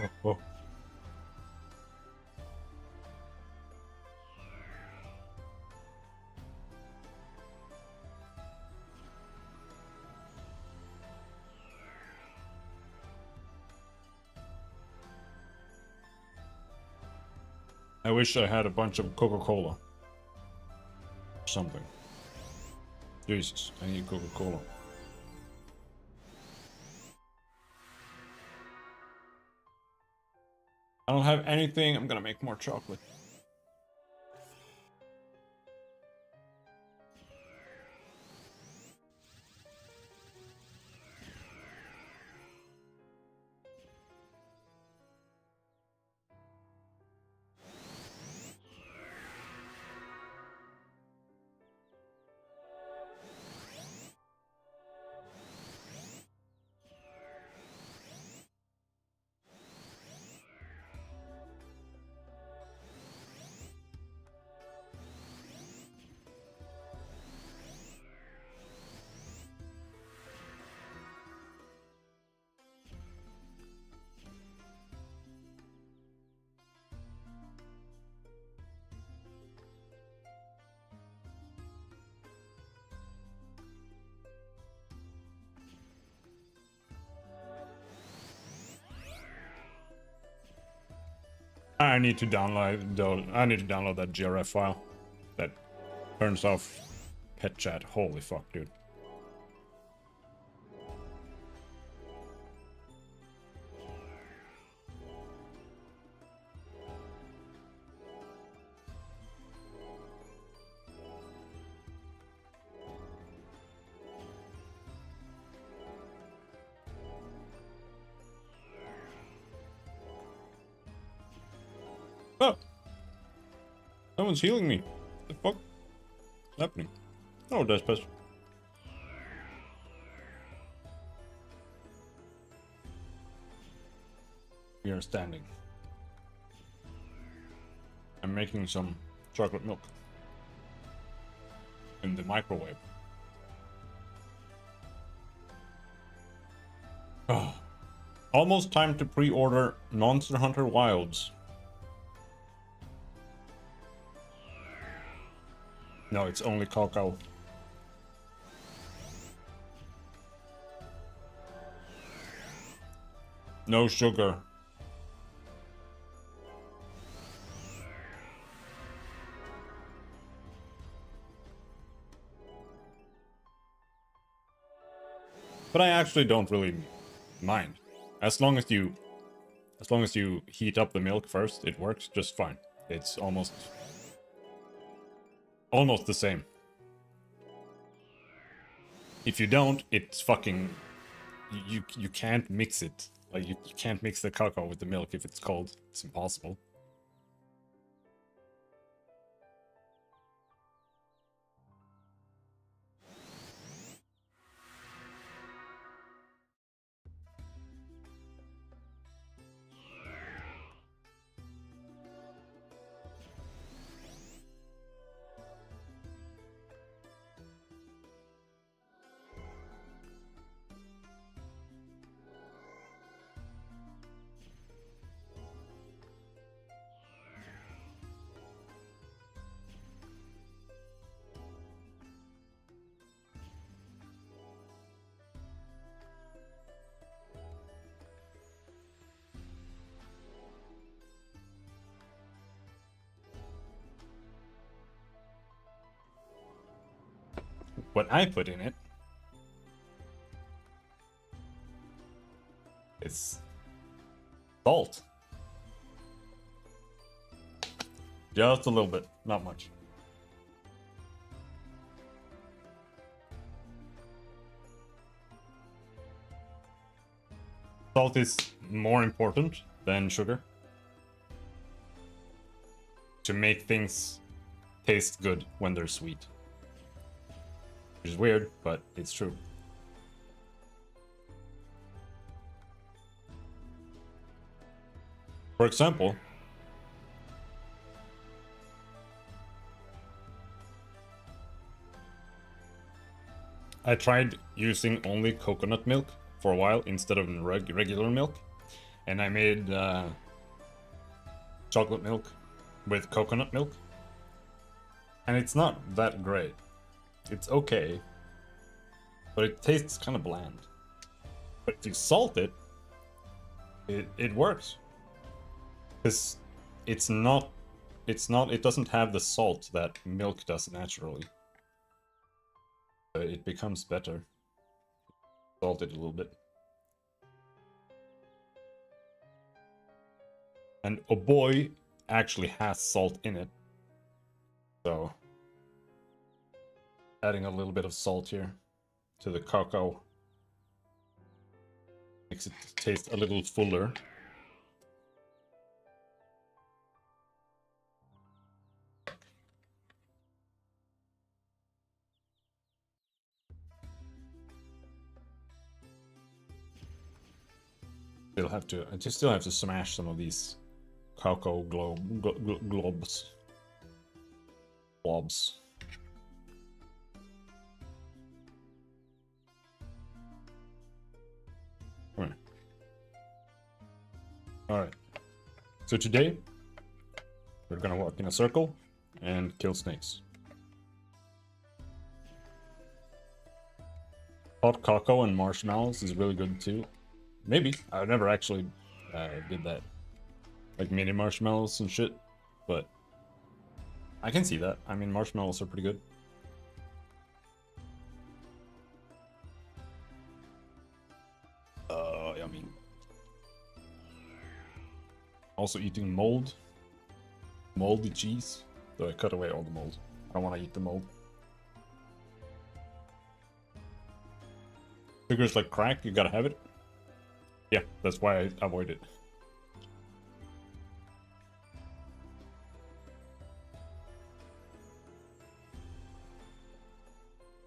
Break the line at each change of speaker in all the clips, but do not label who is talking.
Oh, oh. I wish I had a bunch of Coca-Cola. Something. Jesus, I need Coca-Cola. I don't have anything. I'm gonna make more chocolate. I need to download that GRF file that turns off pet chat. Holy fuck, dude. Oh! Someone's healing me. The fuck? What's happening? Oh, that's best. We are standing. I'm making some chocolate milk in the microwave. Oh. Almost time to pre-order Monster Hunter Wilds. No, it's only cacao. No sugar. But I actually don't really mind. As long as you heat up the milk first, it works just fine. It's almost the same. If you don't, it's fucking you can't mix it. Like you can't mix the cacao with the milk if it's cold. It's impossible. What I put in it is salt. Just a little bit, not much. Salt is more important than sugar to make things taste good when they're sweet. Which is weird, but it's true. For example, I tried using only coconut milk for a while instead of regular milk, and I made chocolate milk with coconut milk, and it's not that great. It's okay, but it tastes kind of bland. But if you salt it, it works. Because it doesn't have the salt that milk does naturally. It becomes better. Salt it a little bit. And oh boy, actually has salt in it. So, adding a little bit of salt here to the cocoa makes it taste a little fuller. I just still have to smash some of these cocoa globs. Alright. So today, we're gonna walk in a circle and kill snakes. Hot cocoa and marshmallows is really good too. Maybe. I've never actually did that. Like mini marshmallows and shit. But I can see that. I mean, marshmallows are pretty good. Yummy. Also eating mold. Moldy cheese. Though I cut away all the mold. I don't want to eat the mold. Sugar's like crack, you gotta have it. Yeah, that's why I avoid it.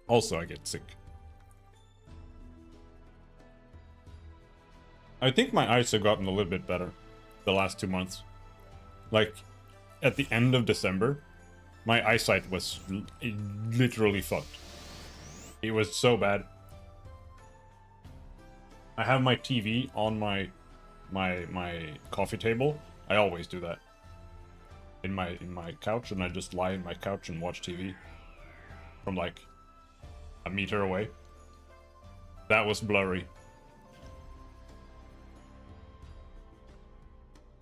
Also, I get sick. I think my eyes have gotten a little bit better the last 2 months. Like, at the end of December, my eyesight was literally fucked. It was so bad. I have my TV on my coffee table. I always do that. In my couch, and I just lie in my couch and watch TV from like a meter away. That was blurry.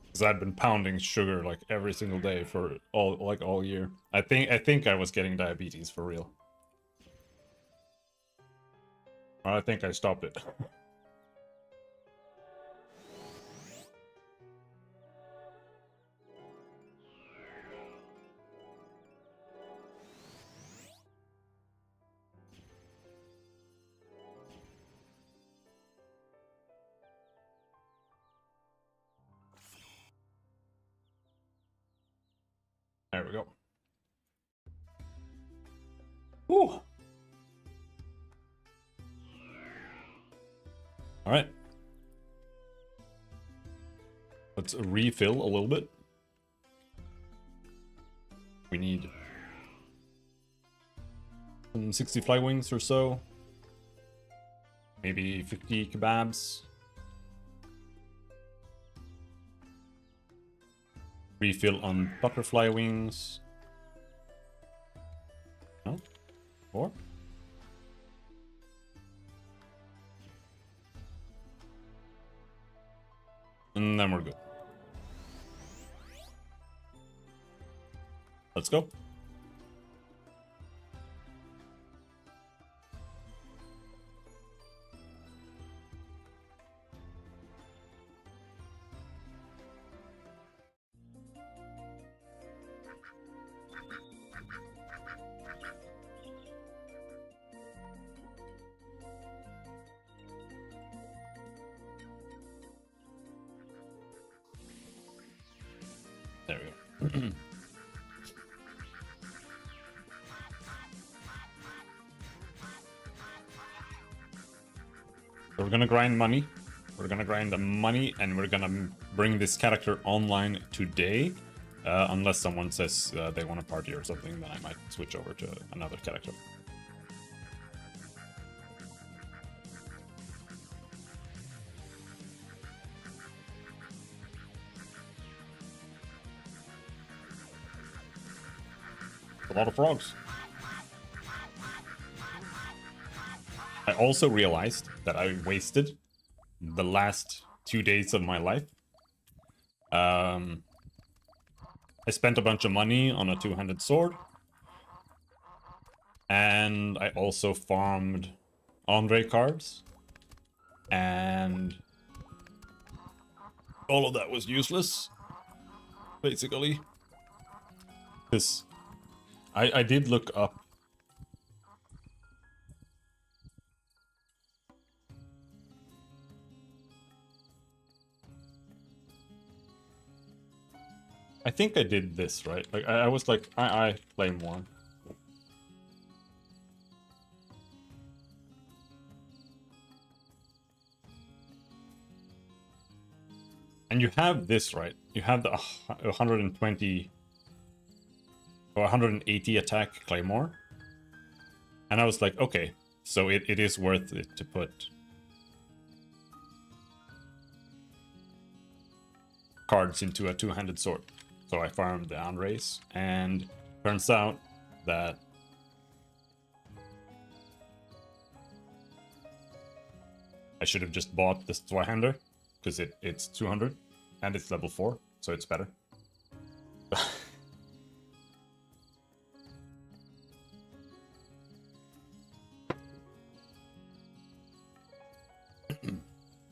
Because I'd been pounding sugar like every single day for all year. I think I was getting diabetes for real. I think I stopped it. There we go. Whew. Alright. Let's refill a little bit. We need 60 fly wings or so. Maybe 50 kebabs. Refill on butterfly wings. No? 4? And then we're good. Let's go. There we go. So we're gonna grind money. We're gonna grind the money, and we're gonna bring this character online today. Unless someone says they want to party or something, then I might switch over to another character. A lot of frogs. I also realized that I wasted the last 2 days of my life. I spent a bunch of money on a two-handed sword. And I also farmed Andre cards. And all of that was useless, basically. Because I did look up. I think I did this, right? Like, I was like, I play more. And you have this, right? You have the 120 or 180 attack Claymore. And I was like, okay, so it is worth it to put cards into a two-handed sword. So I farmed the Andres, and turns out that I should have just bought this Twihander, because it's 200, and it's level 4, so it's better.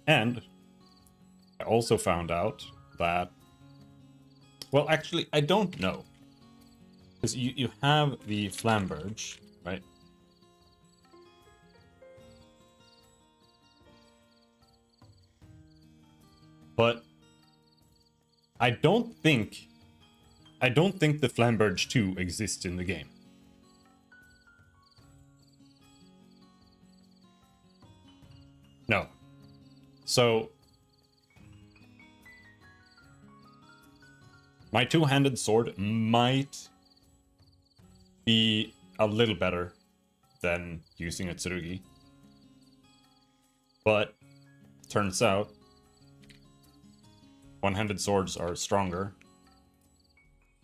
And I also found out that, well, actually, I don't know. Because you have the Flamberge, right? But I don't think the Flamberge 2 exists in the game. No. So my two-handed sword might be a little better than using a Tsurugi. But turns out one-handed swords are stronger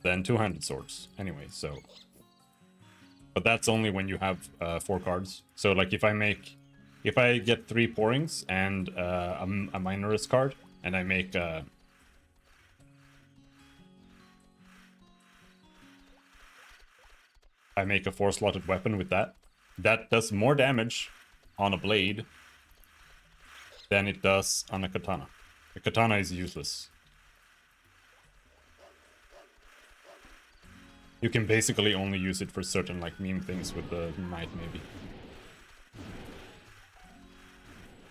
than two-handed swords anyway, so. But that's only when you have 4 cards. So like if I get 3 pourings and a minorist card, and I make a I make a 4-slotted weapon with that. That does more damage on a blade than it does on a katana. A katana is useless. You can basically only use it for certain like meme things with the knight maybe.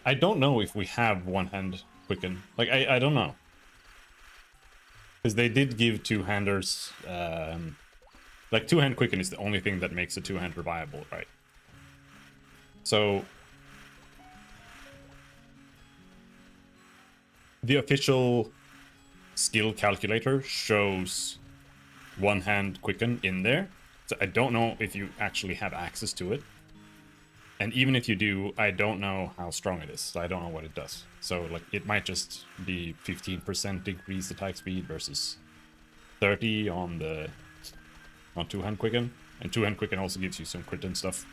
I don't know if we have one-hand quicken. Like I don't know. Because they did give two-handers like two-hand quicken is the only thing that makes a two-hander viable, right? So the official skill calculator shows one-hand quicken in there. So I don't know if you actually have access to it. And even if you do, I don't know how strong it is. So I don't know what it does. So like it might just be 15% increased attack speed versus 30 on two-hand quicken. And two-hand quicken also gives you some crit and stuff.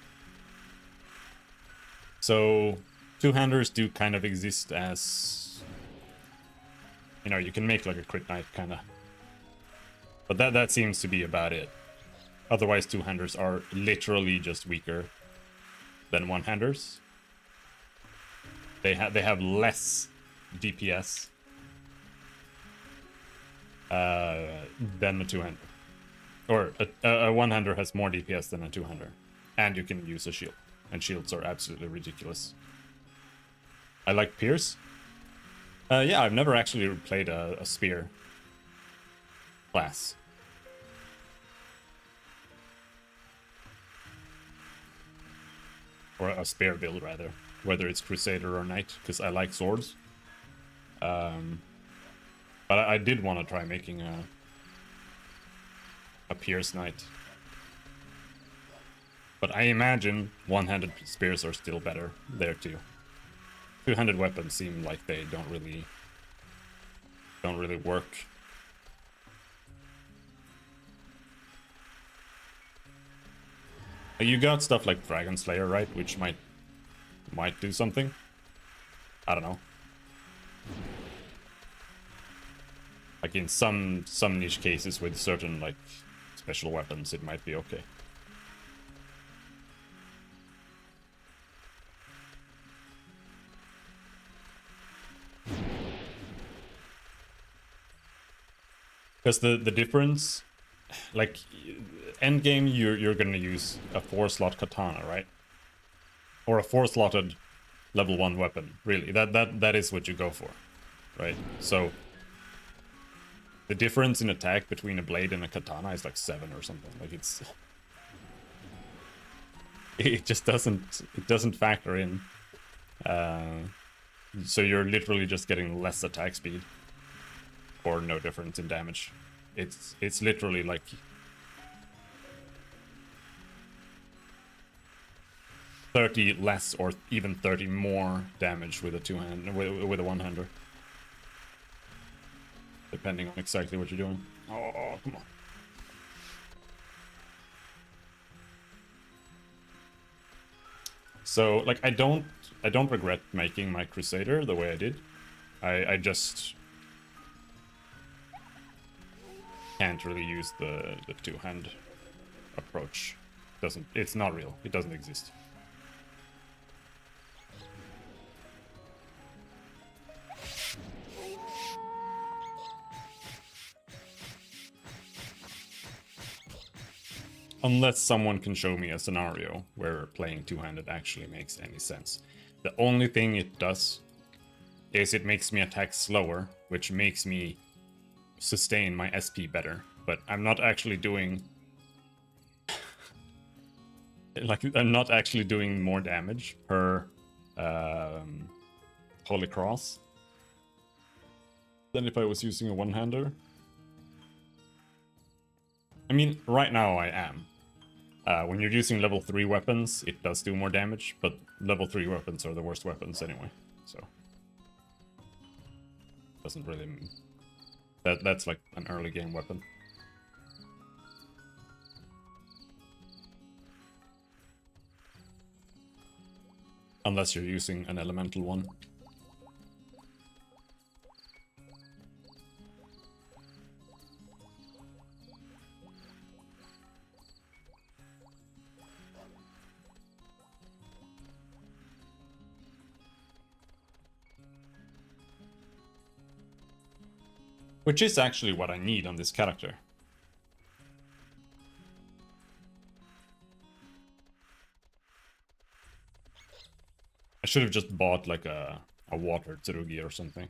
So two-handers do kind of exist as, you know, you can make like a crit knight kind of. But that seems to be about it. Otherwise two-handers are literally just weaker than one-handers. They have less DPS than a two-hander. Or a one-hander has more DPS than a two-hander. And you can use a shield. And shields are absolutely ridiculous. I like Pierce. Yeah, I've never actually played a spear class. Or a spear build, rather. Whether it's Crusader or Knight, because I like swords. But I did want to try making a Pierce Knight. But I imagine one-handed spears are still better there too. Two-handed weapons seem like they don't really work. You got stuff like Dragon Slayer, right? Which might do something. I don't know. Like in some niche cases with certain like special weapons, it might be okay. Because the difference, like end game, you're gonna use a 4-slot katana, right? Or a 4-slotted level 1 weapon. Really, that is what you go for, right? So the difference in attack between a blade and a katana is like 7 or something. Like it just doesn't factor in. So you're literally just getting less attack speed or no difference in damage. It's literally like 30 less or even 30 more damage with a with a one-hander. Depending on exactly what you're doing. Oh, come on. So, like, I don't regret making my Crusader the way I did. I just can't really use the two-hand approach. It's not real. It doesn't exist. Unless someone can show me a scenario where playing two-handed actually makes any sense. The only thing it does is it makes me attack slower, which makes me sustain my SP better. But I'm not actually doing... like, I'm not actually doing more damage per Holy Cross than if I was using a one-hander. I mean, right now I am. When you're using level 3 weapons, it does do more damage, but level 3 weapons are the worst weapons anyway, so... doesn't really... That's like an early game weapon. Unless you're using an elemental one. Which is actually what I need on this character. I should have just bought like a water Tsurugi or something.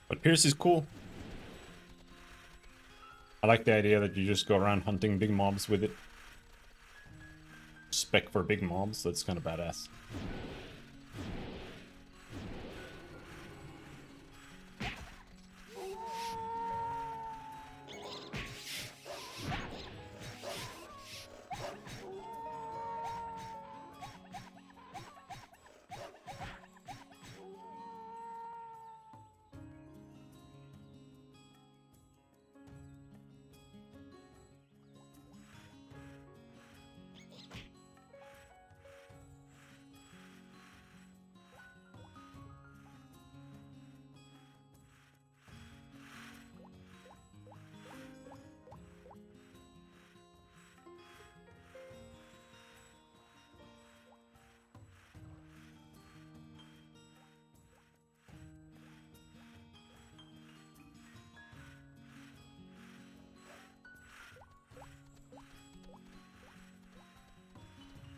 But Pierce is cool. I like the idea that you just go around hunting big mobs with it. Spec for big mobs, that's kind of badass.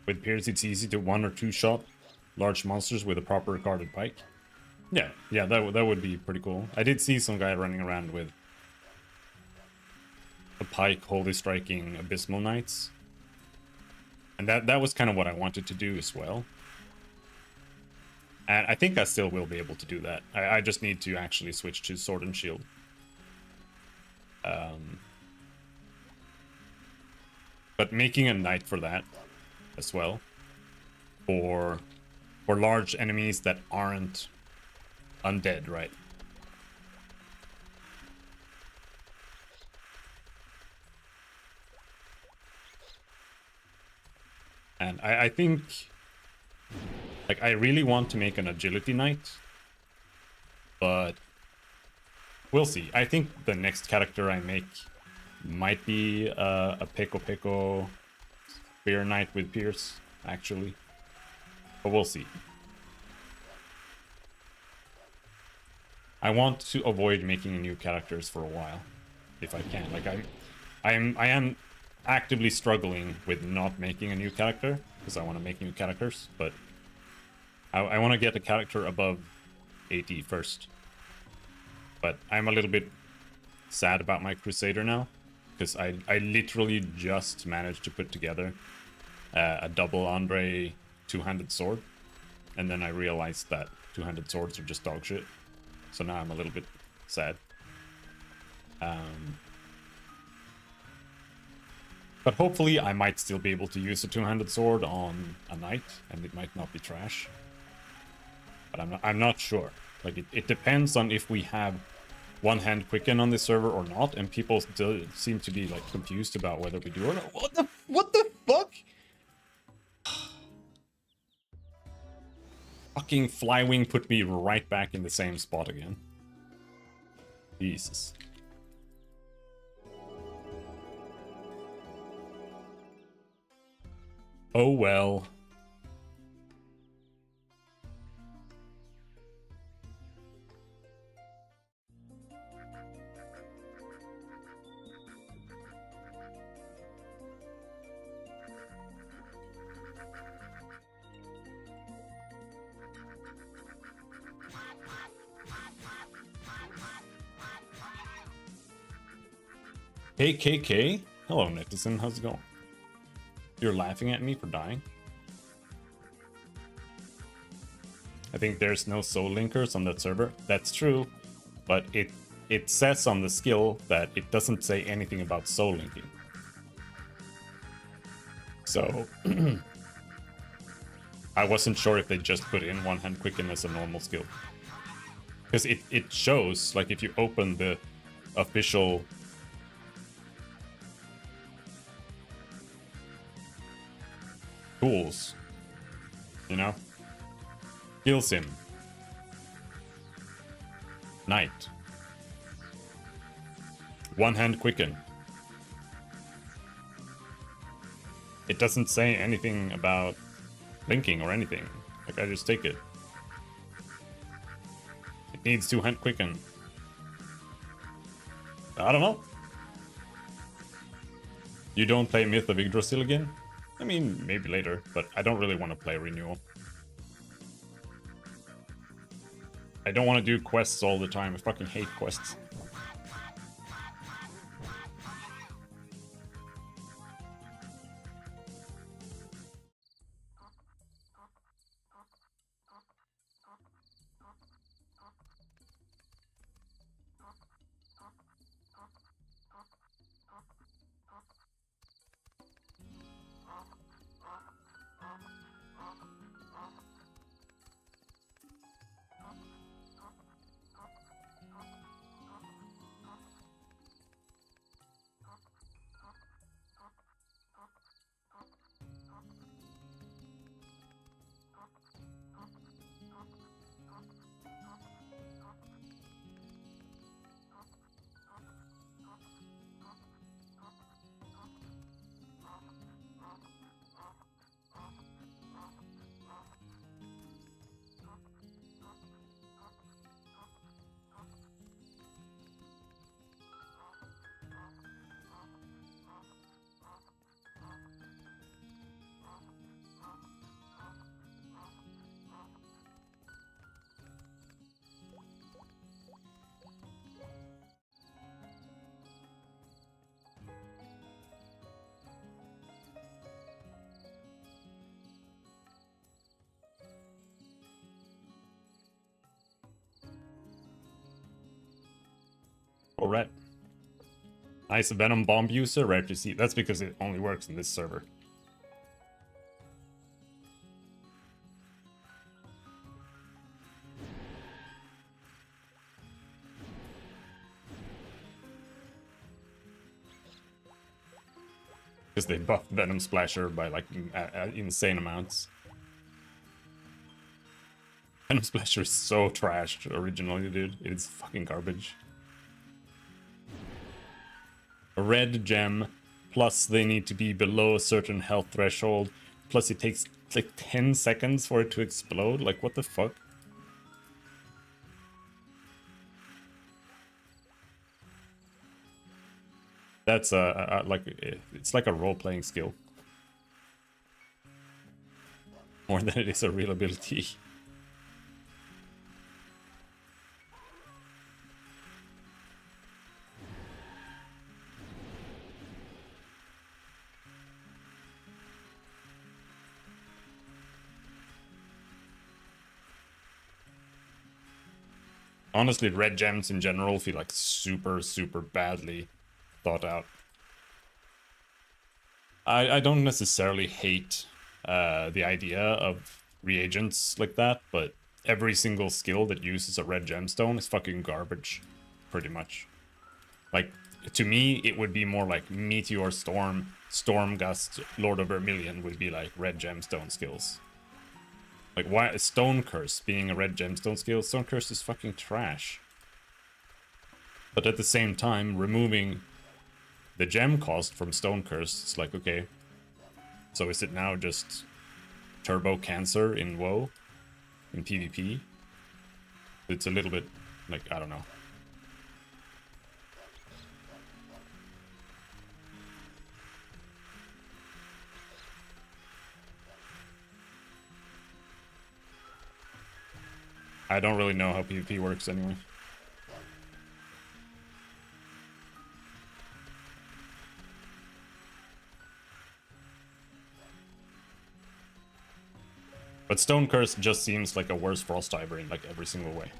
With Pierce, it's easy to 1 or 2 shot large monsters with a proper guarded pike. Yeah, that would be pretty cool. I did see some guy running around with a pike holy striking Abysmal Knights. And that was kind of what I wanted to do as well. And I think I still will be able to do that. I just need to actually switch to Sword and Shield. But making a knight for that as well. For large enemies that aren't undead, right? And I think, like, I really want to make an agility knight, but we'll see. I think the next character I make might be a Peko Spear Knight with Pierce, actually. But we'll see. I want to avoid making new characters for a while, if I can. Like, I am actively struggling with not making a new character, because I want to make new characters, but I want to get a character above 80 first. But I'm a little bit sad about my Crusader now, because I literally just managed to put together a double Andre two-handed sword, and then I realized that two-handed swords are just dog shit. So now I'm a little bit sad. But hopefully I might still be able to use a two-handed sword on a knight, and it might not be trash. But I'm not sure. Like, it depends on if we have one-hand quicken on this server or not, and people still seem to be, like, confused about whether we do or not. What the fuck? Fucking Flywing put me right back in the same spot again. Jesus. Oh well. KKK? Hello, Netizen. How's it going? You're laughing at me for dying? I think there's no soul linkers on that server. That's true, but it says on the skill that it doesn't say anything about soul linking. So I wasn't sure if they just put in one-hand quicken as a normal skill. Because it shows, like, if you open the official tools, you know? Kill Sim. Knight. One-hand quicken. It doesn't say anything about linking or anything. Like, I just take it. It needs two-hand quicken. I don't know. You don't play Myth of Yggdrasil again? I mean, maybe later, but I don't really want to play Renewal. I don't want to do quests all the time. I fucking hate quests. Oh, red. Nice Venom Bomb user, rare to see. That's because it only works in this server. Because they buffed Venom Splasher by like insane amounts. Venom Splasher is so trashed originally, dude. It's fucking garbage. A red gem, plus they need to be below a certain health threshold, plus it takes like 10 seconds for it to explode. Like, what the fuck? That's like, it's like a role-playing skill. More than it is a real ability. Honestly, red gems in general feel like super, super badly thought out. I don't necessarily hate the idea of reagents like that, but every single skill that uses a red gemstone is fucking garbage, pretty much. Like, to me, it would be more like Meteor Storm, Storm Gust, Lord of Vermilion would be like red gemstone skills. Like, why Stone Curse being a red gemstone skill? Stone Curse is fucking trash. But at the same time, removing the gem cost from Stone Curse, it's like, okay, so is it now just Turbo Cancer in WoW? In PvP? It's a little bit, like, I don't know. I don't really know how PvP works anyway. But Stone Curse just seems like a worse Frost Diver in like every single way.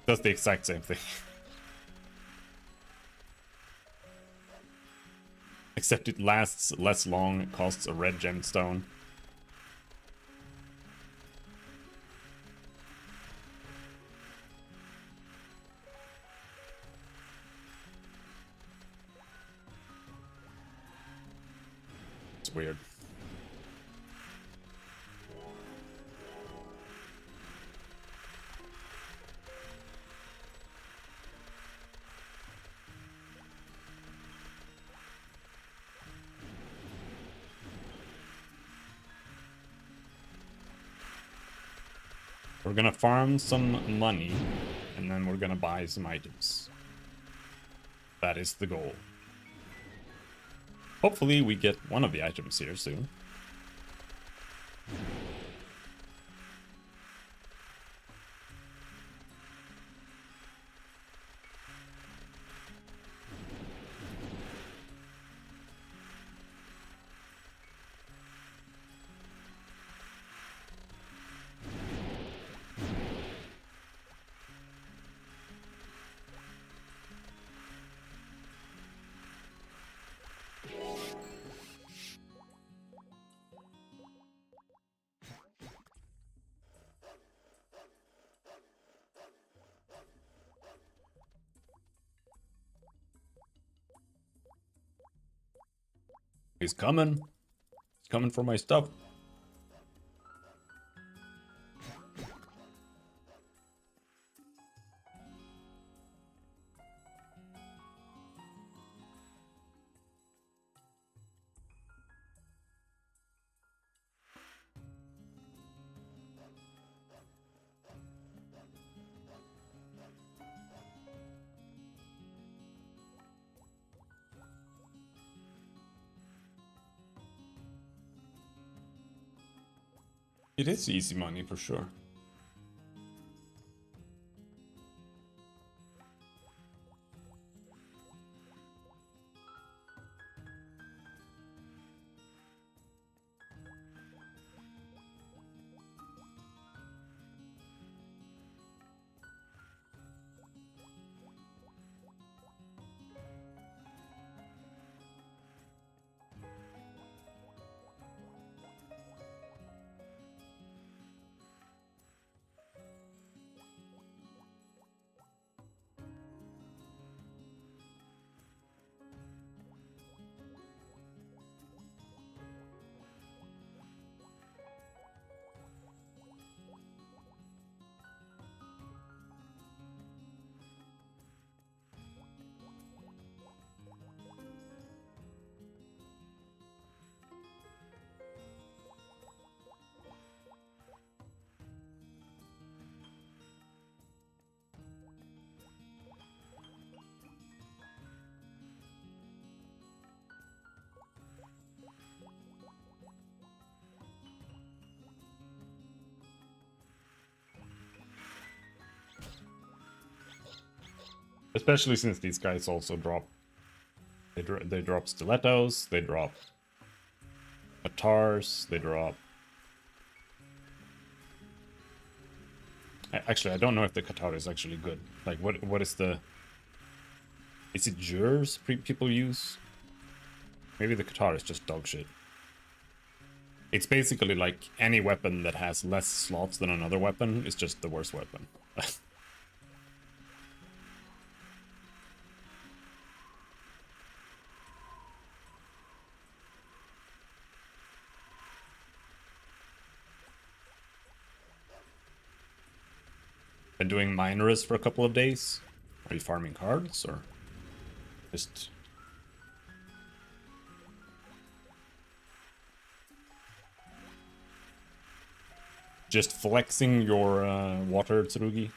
Does the exact same thing. Except it lasts less long, it costs a red gemstone. It's weird. We're gonna farm some money, and then we're gonna buy some items. That is the goal. Hopefully we get one of the items here soon. He's coming. He's coming for my stuff. It is easy money for sure. Especially since these guys also drop... They drop stilettos, they drop guitars, they drop... Actually, I don't know if the guitar is actually good. Like, what is the... Is it jurs people use? Maybe the guitar is just dog shit. It's basically like any weapon that has less slots than another weapon is just the worst weapon. Been doing miners for a couple of days. Are you farming cards or just... Just flexing your water tsurugi?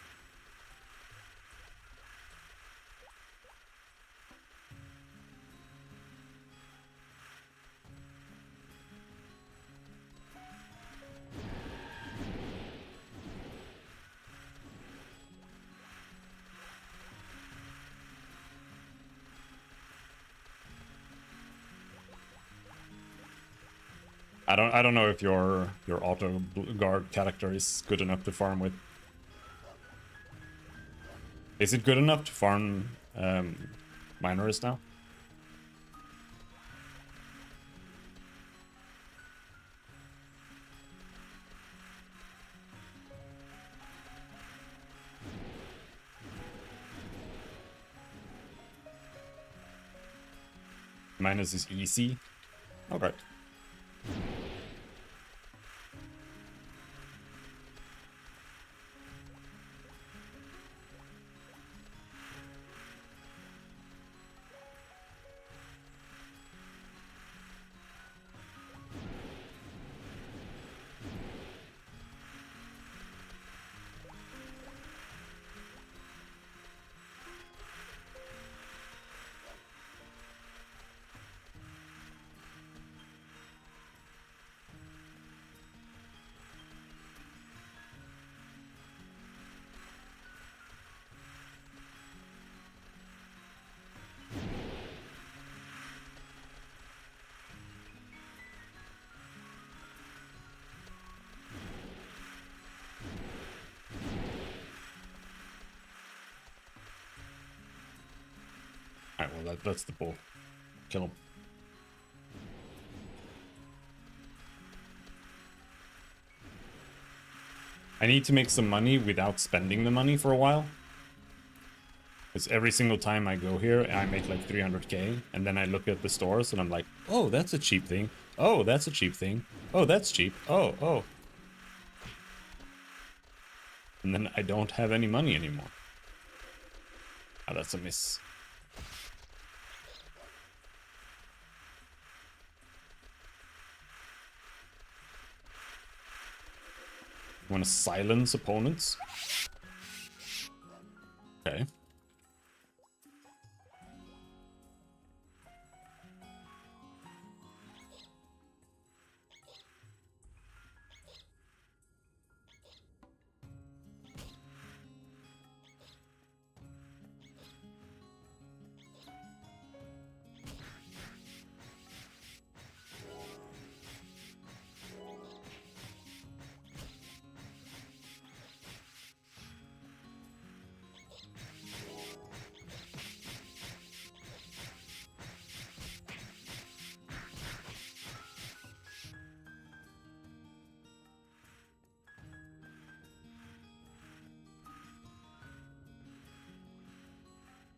I don't know if your auto guard character is good enough to farm with. Is it good enough to farm miners now? Minus is easy. Okay. Alright, well that's the bull. Kill him. I need to make some money without spending the money for a while. Because every single time I go here, I make like 300k, and then I look at the stores and I'm like, oh, that's a cheap thing. Oh, that's a cheap thing. Oh, that's cheap. Oh, oh. And then I don't have any money anymore. Oh, that's a miss. Want to silence opponents? Okay.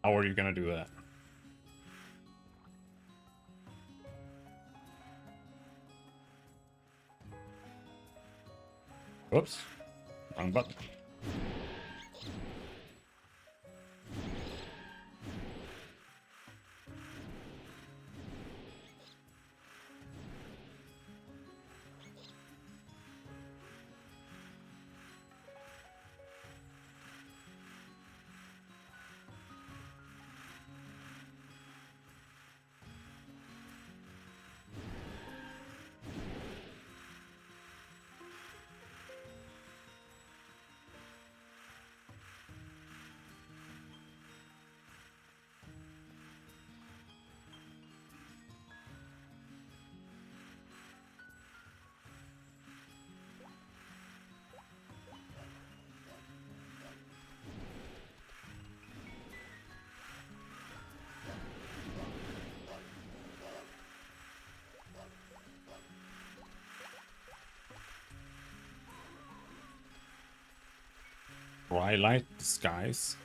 How are you gonna do that? Whoops. Wrong button. Twilight disguise.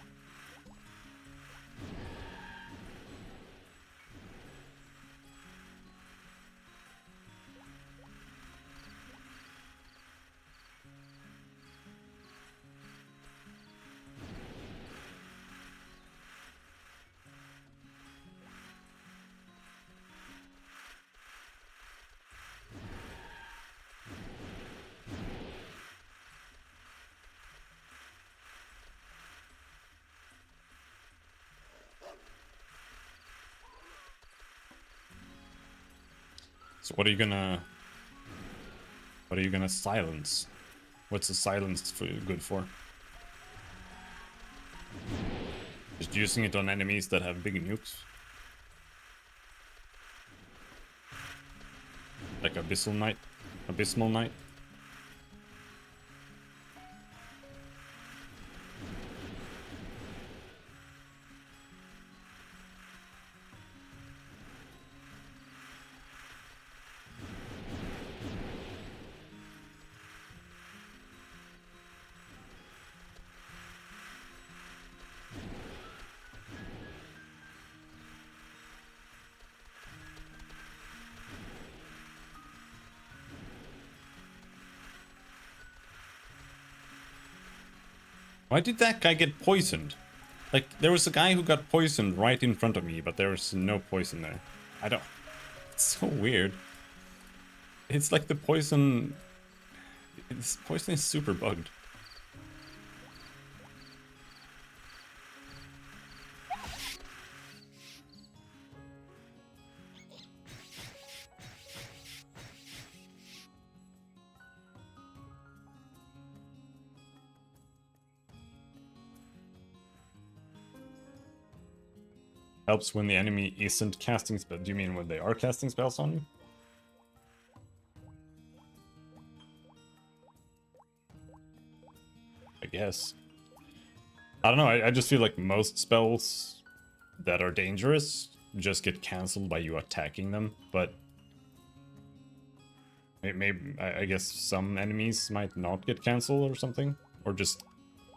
So what are you gonna silence? What's the silence good for? Just using it on enemies that have big nukes? Like Abyssal Knight? Abysmal Knight? Why did that guy get poisoned? Like, there was a guy who got poisoned right in front of me, but there was no poison there. I don't... It's so weird. It's like the poison... This poison is super bugged. Helps when the enemy isn't casting spells. Do you mean when they are casting spells on you? I guess. I don't know, I just feel like most spells that are dangerous just get cancelled by you attacking them, but maybe I guess some enemies might not get cancelled or something, or just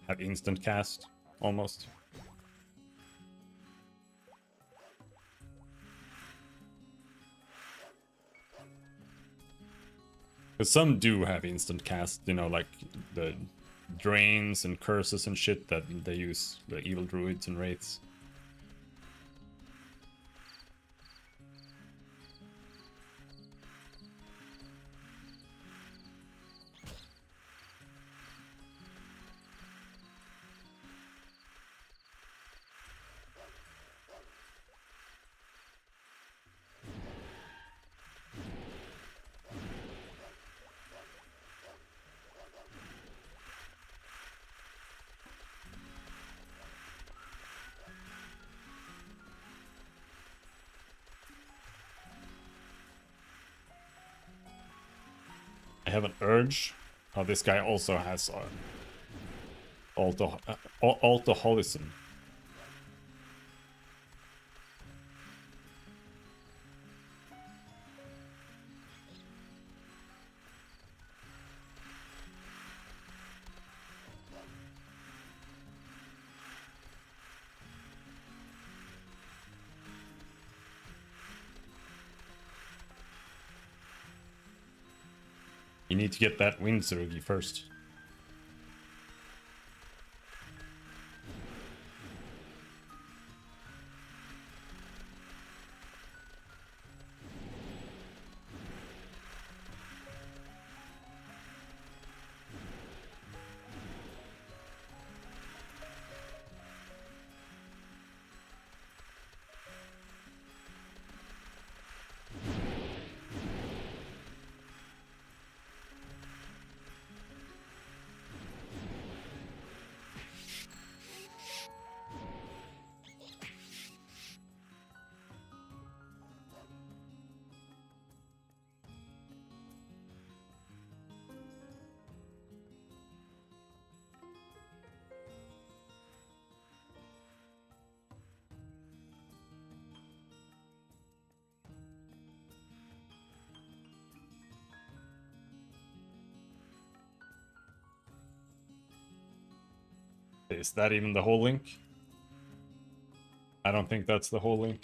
have instant cast almost. Because some do have instant cast, you know, like the drains and curses and shit that they use, the evil druids and wraiths. I have an urge. Oh, this guy also has alcoholism. You need to get that wind surge first. Is that even the whole link? I don't think that's the whole link.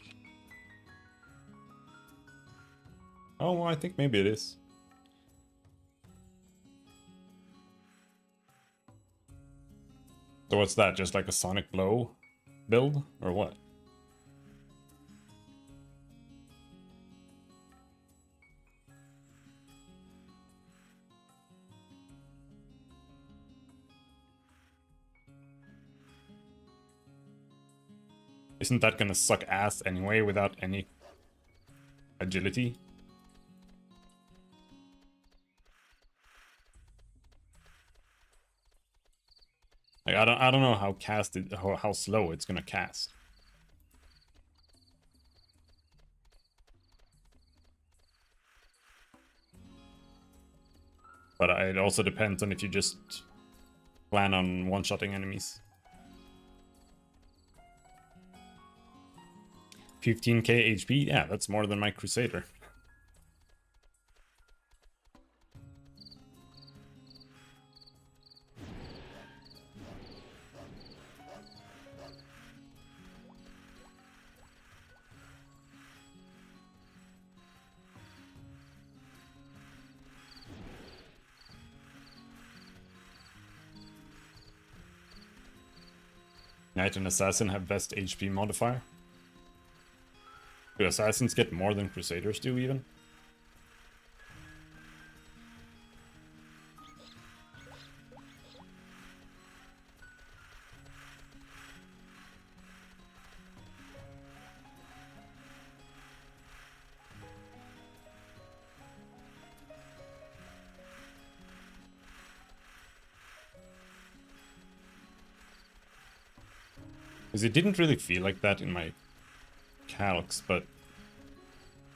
Oh, well, I think maybe it is. So what's that? Just like a Sonic Blow build? Or what? Isn't that gonna suck ass anyway without any agility? Like I don't know how how slow it's gonna cast. But it also depends on if you just plan on one-shotting enemies. 15k HP? Yeah, that's more than my Crusader. Knight and Assassin have best HP modifier. Do Assassins get more than Crusaders do, even? Because it didn't really feel like that in my calcs, but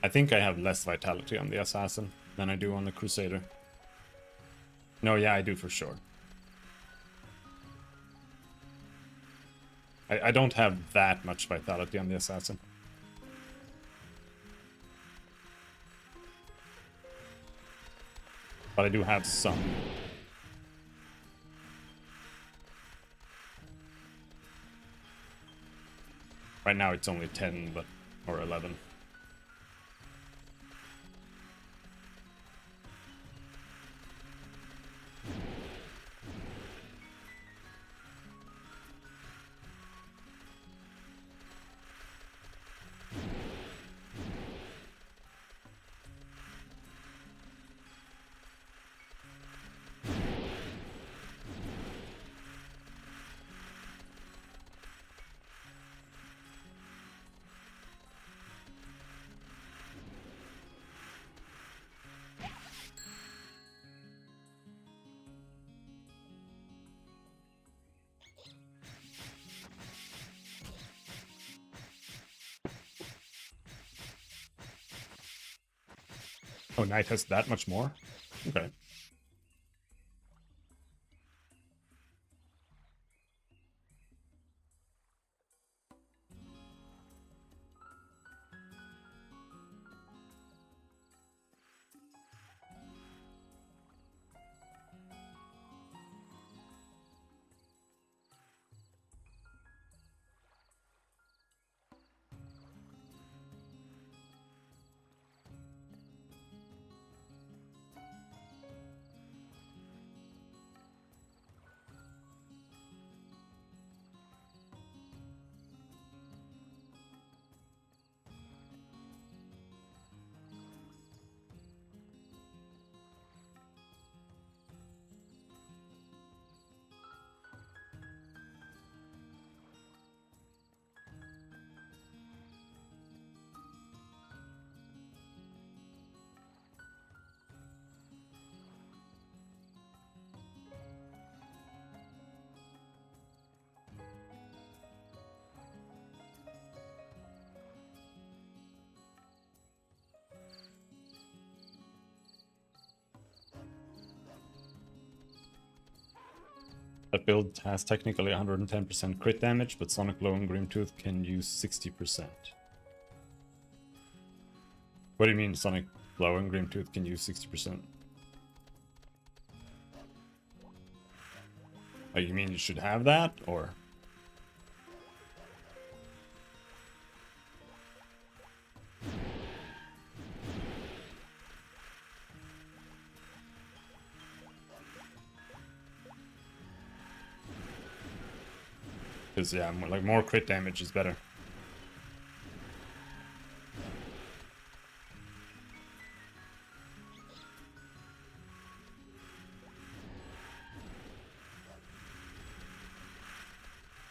I think I have less vitality on the Assassin than I do on the Crusader. No, yeah, I do for sure. I don't have that much vitality on the Assassin. But I do have some. Right now it's only 10, but or 11. Oh, Knight has that much more? Okay. That build has technically 110% crit damage, but Sonic Blow and Grimtooth can use 60%. What do you mean Sonic Blow and Grimtooth can use 60%? Oh, you mean you should have that, or? Because, yeah, like, more crit damage is better.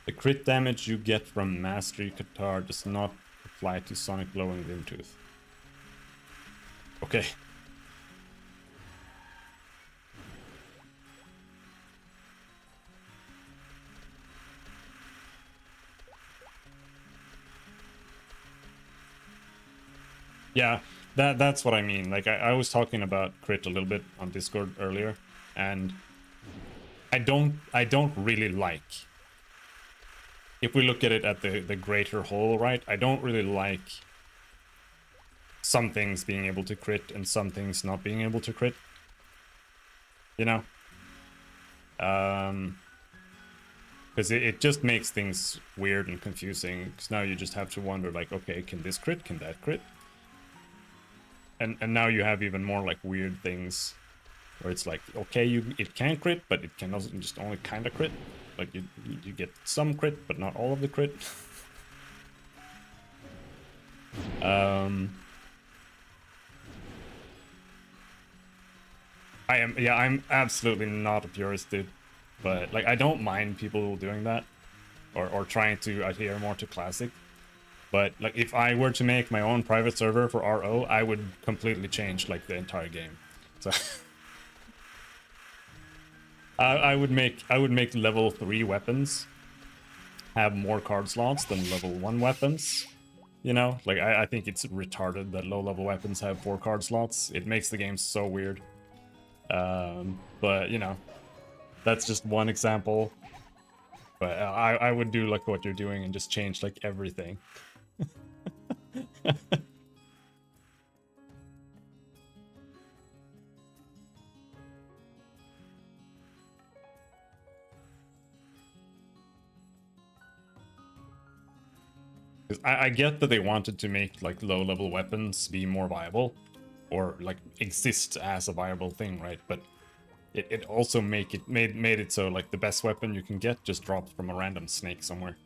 The crit damage you get from Mastery Guitar does not apply to Sonic Blow and Grimtooth. Okay. Yeah, that's what I mean. Like, I was talking about crit a little bit on Discord earlier, and I don't really like, if we look at it at the greater whole, right? I don't really like some things being able to crit and some things not being able to crit. You know? Because it just makes things weird and confusing. Because now you just have to wonder, like, okay, can this crit? Can that crit? And now you have even more like weird things where it's like, okay, it can crit, but it can also just only kind of crit. Like you get some crit, but not all of the crit. I'm absolutely not a purist, dude. But like, I don't mind people doing that, or trying to adhere more to classic. But like, if I were to make my own private server for RO, I would completely change like the entire game. So I would make level 3 weapons have more card slots than level 1 weapons. You know, like I think it's retarded that low level weapons have 4 card slots. It makes the game so weird. But you know, that's just one example. But I would do like what you're doing and just change like everything. I get that they wanted to make like low level weapons be more viable, or like exist as a viable thing, right? But it also made it so like the best weapon you can get just drops from a random snake somewhere.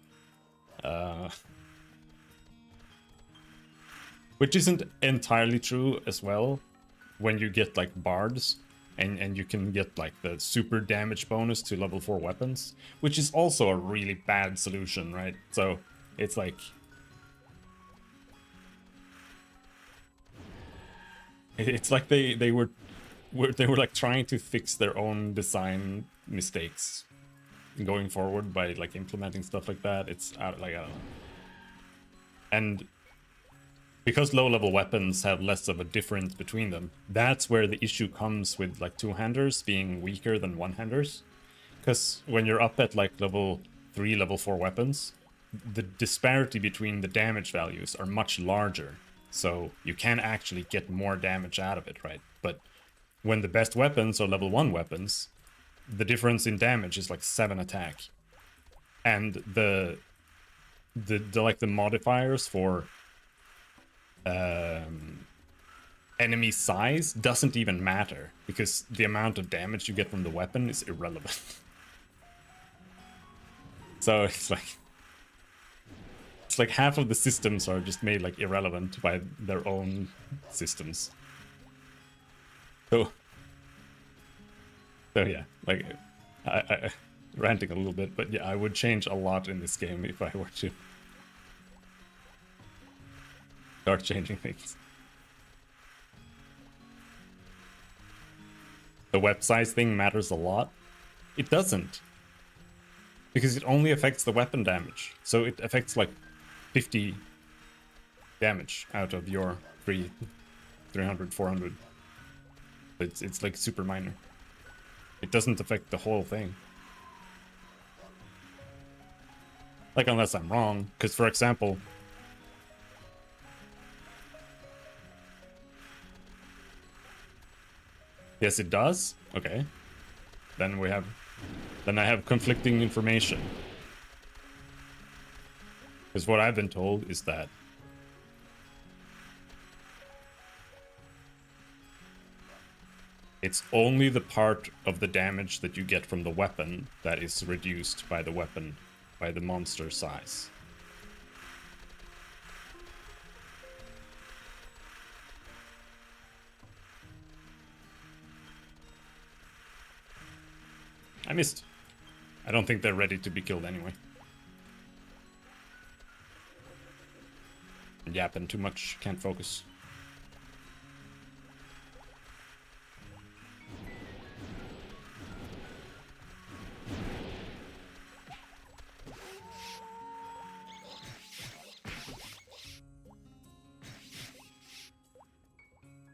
Which isn't entirely true as well when you get like bards, and you can get like the super damage bonus to level 4 weapons, which is also a really bad solution, right? So it's like, it's like they were like trying to fix their own design mistakes going forward by like implementing stuff like that. It's like, I don't know. And because low level weapons have less of a difference between them, that's where the issue comes with like two-handers being weaker than one-handers. Because when you're up at like level 3, level 4 weapons, the disparity between the damage values are much larger. So you can actually get more damage out of it, right? But when the best weapons are level 1 weapons, the difference in damage is like 7 attack. And the like the modifiers for enemy size doesn't even matter, because the amount of damage you get from the weapon is irrelevant. So it's like half of the systems are just made like irrelevant by their own systems. So yeah, like I ranting a little bit, but yeah, I would change a lot in this game if I were to start changing things. The web size thing matters a lot. It doesn't, because it only affects the weapon damage. So it affects like 50 damage out of your 300, 400. It's like super minor. It doesn't affect the whole thing. Like, unless I'm wrong, because for example, yes, it does. Okay, then we have then I have conflicting information. Because what I've been told is that it's only the part of the damage that you get from the weapon that is reduced by the weapon, by the monster size. I missed. I don't think they're ready to be killed anyway. Yapping too much, can't focus.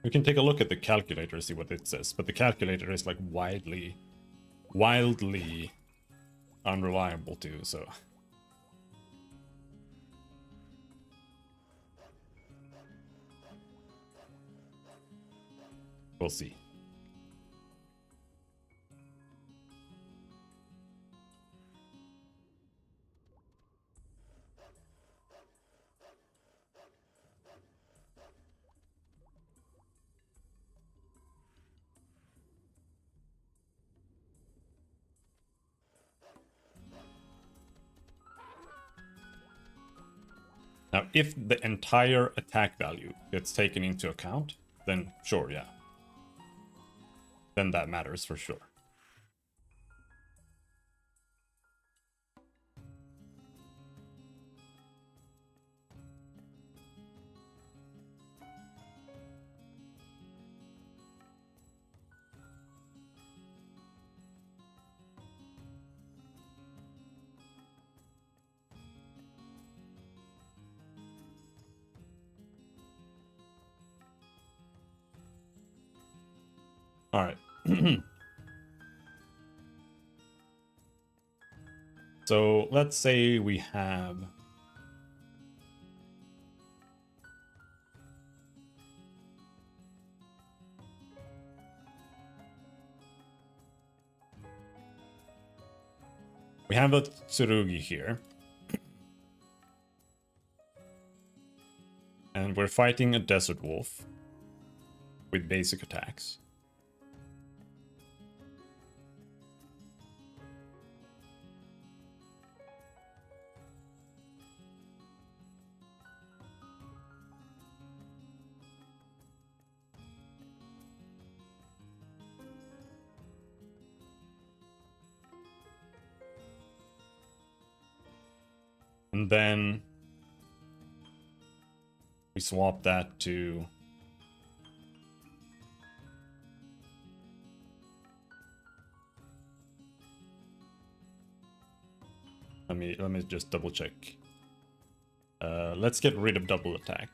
We can take a look at the calculator, see what it says, but the calculator is like wildly unreliable too, so... We'll see. Now, if the entire attack value gets taken into account, then sure, yeah. Then that matters for sure. All right. So let's say we have... We have a Tsurugi here. And we're fighting a desert wolf with basic attacks. And then we swap that to... Let me just double check. Let's get rid of double attack.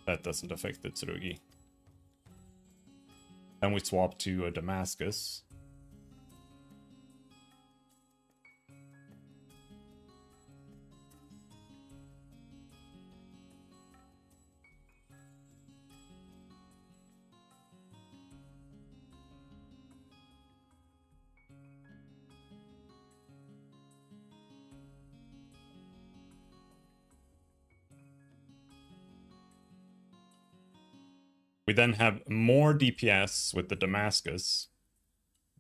That doesn't affect the Tsurugi. Then we swap to a Damascus. We then have more DPS with the Damascus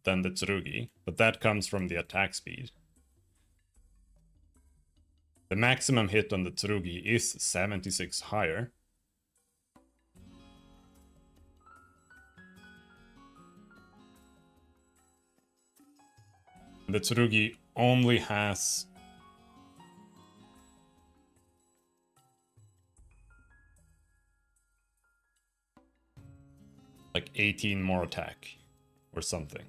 than the Tsurugi, but that comes from the attack speed. The maximum hit on the Tsurugi is 76 higher. The Tsurugi only has like 18 more attack or something.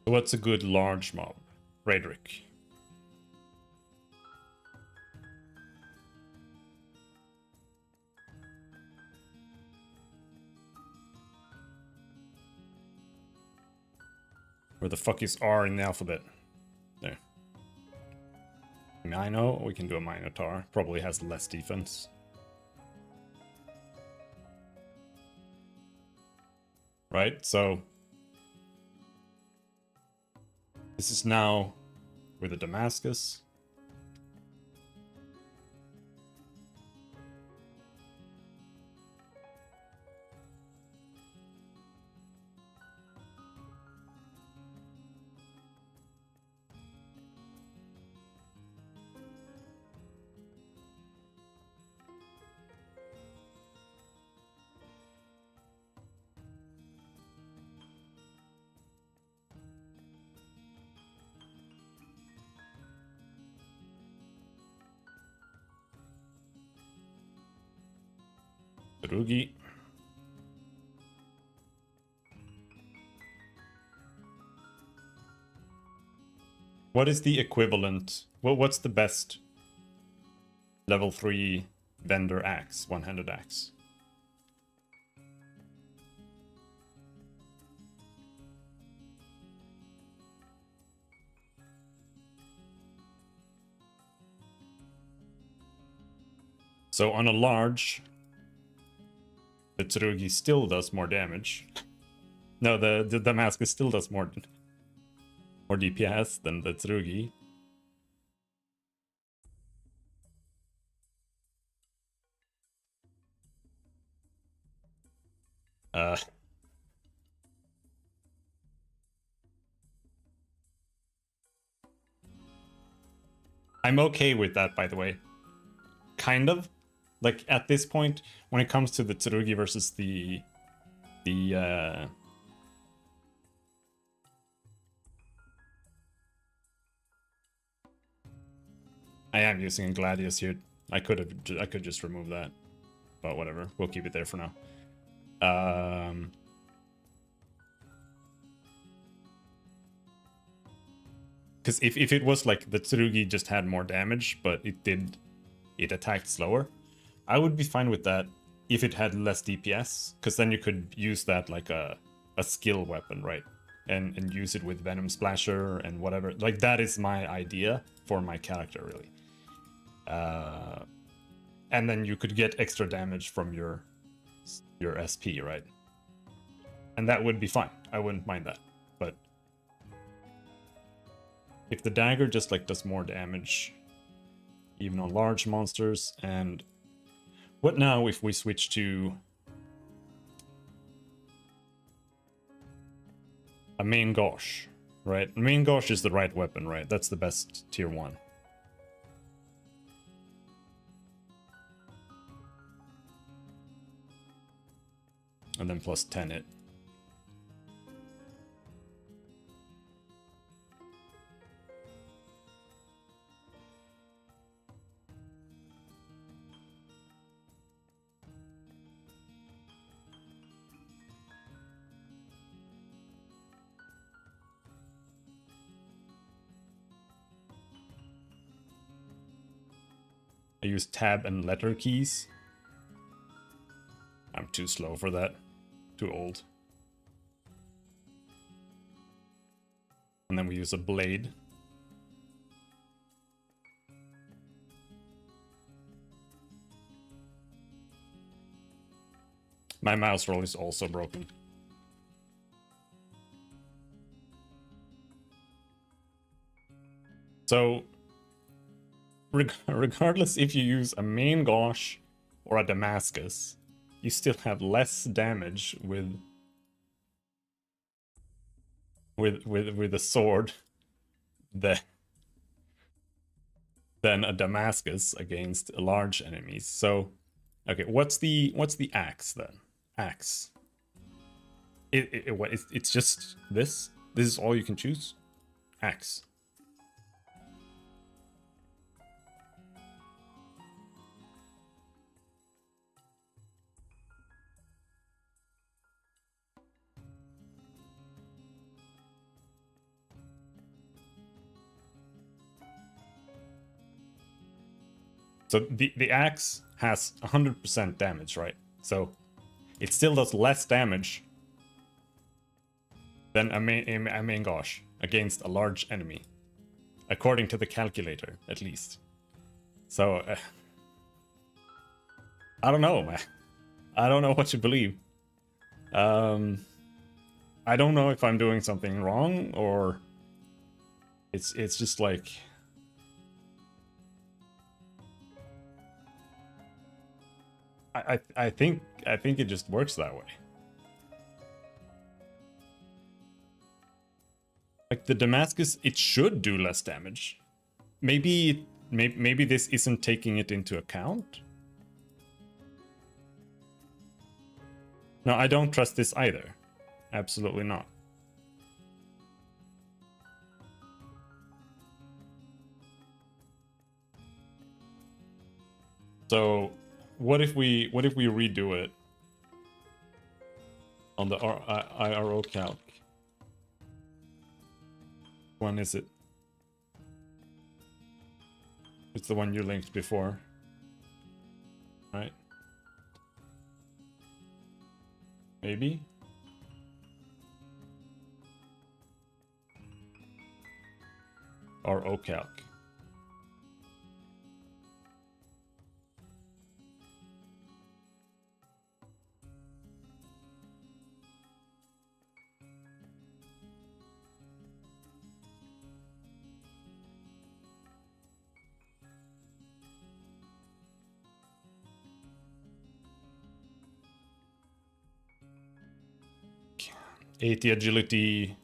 So what's a good large mob? Frederick. Where the fuck is R in the alphabet? There. Mino, we can do a Minotaur. Probably has less defense. Right, so... This is now with a Damascus. Rugi. What is the equivalent? Well, what's the best level 3 vendor axe, one-handed axe? So on a large, the Tsurugi still does more damage. No, the Damascus still does more DPS than the Tsurugi. I'm okay with that, by the way. Kind of. Like, at this point, when it comes to the Tsurugi versus the I am using a Gladius here. I could just remove that. But whatever. We'll keep it there for now. Because if it was like the Tsurugi just had more damage, but it attacked slower, I would be fine with that if it had less DPS, because then you could use that like a skill weapon, right? And use it with Venom Splasher and whatever. Like, that is my idea for my character, really. And then you could get extra damage from your SP, right? And that would be fine. I wouldn't mind that. But if the dagger just like does more damage, even on large monsters, and what now if we switch to a main Gosh, right? Main Gosh is the right weapon, right? That's the best tier 1. And then plus 10 it. I use tab and letter keys. I'm too slow for that. Too old. And then we use a blade. My mouse roll is also broken. So, regardless if you use a main Gosh or a Damascus, you still have less damage with a sword than a Damascus against large enemies. So, okay, what's the axe then? Axe. It's just this. This is all you can choose. Axe. So the axe has 100% damage, right? So it still does less damage Then a main gosh against a large enemy. According to the calculator, at least. So, I don't know, man. I don't know what to believe. I don't know if I'm doing something wrong, or it's just like... I think it just works that way. Like the Damascus, it should do less damage. Maybe this isn't taking it into account. No, I don't trust this either. Absolutely not. So, what if we redo it on the IRO calc? One is it? It's the one you linked before, right? Maybe? Or OCalc. '80 agility,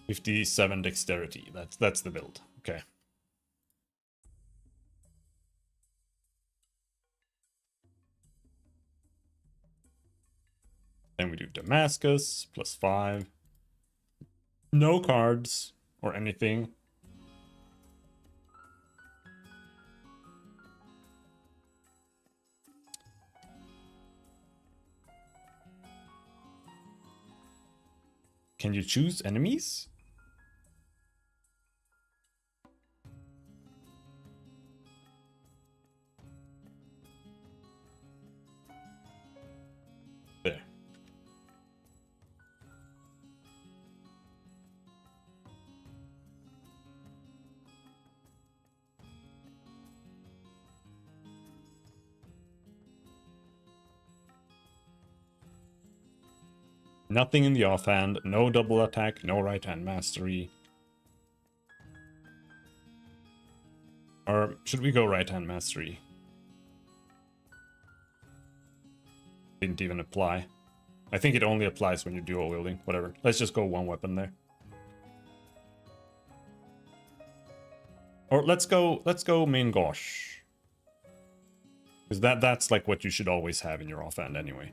57 dexterity. That's the build. Okay. Then we do Damascus, +5. No cards or anything. Can you choose enemies? There. Nothing in the offhand, no double attack, no right hand mastery. Or should we go right hand mastery? Didn't even apply. I think it only applies when you're dual wielding. Whatever. Let's just go one weapon there. Or let's go main gosh. Because that's like what you should always have in your offhand anyway.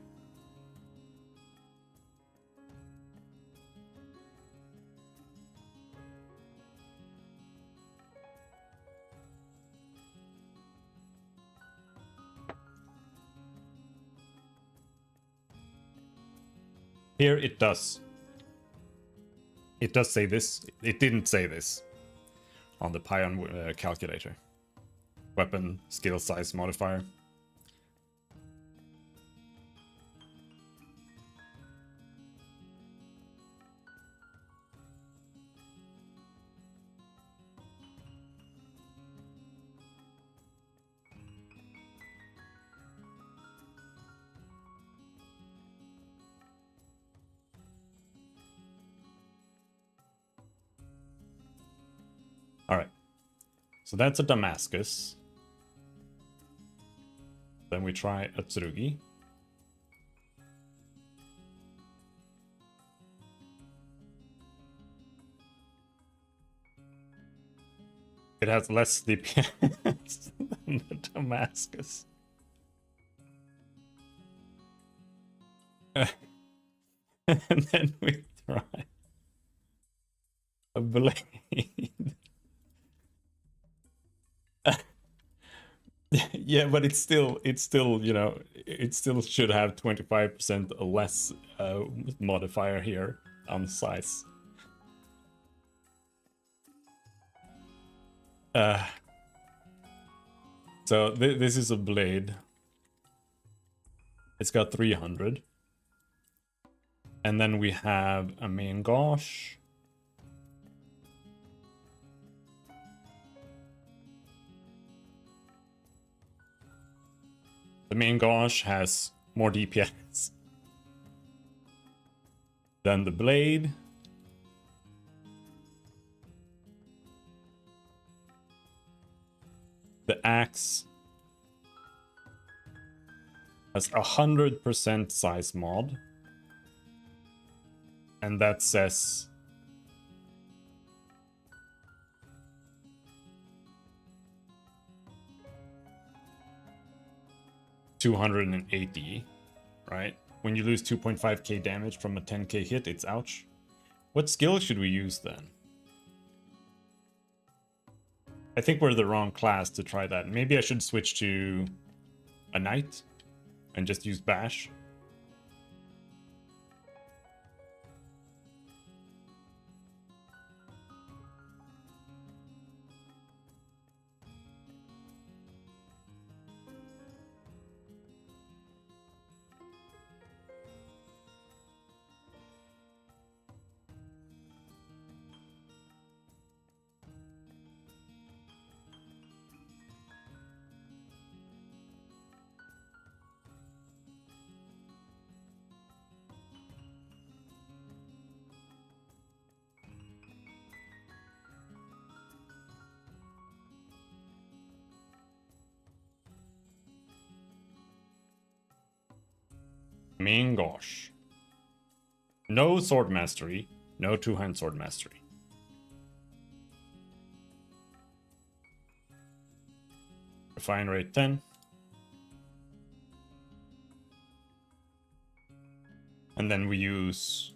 Here it does. It does say this. It didn't say this on the Payon calculator. Weapon skill size modifier. Alright. So that's a Damascus. Then we try a Tsurugi. It has less DPS than the Damascus. And then we try a blade. Yeah, but it's still, you know, it still should have 25% less modifier here on size. So this is a blade. It's got 300. And then we have a main gauche. The main gauche has more DPS than the blade. The axe has 100% size mod. And that says $280, right? When you lose 2.5k damage from a 10k hit, it's ouch. What skill should we use then? I think we're the wrong class to try that. Maybe I should switch to a knight and just use bash. Main gauche. No sword mastery, no two-hand sword mastery. Refine rate 10. And then we use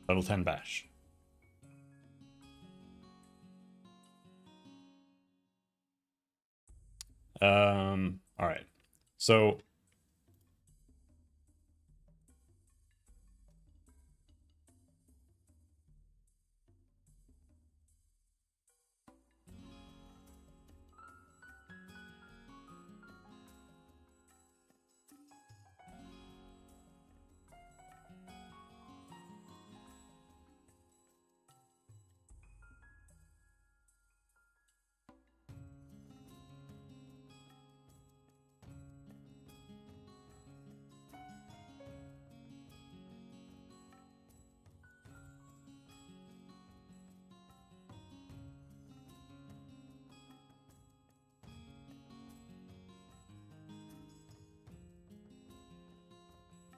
level 10 bash. All right. So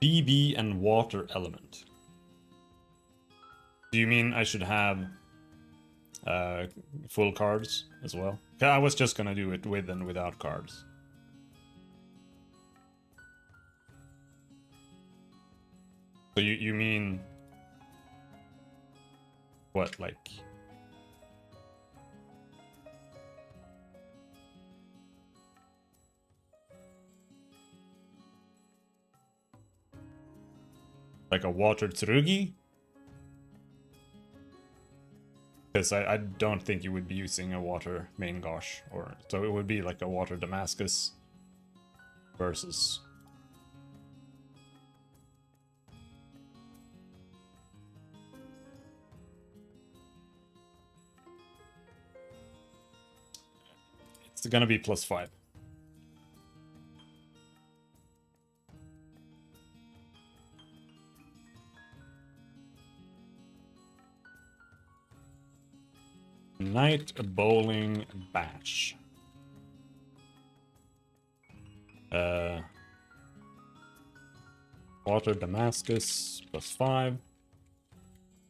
BB and water element. Do you mean I should have full cards as well? I was just gonna do it with and without cards. So you mean what, like a water tsurugi? Because I don't think you would be using a water main gauche, or so it would be like a water Damascus versus it's gonna be +5. Night bowling bash. Water Damascus +5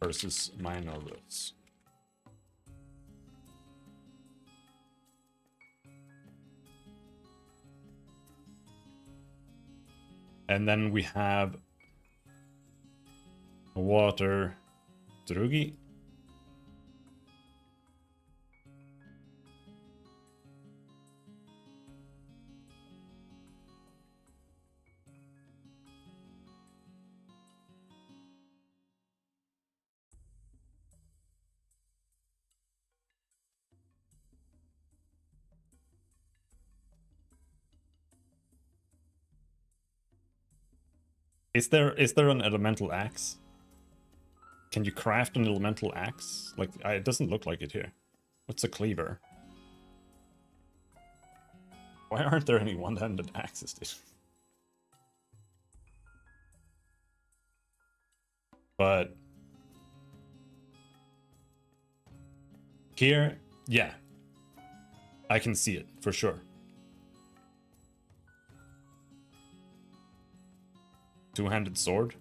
versus minor roots. And then we have a water Drugi. Is there an elemental axe? Can you craft an elemental axe? Like, it doesn't look like it here. What's a cleaver? Why aren't there any one-handed axes, dude? But here, yeah, I can see it for sure. Two-handed sword.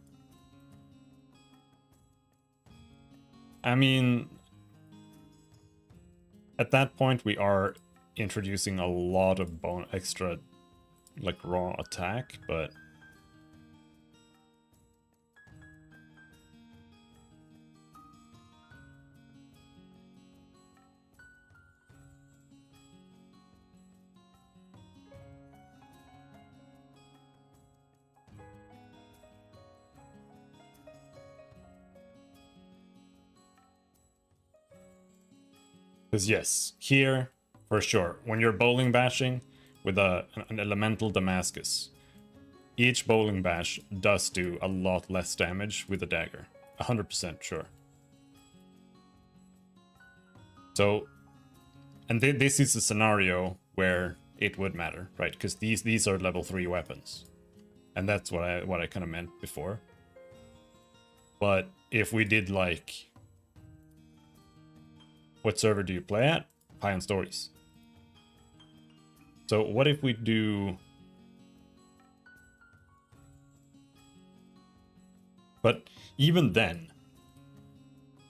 I mean, at that point we are introducing a lot of extra, like, raw attack, but because yes, here, for sure, when you're bowling bashing with an elemental Damascus, each bowling bash does do a lot less damage with a dagger. 100% sure. So, and this is a scenario where it would matter, right? Because these are level 3 weapons. And that's what I kind of meant before. But if we did, like... What server do you play at? Payon Stories. So what if we do... But even then,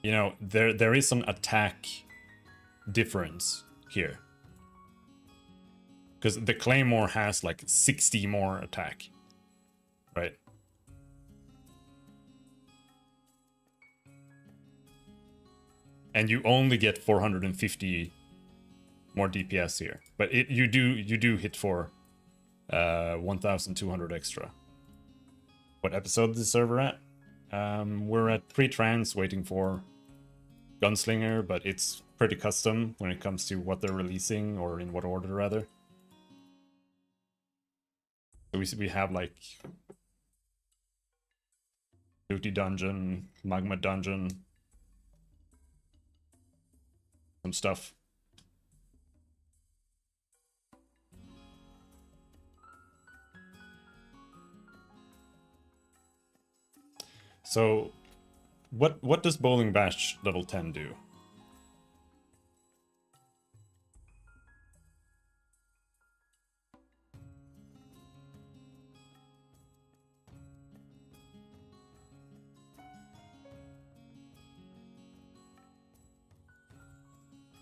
you know, there is some attack difference here. Because the Claymore has like 60 more attack, right? And you only get 450 more DPS here, but you do hit for 1,200 extra. What episode is the server at? We're at pre-trans, waiting for Gunslinger, but it's pretty custom when it comes to what they're releasing, or in what order rather. So we have like Duty Dungeon, Magma Dungeon, some stuff. So, what does Bowling Bash level 10 do?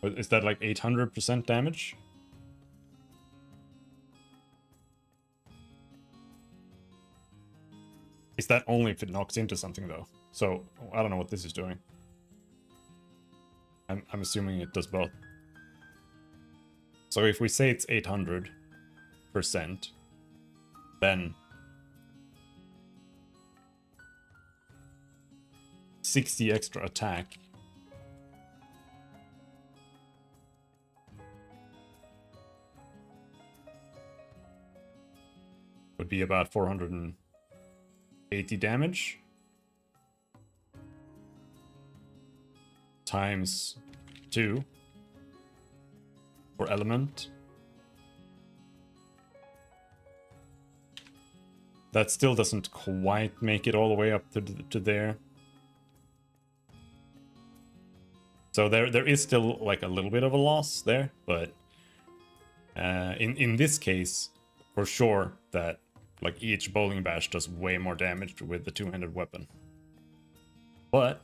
Is that like 800% damage? Is that only if it knocks into something though? So, I don't know what this is doing. I'm assuming it does both. So if we say it's 800%, then 60 extra attack would be about 480 damage times 2 for element. That still doesn't quite make it all the way up to there. So there is still like a little bit of a loss there, but in this case, for sure that like each bowling bash does way more damage with the two-handed weapon. But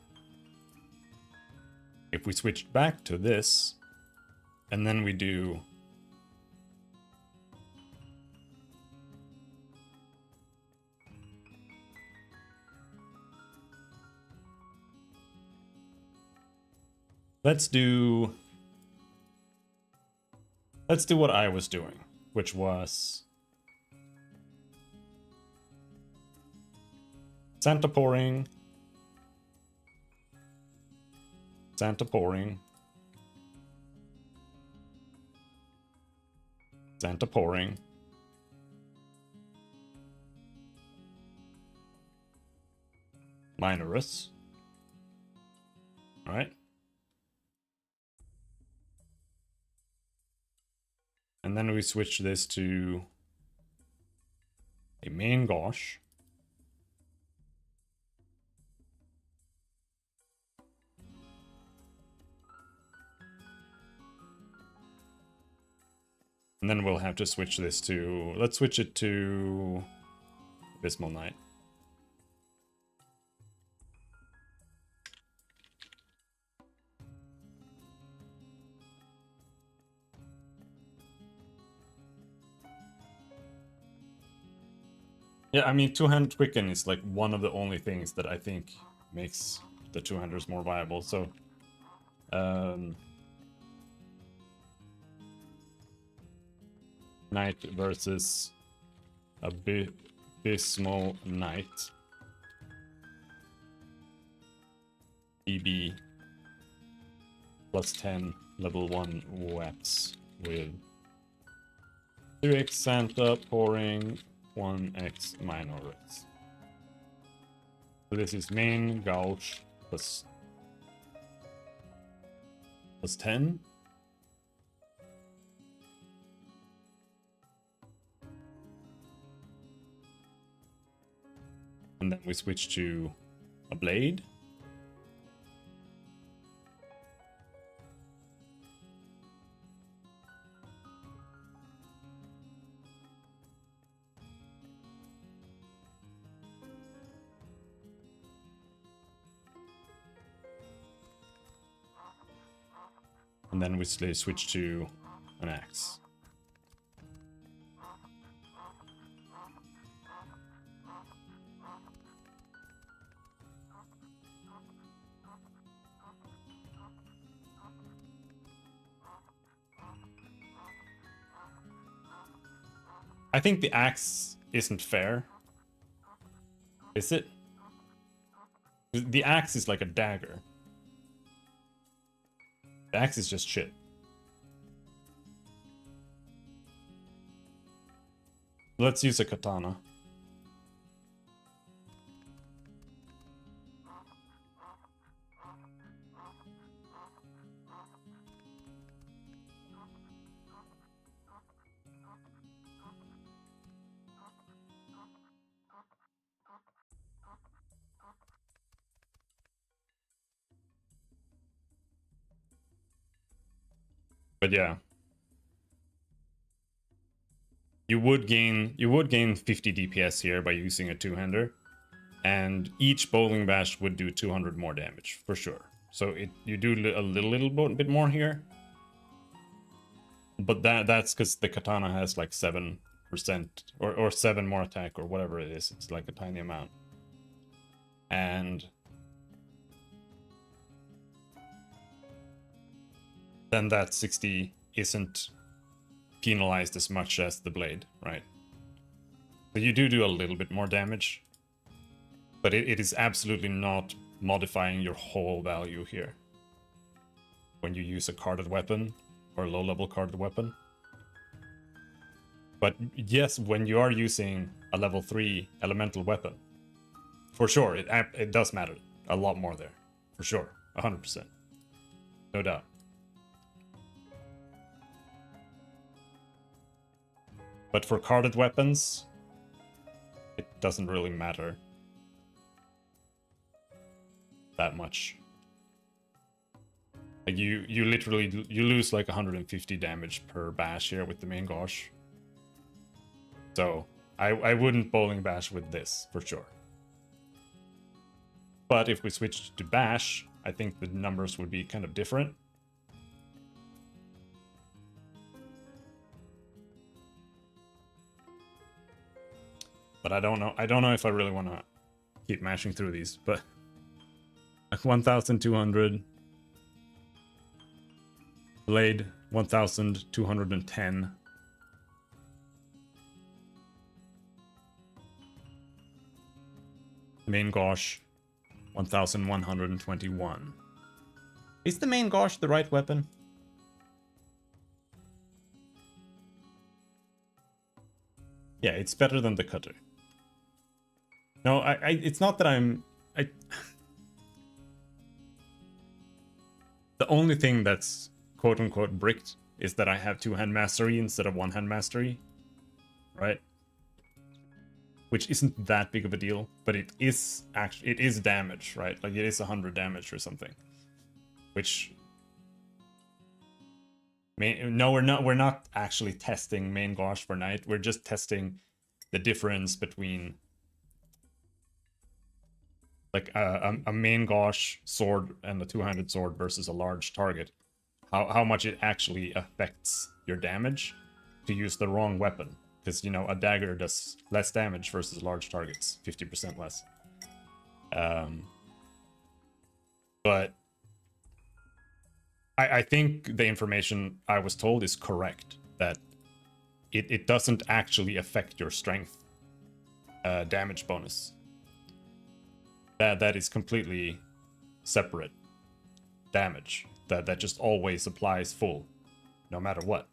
if we switch back to this, and then we do let's do what I was doing, which was Santa pouring, Santa pouring, Santa pouring, Minorus. Alright. And then we switch this to a main gauche. And then we'll have to switch this to... Let's switch it to Abysmal Knight. Yeah, I mean, two-hand Quicken is like one of the only things that I think makes the two-handers more viable, so... Knight versus Abysmal Knight. EB plus 10 level 1 WAPs with 2x Santa pouring 1x Minorus. So this is main gauche plus 10. And then we switch to a blade. And then we switch to an axe. I think the axe isn't fair. Is it? The axe is like a dagger. The axe is just shit. Let's use a katana. But yeah. You would gain 50 DPS here by using a two-hander, and each bowling bash would do 200 more damage for sure. So you do a little bit more here, but that's because the katana has like 7% or 7 more attack or whatever it is. It's like a tiny amount, and then that 60 isn't penalized as much as the blade, right? So you do a little bit more damage, but it is absolutely not modifying your whole value here when you use a carded weapon or a low-level carded weapon. But yes, when you are using a level 3 elemental weapon, for sure, it does matter a lot more there. For sure, 100%. No doubt. But for carded weapons, it doesn't really matter that much. Like you literally lose like 150 damage per bash here with the main gauche. So I wouldn't bowling bash with this for sure. But if we switched to bash, I think the numbers would be kind of different. But I don't know if I really want to keep mashing through these, but 1,200 blade 1,210. Main gauche 1,121. Is the main gauche the right weapon? Yeah, it's better than the cutter. No, it's not that I'm The only thing that's quote unquote bricked is that I have two-hand mastery instead of one-hand mastery, right? Which isn't that big of a deal, but it is actually, it is damage, right? Like it is 100 damage or something. Which, no, we're not actually testing main gauge for knight. We're just testing the difference between like a main gauge sword and a two-handed sword versus a large target. How much it actually affects your damage to use the wrong weapon. Because, you know, a dagger does less damage versus large targets, 50% less. But I think the information I was told is correct, that it doesn't actually affect your strength damage bonus. That is completely separate damage. That just always applies full, no matter what.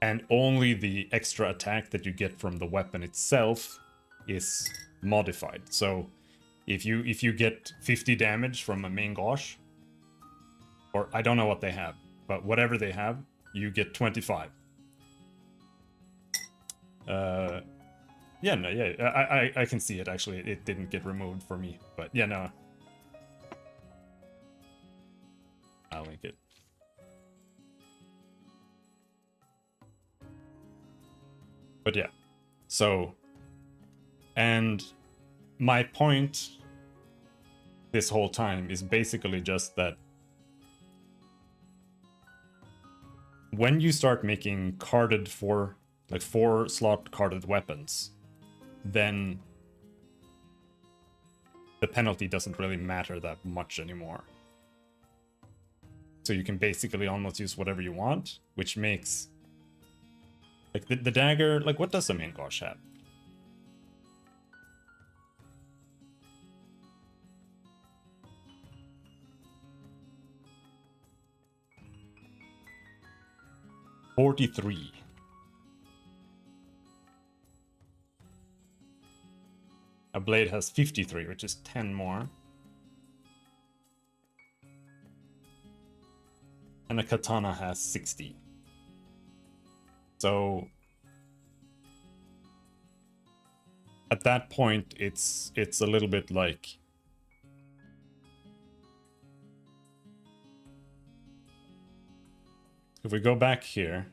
And only the extra attack that you get from the weapon itself is modified. So if you get 50 damage from a main gauge, or I don't know what they have, but whatever they have, you get 25. Yeah, no, yeah, I can see it actually. It didn't get removed for me, but yeah, no. I'll link it. But yeah, so, and my point this whole time is basically just that when you start making carded four slot carded weapons, then the penalty doesn't really matter that much anymore. So you can basically almost use whatever you want, which makes like the dagger, like what does the main gauge have? $43. A blade has 53, which is 10 more. And a katana has 60. So at that point, it's a little bit like if we go back here,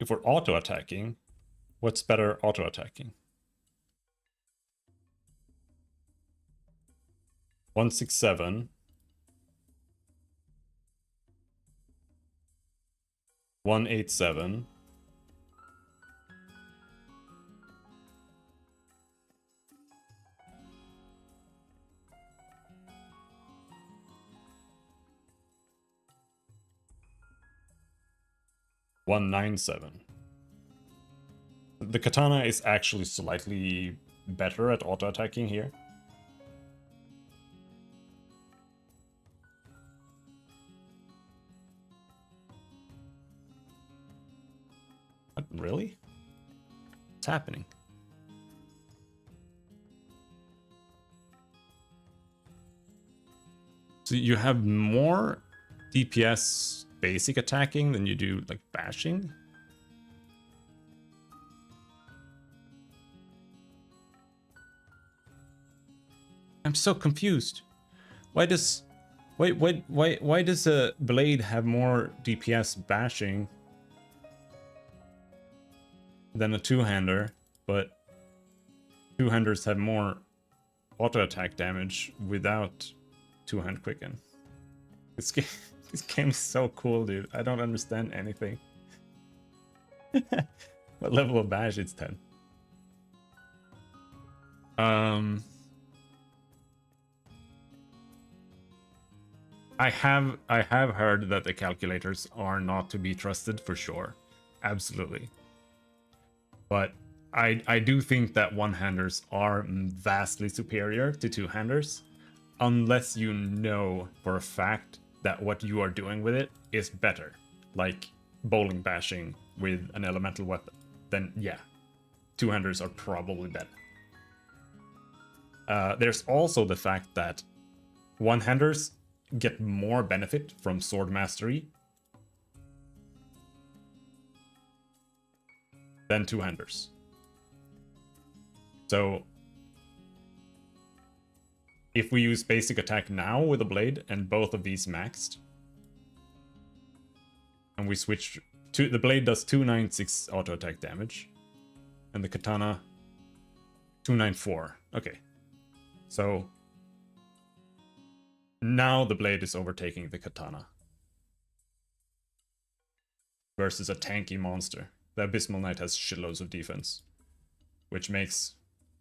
if we're auto-attacking, what's better auto-attacking? 167. 187. $197. The katana is actually slightly better at auto-attacking here. What, really? What's happening? So you have more DPS basic attacking than you do like bashing? I'm so confused. Why does why does a blade have more DPS bashing than a two-hander, but two-handers have more auto attack damage without two-hand quicken? This game is so cool, dude. I don't understand anything. What level of bash? It's 10. I have heard that the calculators are not to be trusted for sure. Absolutely. But I do think that one-handers are vastly superior to two-handers, unless you know for a fact that what you are doing with it is better, like bowling bashing with an elemental weapon, then yeah, two-handers are probably better. There's also the fact that one-handers get more benefit from sword mastery than two-handers. So if we use basic attack now with a blade and both of these maxed, and we switch to the blade does 296 auto attack damage, and the katana 294. Okay, so now the blade is overtaking the katana versus a tanky monster. The Abysmal Knight has shitloads of defense, which makes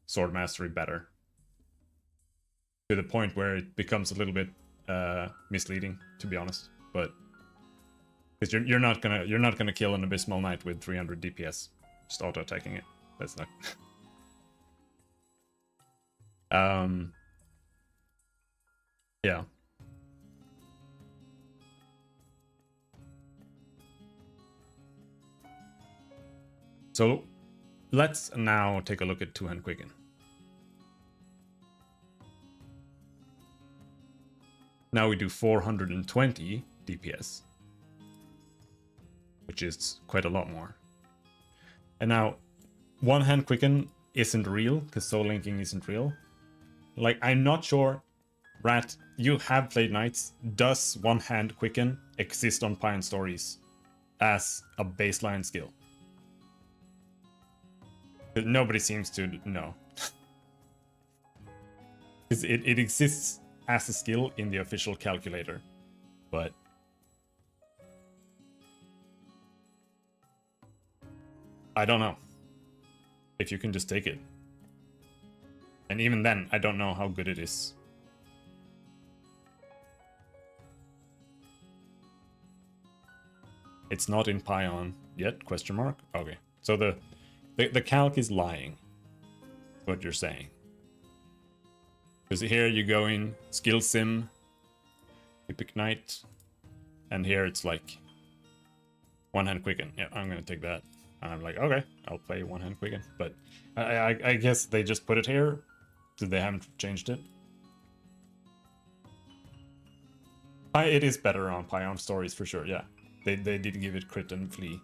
sword mastery better, to the point where it becomes a little bit misleading, to be honest. But because you're not gonna kill an Abysmal Knight with 300 DPS just auto attacking it. That's not. Yeah. So let's now take a look at two-hand quicken. Now we do 420 DPS, which is quite a lot more. And now one-hand quicken isn't real because soul linking isn't real. Like, I'm not sure, Rat, you have played Knights. Does one-hand quicken exist on Payon Stories as a baseline skill? Nobody seems to know. it exists as a skill in the official calculator, but I don't know if you can just take it. And even then, I don't know how good it is. It's not in Payon yet, question mark? Okay, so the calc is lying, what you're saying. Because here you go in skill sim, Epic Knight, and here it's like one-hand quicken. Yeah, I'm gonna take that. And I'm like, okay, I'll play one-hand quicken. But I guess they just put it here, so they haven't changed it. It is better on Payon Stories for sure, yeah. They did give it crit and flee.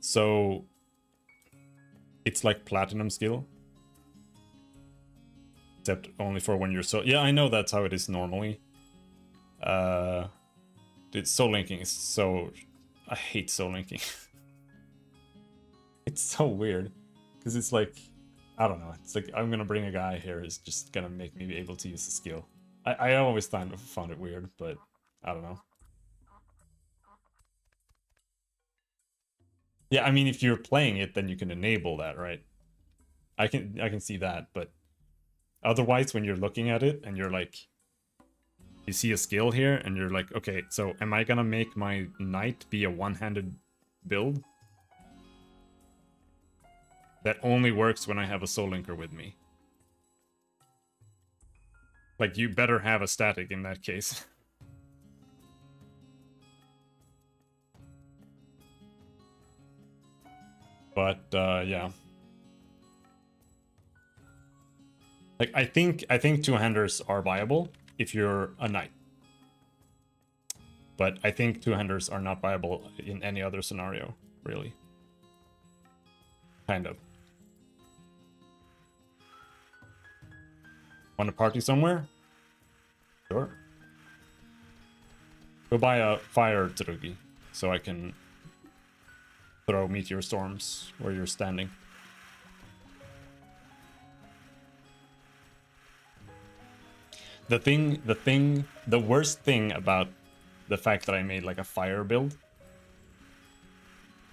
So it's like platinum skill, except only for when you're so. Yeah, I know that's how it is normally. It's soul linking is so. I hate soul linking. It's so weird because it's like, I don't know. It's like I'm gonna bring a guy here who's just gonna make me be able to use the skill. I always found it weird, but I don't know. Yeah, I mean, if you're playing it, then you can enable that, right? I can see that, but otherwise, when you're looking at it and you're like, you see a skill here, and you're like, okay, so am I gonna make my knight be a one-handed build? That only works when I have a soul linker with me. Like, you better have a static in that case. But yeah, like I think two-handers are viable if you're a knight, but I think two-handers are not viable in any other scenario, really. Kind of. Want to party somewhere? Sure. Go buy a fire tsurugi so I can throw meteor storms where you're standing. The worst thing about the fact that I made like a fire build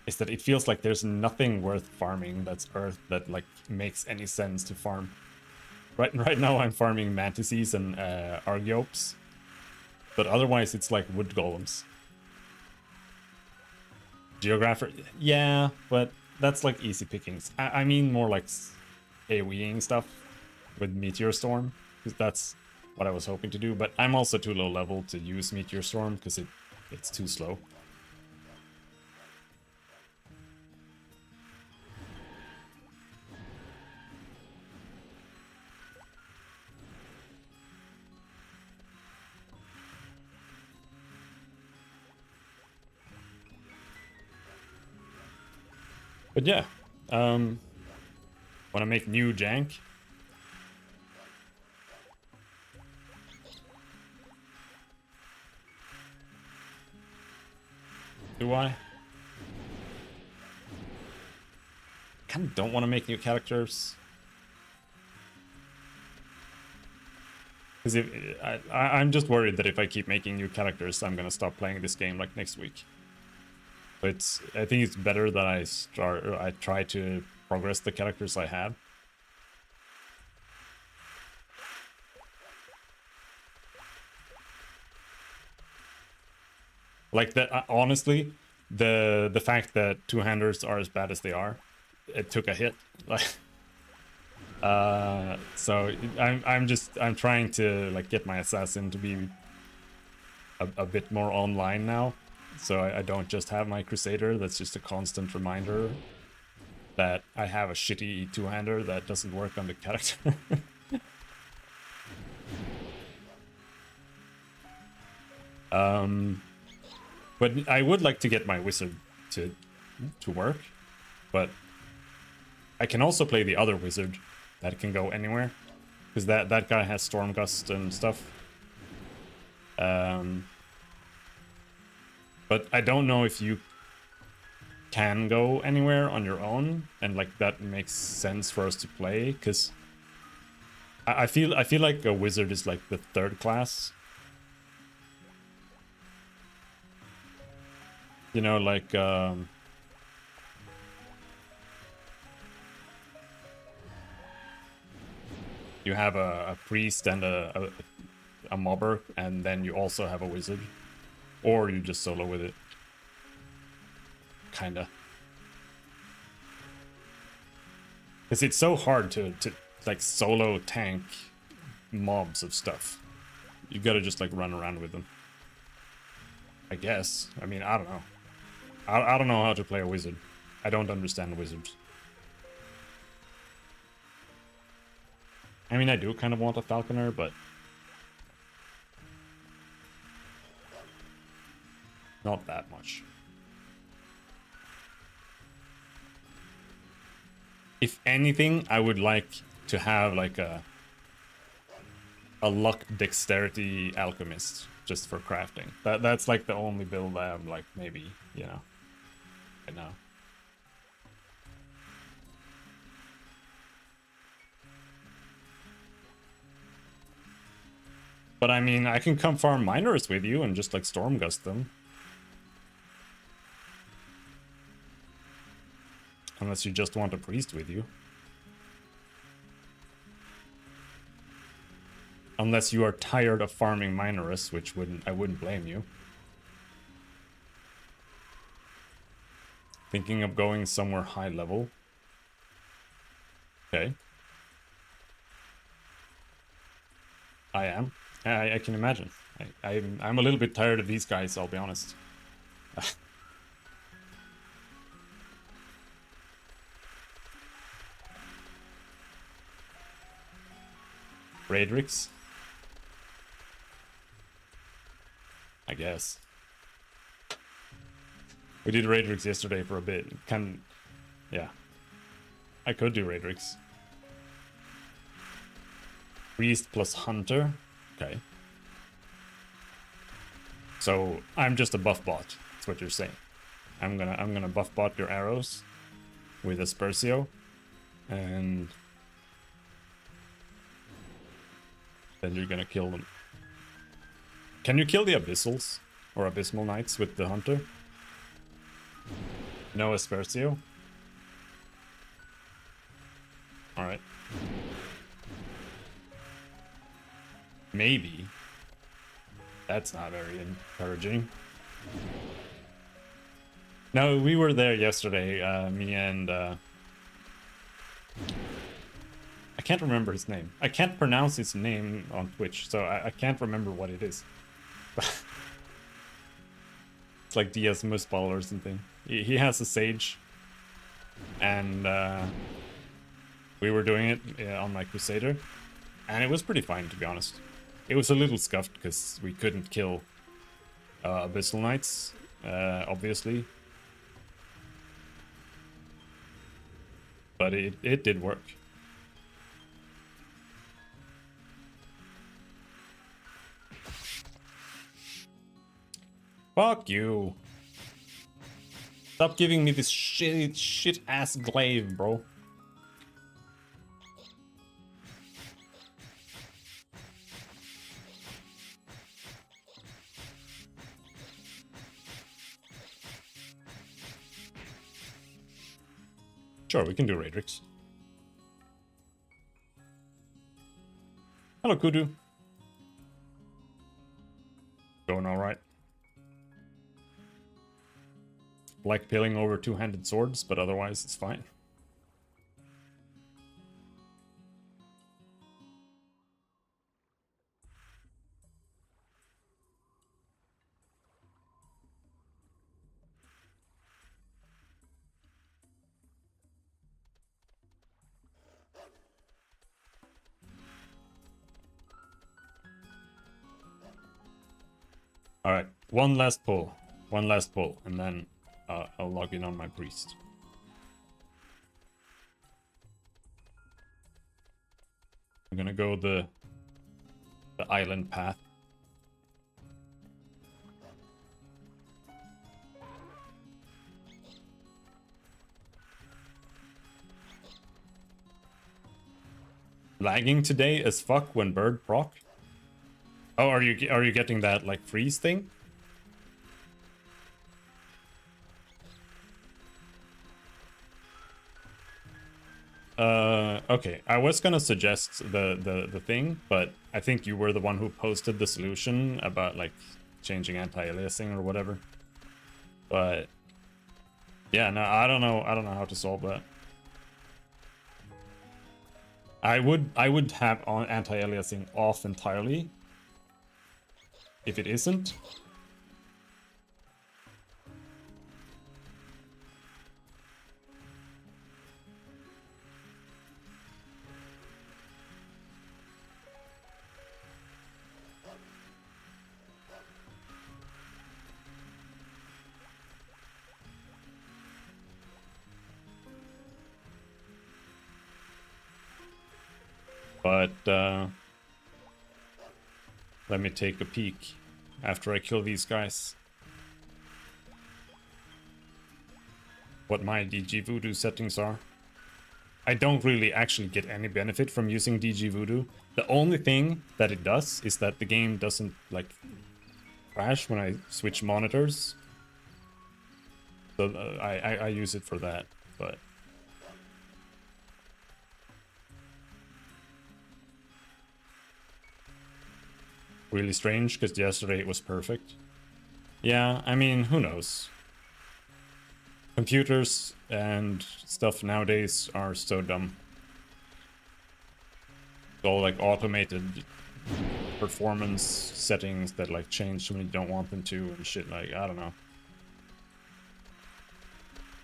is that it feels like there's nothing worth farming that's earth that like makes any sense to farm. Right now I'm farming mantises and argyopes, but otherwise it's like wood golems. Geographer, yeah, but that's like easy pickings. I mean more like AoEing stuff with Meteor Storm. 'cause that's what I was hoping to do, but I'm also too low level to use Meteor Storm because it's too slow. But yeah, want to make new jank? Do I? Kind of don't want to make new characters. Because I'm just worried that if I keep making new characters, I'm gonna stop playing this game like next week. But I think it's better that I try to progress the characters I have. Like that, honestly, the fact that two-handers are as bad as they are, it took a hit. Like, so I'm trying to like get my assassin to be a bit more online now. So I don't just have my Crusader that's just a constant reminder that I have a shitty two-hander that doesn't work on the character. But I would like to get my wizard to work, but I can also play the other wizard that can go anywhere, because that guy has Storm Gust and stuff. But I don't know if you can go anywhere on your own, and like that makes sense for us to play, because I feel like a wizard is like the third class. You know, like you have a priest and a mobber, and then you also have a wizard. Or you just solo with it. Kinda. Because it's so hard to like solo tank mobs of stuff. You gotta just like run around with them. I guess. I mean, I don't know. I don't know how to play a wizard. I don't understand wizards. I mean, I do kind of want a falconer, but not that much. If anything, I would like to have like a luck dexterity alchemist just for crafting. That's like the only build I'm like, maybe, you know, right now. But I mean, I can come farm miners with you and just like Stormgust them. Unless you just want a priest with you. Unless you are tired of farming Minorus, which I wouldn't blame you. Thinking of going somewhere high level. Okay. I am. I can imagine. I'm a little bit tired of these guys, I'll be honest. Raedrix? I guess. We did Raedrix yesterday for a bit. Yeah. I could do Raedrix. Priest plus Hunter? Okay. So, I'm just a buff bot. That's what you're saying. I'm gonna buff bot your arrows with Aspersio. And then you're gonna kill them. Can you kill the Abyssals? Or Abysmal Knights with the Hunter? No Aspersio? Alright. Maybe. That's not very encouraging. No, we were there yesterday, me and... I can't remember his name. I can't pronounce his name on Twitch, so I can't remember what it is. It's like Diaz Muspal or something. He has a Sage, and we were doing it on my Crusader, and it was pretty fine, to be honest. It was a little scuffed because we couldn't kill Abyssal Knights, obviously. But it did work. Fuck you. Stop giving me this shit ass glaive, bro. Sure, we can do Radrix. Hello, Kudu. Going alright. Like peeling over two-handed swords, but otherwise it's fine. Alright, one last pull, and then I'll log in on my priest. I'm gonna go the island path. Lagging today as fuck when bird proc. Oh, are you getting that like freeze thing? Okay. I was gonna suggest the thing, but I think you were the one who posted the solution about like changing anti-aliasing or whatever. But yeah, no, I don't know how to solve that. I would have anti-aliasing off entirely. If it isn't, but let me take a peek after I kill these guys. What my DG Voodoo settings are. I don't really actually get any benefit from using DG Voodoo. The only thing that it does is that the game doesn't like crash when I switch monitors. So I use it for that, but really strange because yesterday it was perfect. Yeah, I mean, who knows? Computers and stuff nowadays are so dumb. It's all like automated performance settings that like change when you don't want them to and shit. Like, I don't know.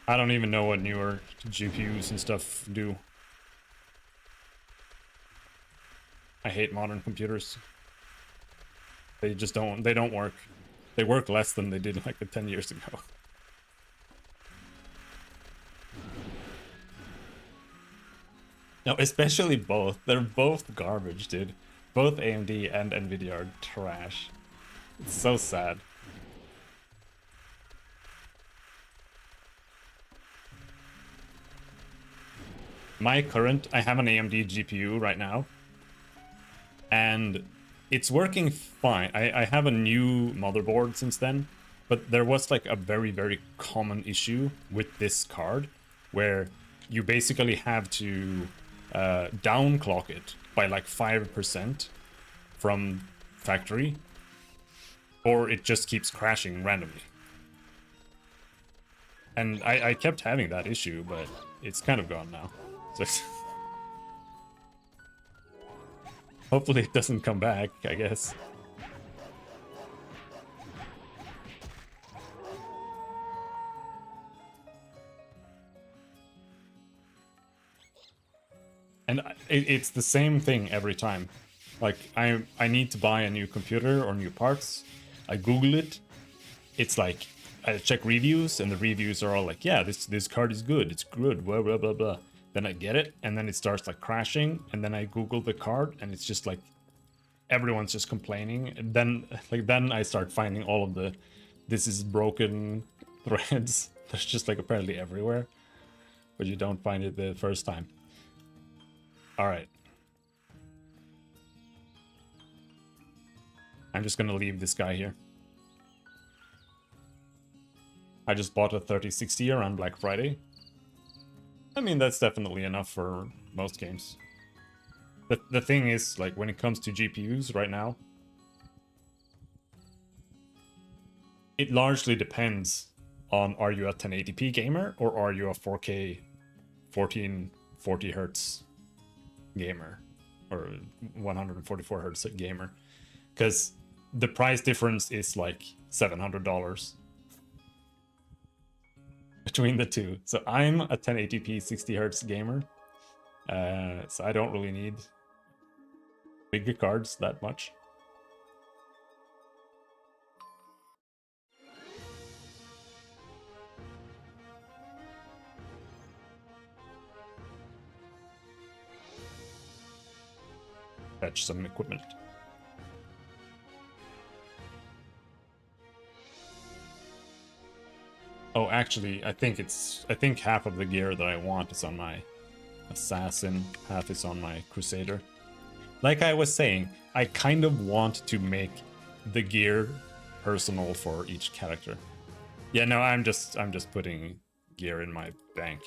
I don't even know what newer GPUs and stuff do. I hate modern computers. They just don't work. They work less than they did like 10 years ago. No, especially both. They're both garbage, dude. Both AMD and Nvidia are trash. It's so sad. I have an AMD GPU right now, and it's working fine. I have a new motherboard since then, but there was like a very, very common issue with this card where you basically have to downclock it by like 5% from factory, or it just keeps crashing randomly. And I kept having that issue, but it's kind of gone now. So Hopefully it doesn't come back, I guess. And it's the same thing every time. Like, I need to buy a new computer or new parts. I Google it. It's like, I check reviews, and the reviews are all like, yeah, this card is good. It's good, blah, blah, blah, blah. Then I get it, and then it starts, like, crashing. And then I Google the card, and it's just, like, everyone's just complaining. And then, like, then I start finding all of the, this is broken threads. There's just, like, apparently everywhere. But you don't find it the first time. Alright. I'm just gonna leave this guy here. I just bought a 3060 around Black Friday. I mean, that's definitely enough for most games. The thing is, like, when it comes to GPUs right now, it largely depends on, are you a 1080p gamer or are you a 4K 1440 hertz gamer or 144 hertz gamer, because the price difference is like $700 between the two. So I'm a 1080p 60 hertz gamer, so I don't really need bigger cards that much. Fetch some equipment. Oh, actually, I think half of the gear that I want is on my assassin, half is on my crusader. Like I was saying, I kind of want to make the gear personal for each character. Yeah, no, I'm just putting gear in my bank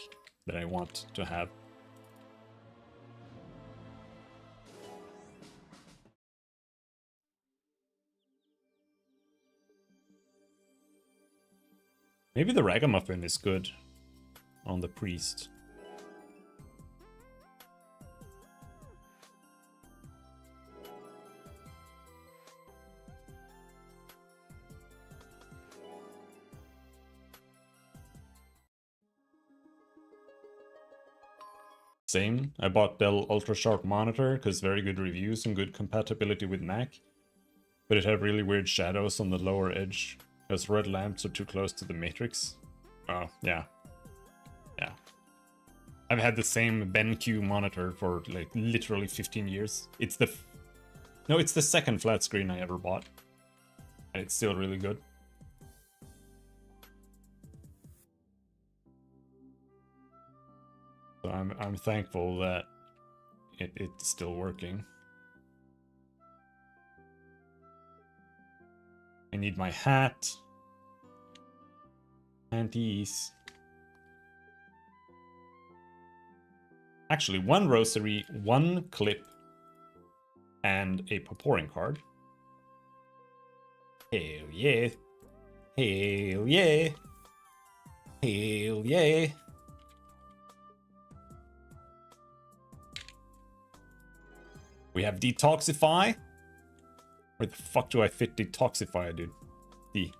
that I want to have. Maybe the Ragamuffin is good on the priest. Same. I bought Dell Ultra Sharp monitor because very good reviews and good compatibility with Mac. But it had really weird shadows on the lower edge because red lamps are too close to the matrix. Oh, yeah. Yeah. I've had the same BenQ monitor for like literally 15 years. It's the... No, it's the second flat screen I ever bought. And it's still really good. So I'm thankful that it's still working. I need my hat. Panties. Actually, one rosary, one clip, and a pouring card. Hell yeah. Hell yeah. Hell yeah. We have Detoxify. Where the fuck do I fit Detoxify, dude? D.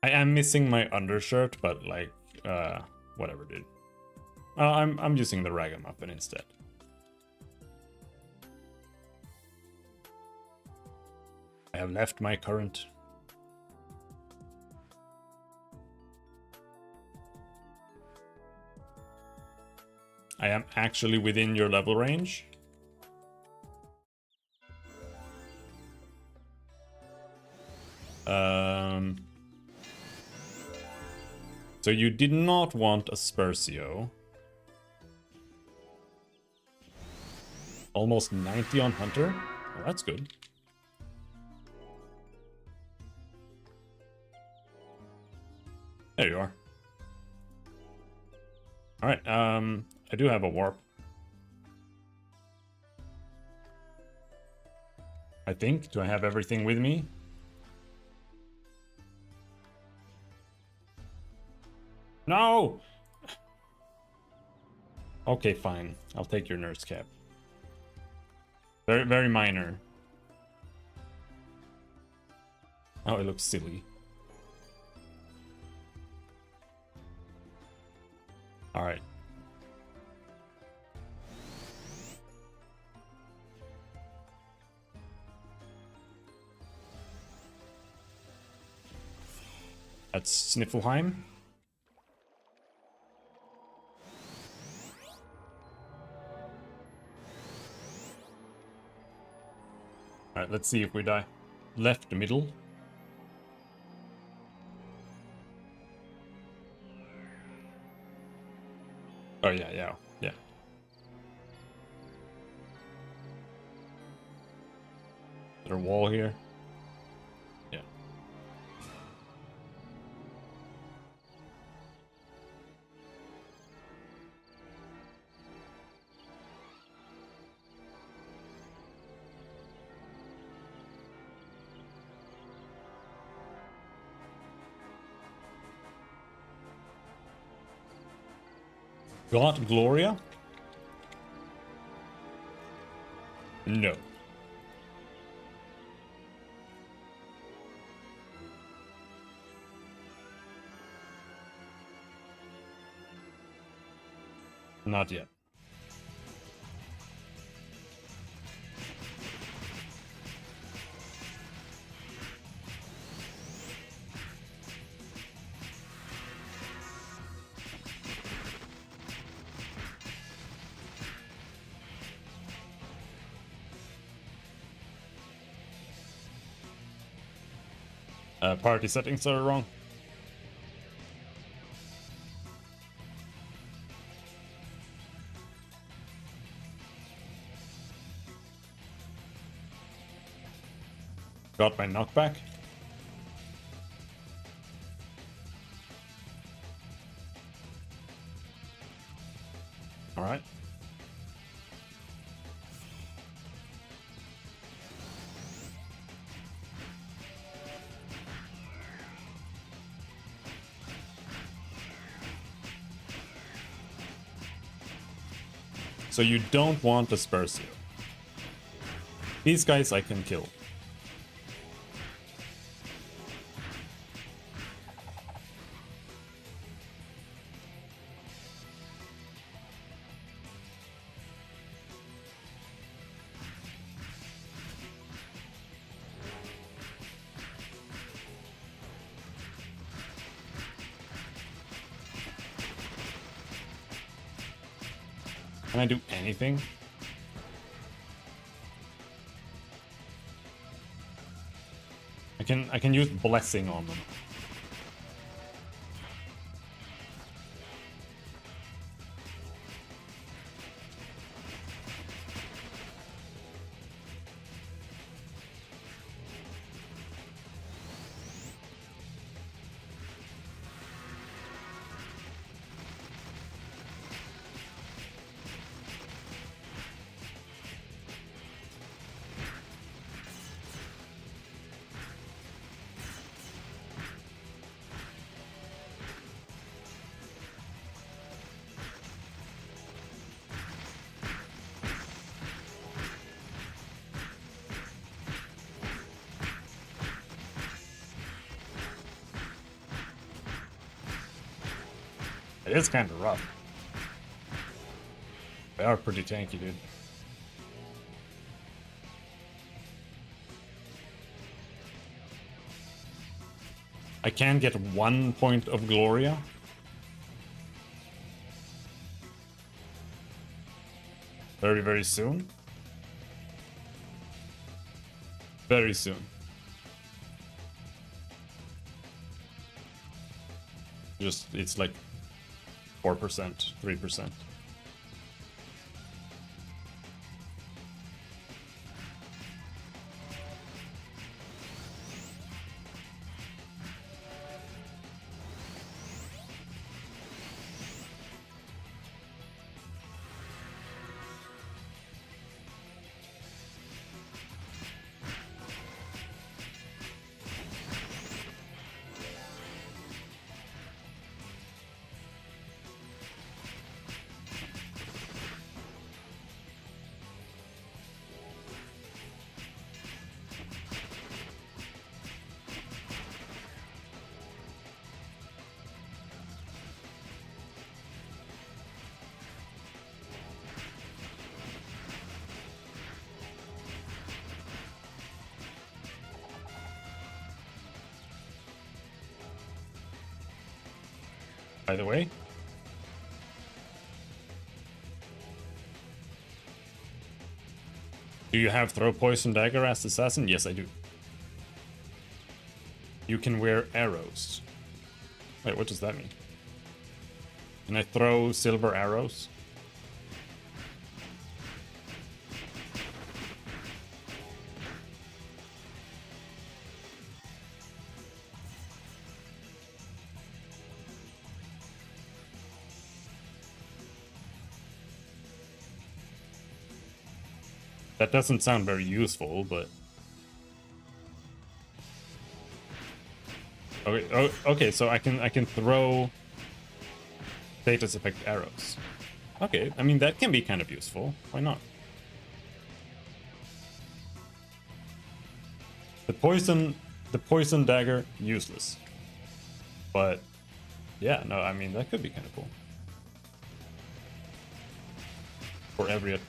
I am missing my undershirt, but like, whatever, dude. I'm using the Ragamuffin instead. I have left my current. I am actually within your level range. So you did not want a Spursio. Almost 90 on Hunter. Well, that's good. There you are. Alright, I do have a warp. I think. Do I have everything with me? No! Okay, fine. I'll take your nurse cap. Very, very minor. Oh, it looks silly. Alright. That's Sniffelheim. Alright, let's see if we die. Left, middle. Oh, yeah. Is there a wall here? Yeah. Got Gloria? No. Not yet. Party settings are wrong. Got my knockback. Alright. So you don't want the Spursio. These guys I can kill. Can I do anything? I can use blessing on them. It is kind of rough. They are pretty tanky, dude. I can get 1 point of Gloria. Very, very soon. Very soon. Just, it's like 4%, 3%. by the way. Do you have throw poison dagger as assassin? Yes, I do. You can wear arrows. Wait, what does that mean? Can I throw silver arrows? That doesn't sound very useful, but... Okay, okay, so I can throw status effect arrows. Okay, I mean that can be kind of useful. Why not? The poison dagger, useless. But yeah, no, I mean that could be kind of cool. For every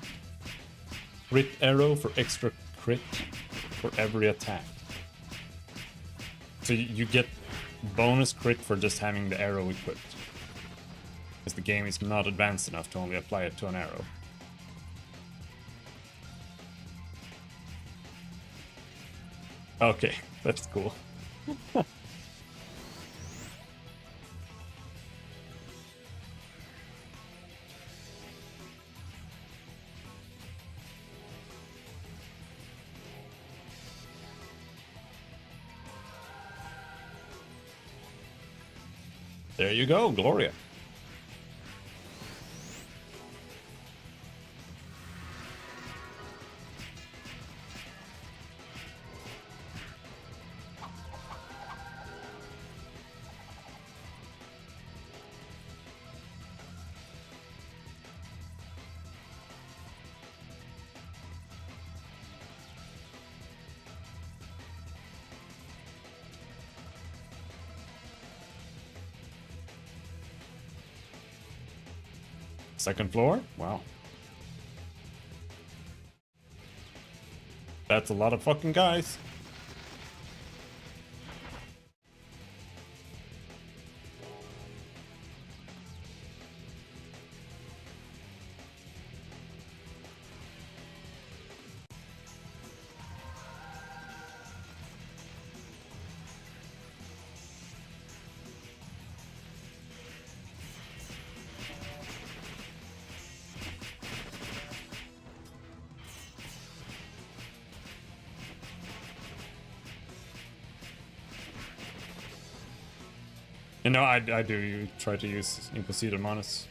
crit arrow for extra crit for every attack. So you get bonus crit for just having the arrow equipped. Because the game is not advanced enough to only apply it to an arrow. Okay, that's cool. There you go, Gloria. Second floor? Wow. That's a lot of fucking guys. You know, I do. You try to use Impossible Manus.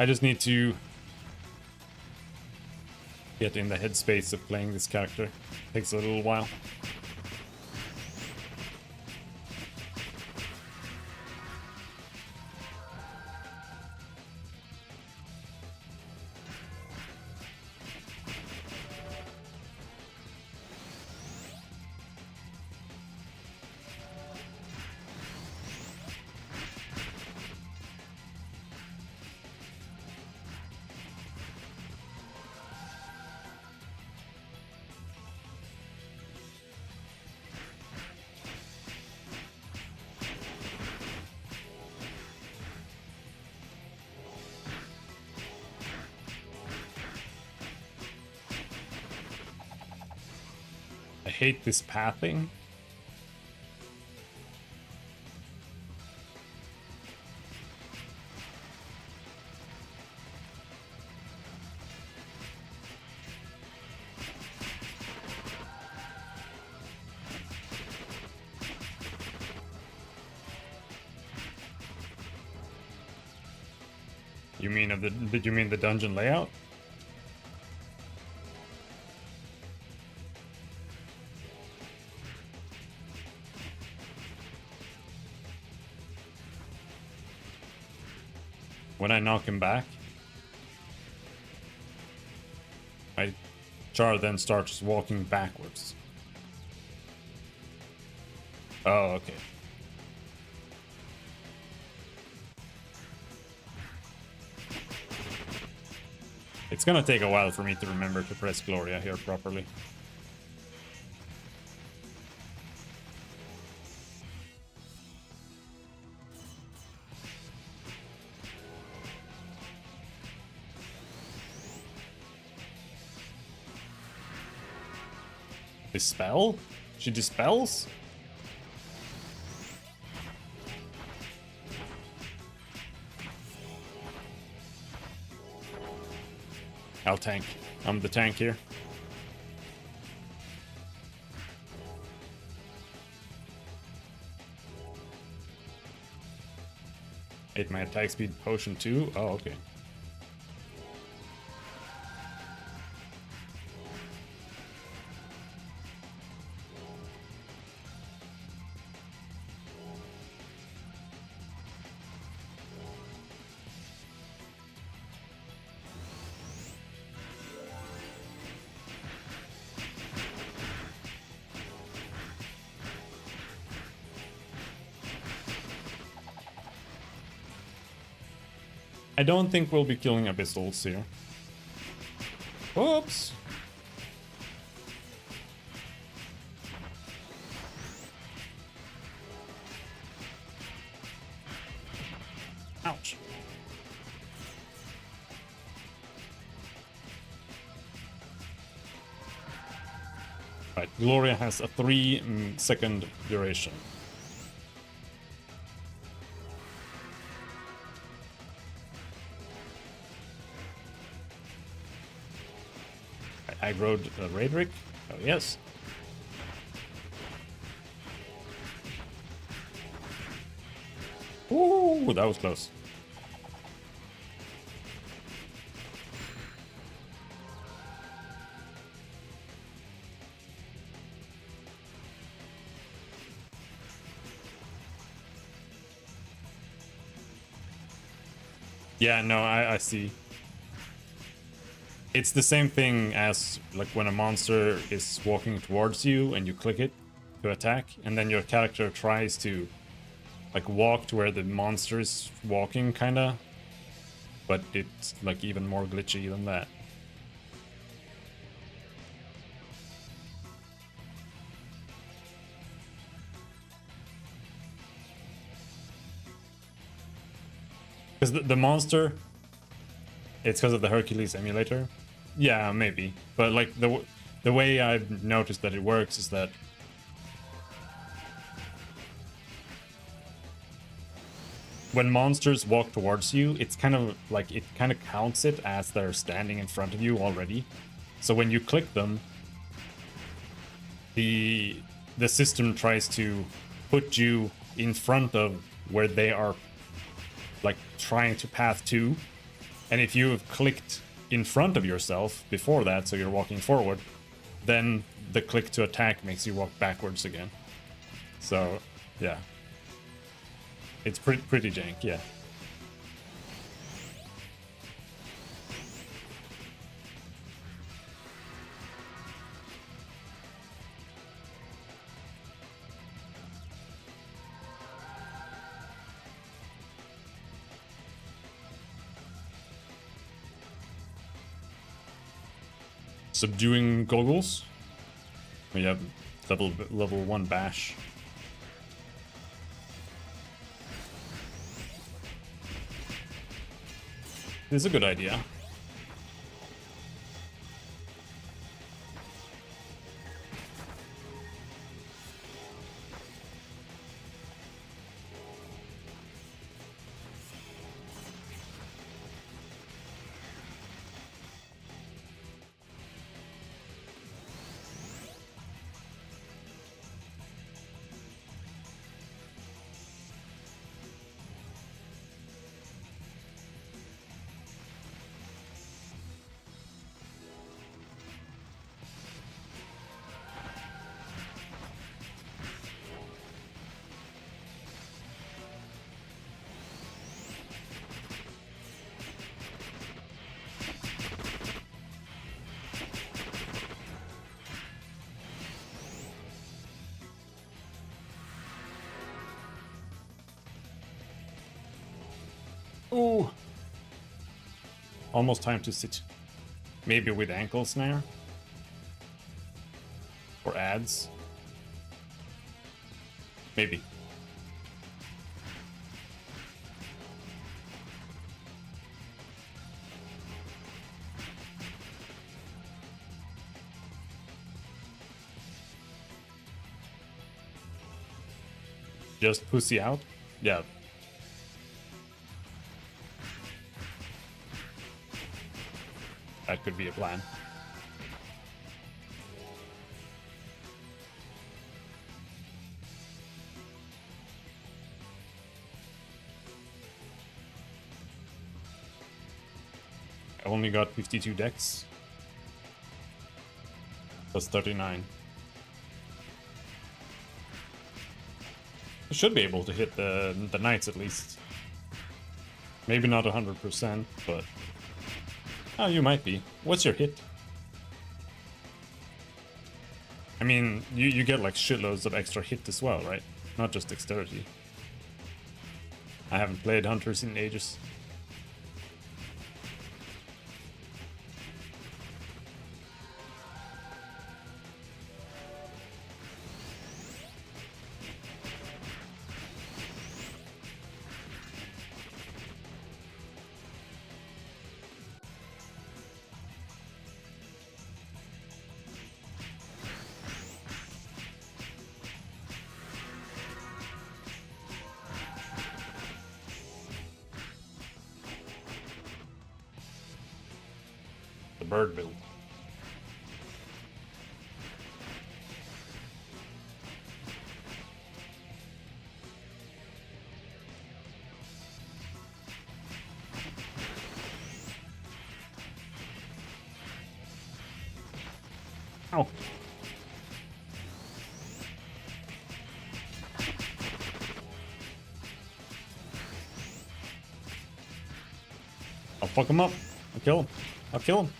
I just need to get in the headspace of playing this character. Takes a little while. I hate this pathing. You mean of the? Did you mean the dungeon layout? When I knock him back, Char then starts walking backwards. Oh, okay. It's gonna take a while for me to remember to press Gloria here properly. Dispel? She dispels? I'll tank. I'm the tank here. Ate my attack speed potion too? Oh, okay. I don't think we'll be killing Abyssals here. Whoops! Ouch. Right, Gloria has a 3-second duration. I aggroed Raedric. Oh, yes. Ooh, that was close. Yeah, no, I see. It's the same thing as like when a monster is walking towards you and you click it to attack, and then your character tries to like walk to where the monster is walking, kinda. But it's like even more glitchy than that. Because the monster, it's because of the Hercules emulator. Yeah, maybe. But like the way I've noticed that it works is that when monsters walk towards you, it's kind of like it kind of counts it as they're standing in front of you already. So when you click them, the system tries to put you in front of where they are like trying to path to. And if you've clicked in front of yourself before that, so you're walking forward, then the click to attack makes you walk backwards again. So, yeah. It's pretty jank, yeah. Subduing goggles. We have level 1 bash. This is a good idea. Ooh. Almost time to sit. Maybe with ankle snare? Or ads? Maybe. Just pussy out? Yeah. That could be a plan. I only got 52 decks. That's 39. I should be able to hit the knights at least. Maybe not 100%, but... Oh, you might be. What's your hit? I mean, you get like shitloads of extra hit as well, right? Not just dexterity. I haven't played Hunters in ages. The bird build. Ow. I'll fuck him up. I'll kill him. I'll kill him.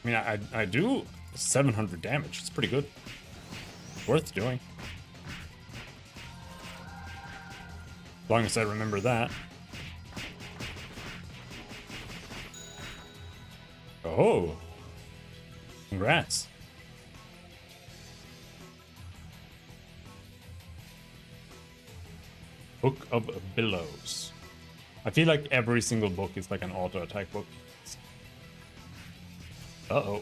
I mean, I do 700 damage. It's pretty good. Worth doing. As long as I remember that. Oh. Congrats. Book of Billows. I feel like every single book is like an auto attack book. Uh-oh.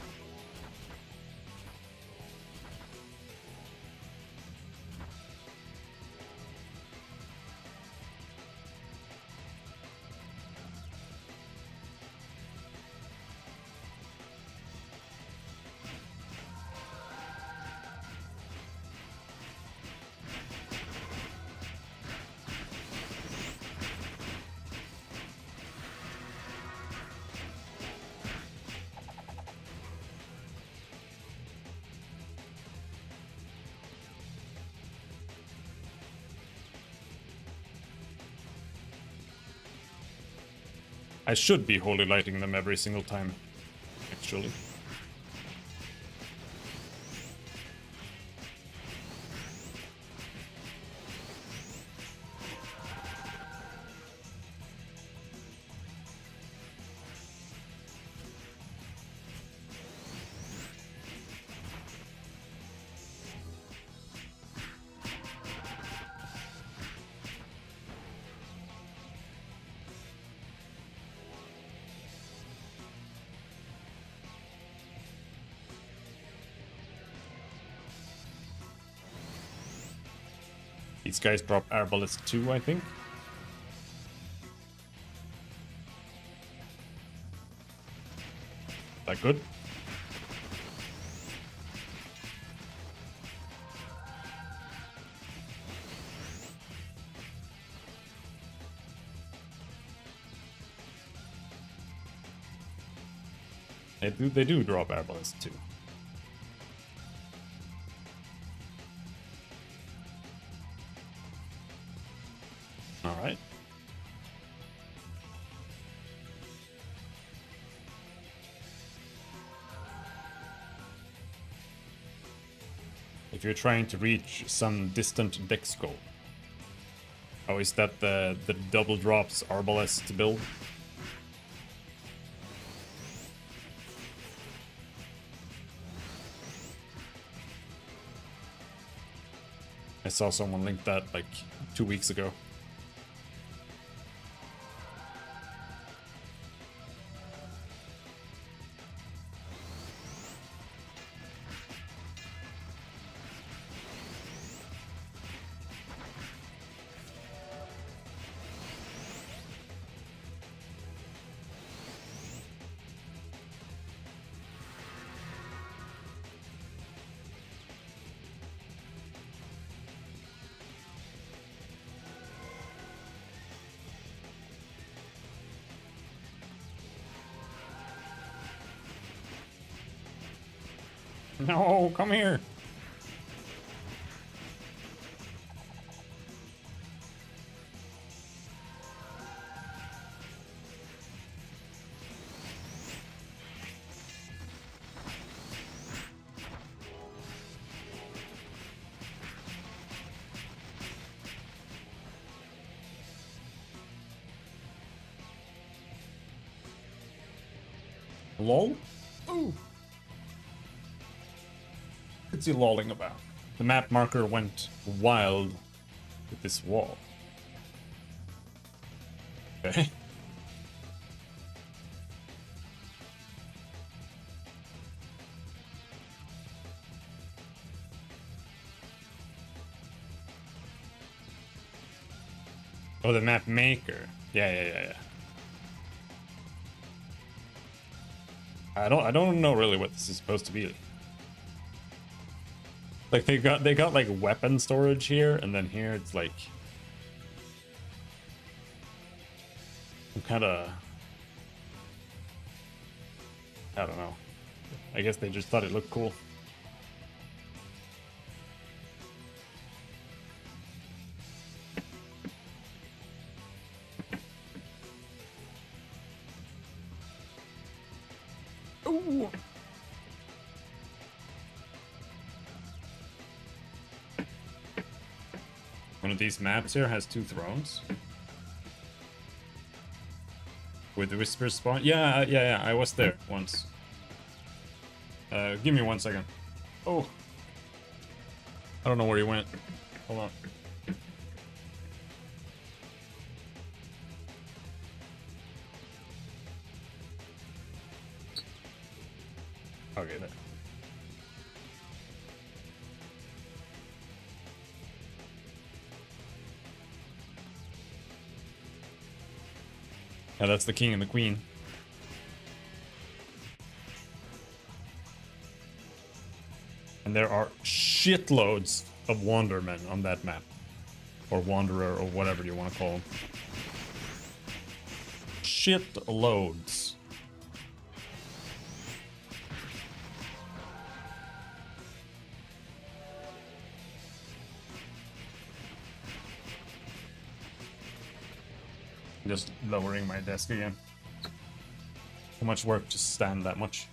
I should be holy lighting them every single time, actually. These guys drop Arbalest too, I think. That good? They do drop Arbalest too. Alright. If you're trying to reach some distant dex goal. Oh, is that the double drops Arbalest build? I saw someone link that like 2 weeks ago. No, come here. Lol? Ooh. What's he lolling about? The map marker went wild with this wall. Okay. Oh, the map maker. Yeah. I don't know really what this is supposed to be. Like they got like weapon storage here, and then here it's like some kind of, I don't know. I guess they just thought it looked cool. Ooh. One of these maps here has 2 thrones. With the whisper spawn? Yeah, I was there once. Give me 1 second. Oh. I don't know where he went. Hold on. Okay, there. Yeah, that's the king and the queen. And there are shitloads of wandermen on that map. Or wanderer, or whatever you want to call them. Shitloads. Just lowering my desk again. Too much work to stand that much.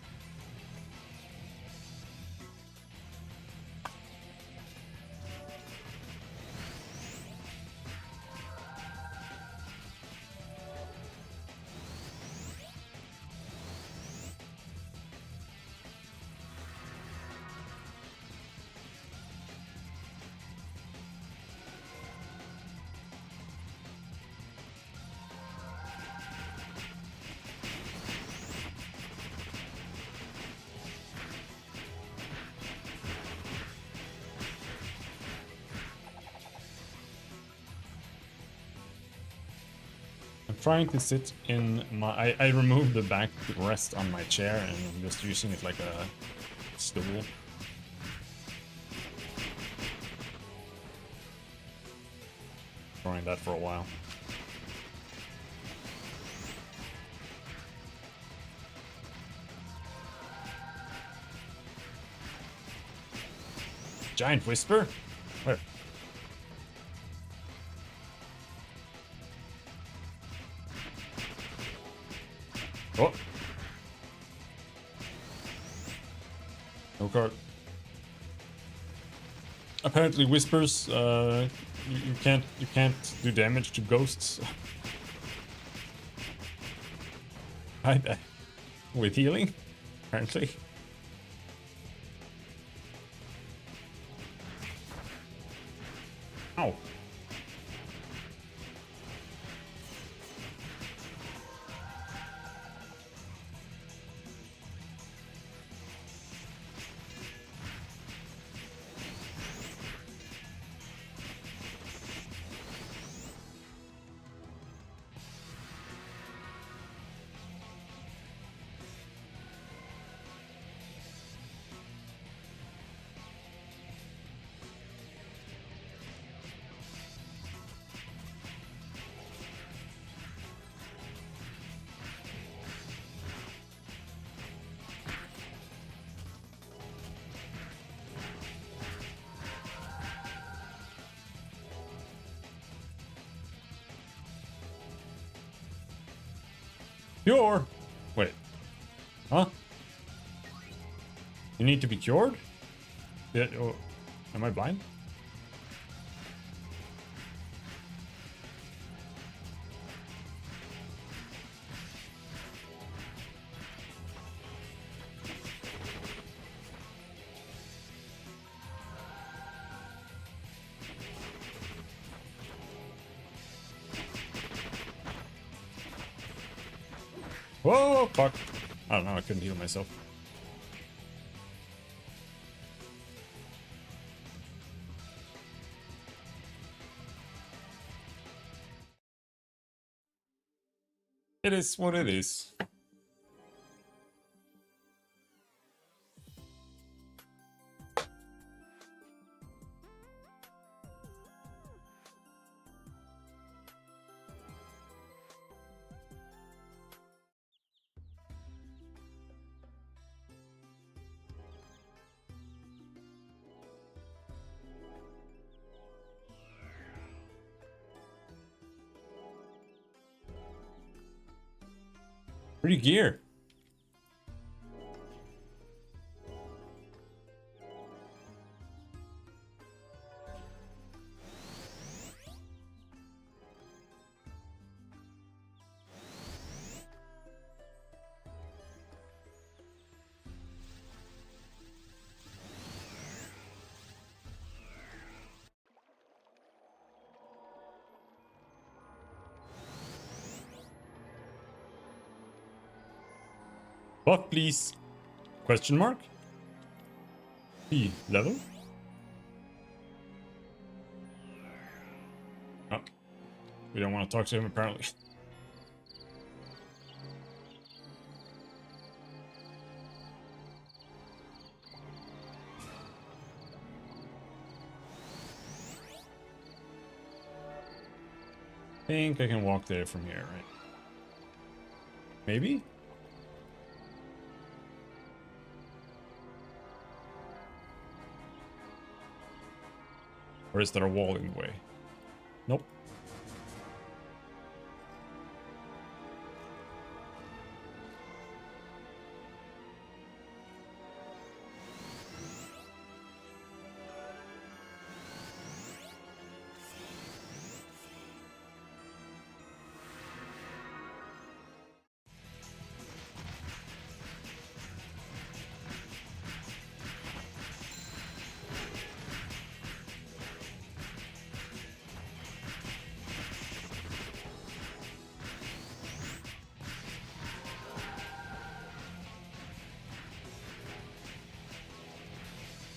Trying to sit in my... I removed the backrest on my chair and I'm just using it like a stool. Trying that for a while. Giant whisper? Where? Oh. No card. Apparently whispers, you can't do damage to ghosts. With healing, apparently. Ow. Cure? Wait. Huh? You need to be cured? Yeah, oh, am I blind? Whoa, fuck. I don't know, I couldn't heal myself. It is what it is. Free gear. Buff, please. Question mark? P level? Oh, we don't want to talk to him apparently. I think I can walk there from here, right? Maybe? Or is there a wall in the way? Nope.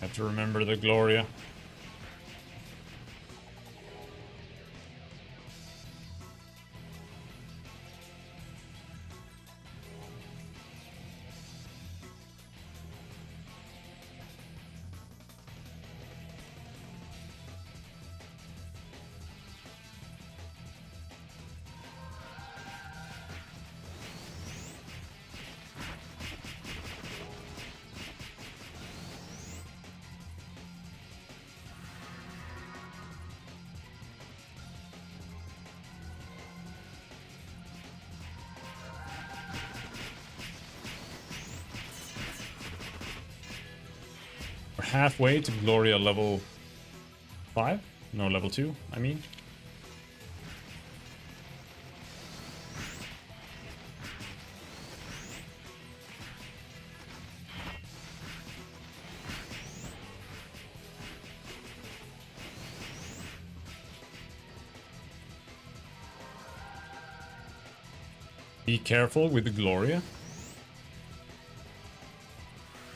Have to remember the Gloria. We're halfway to Gloria level 5? No, level 2, I mean. Be careful with the Gloria.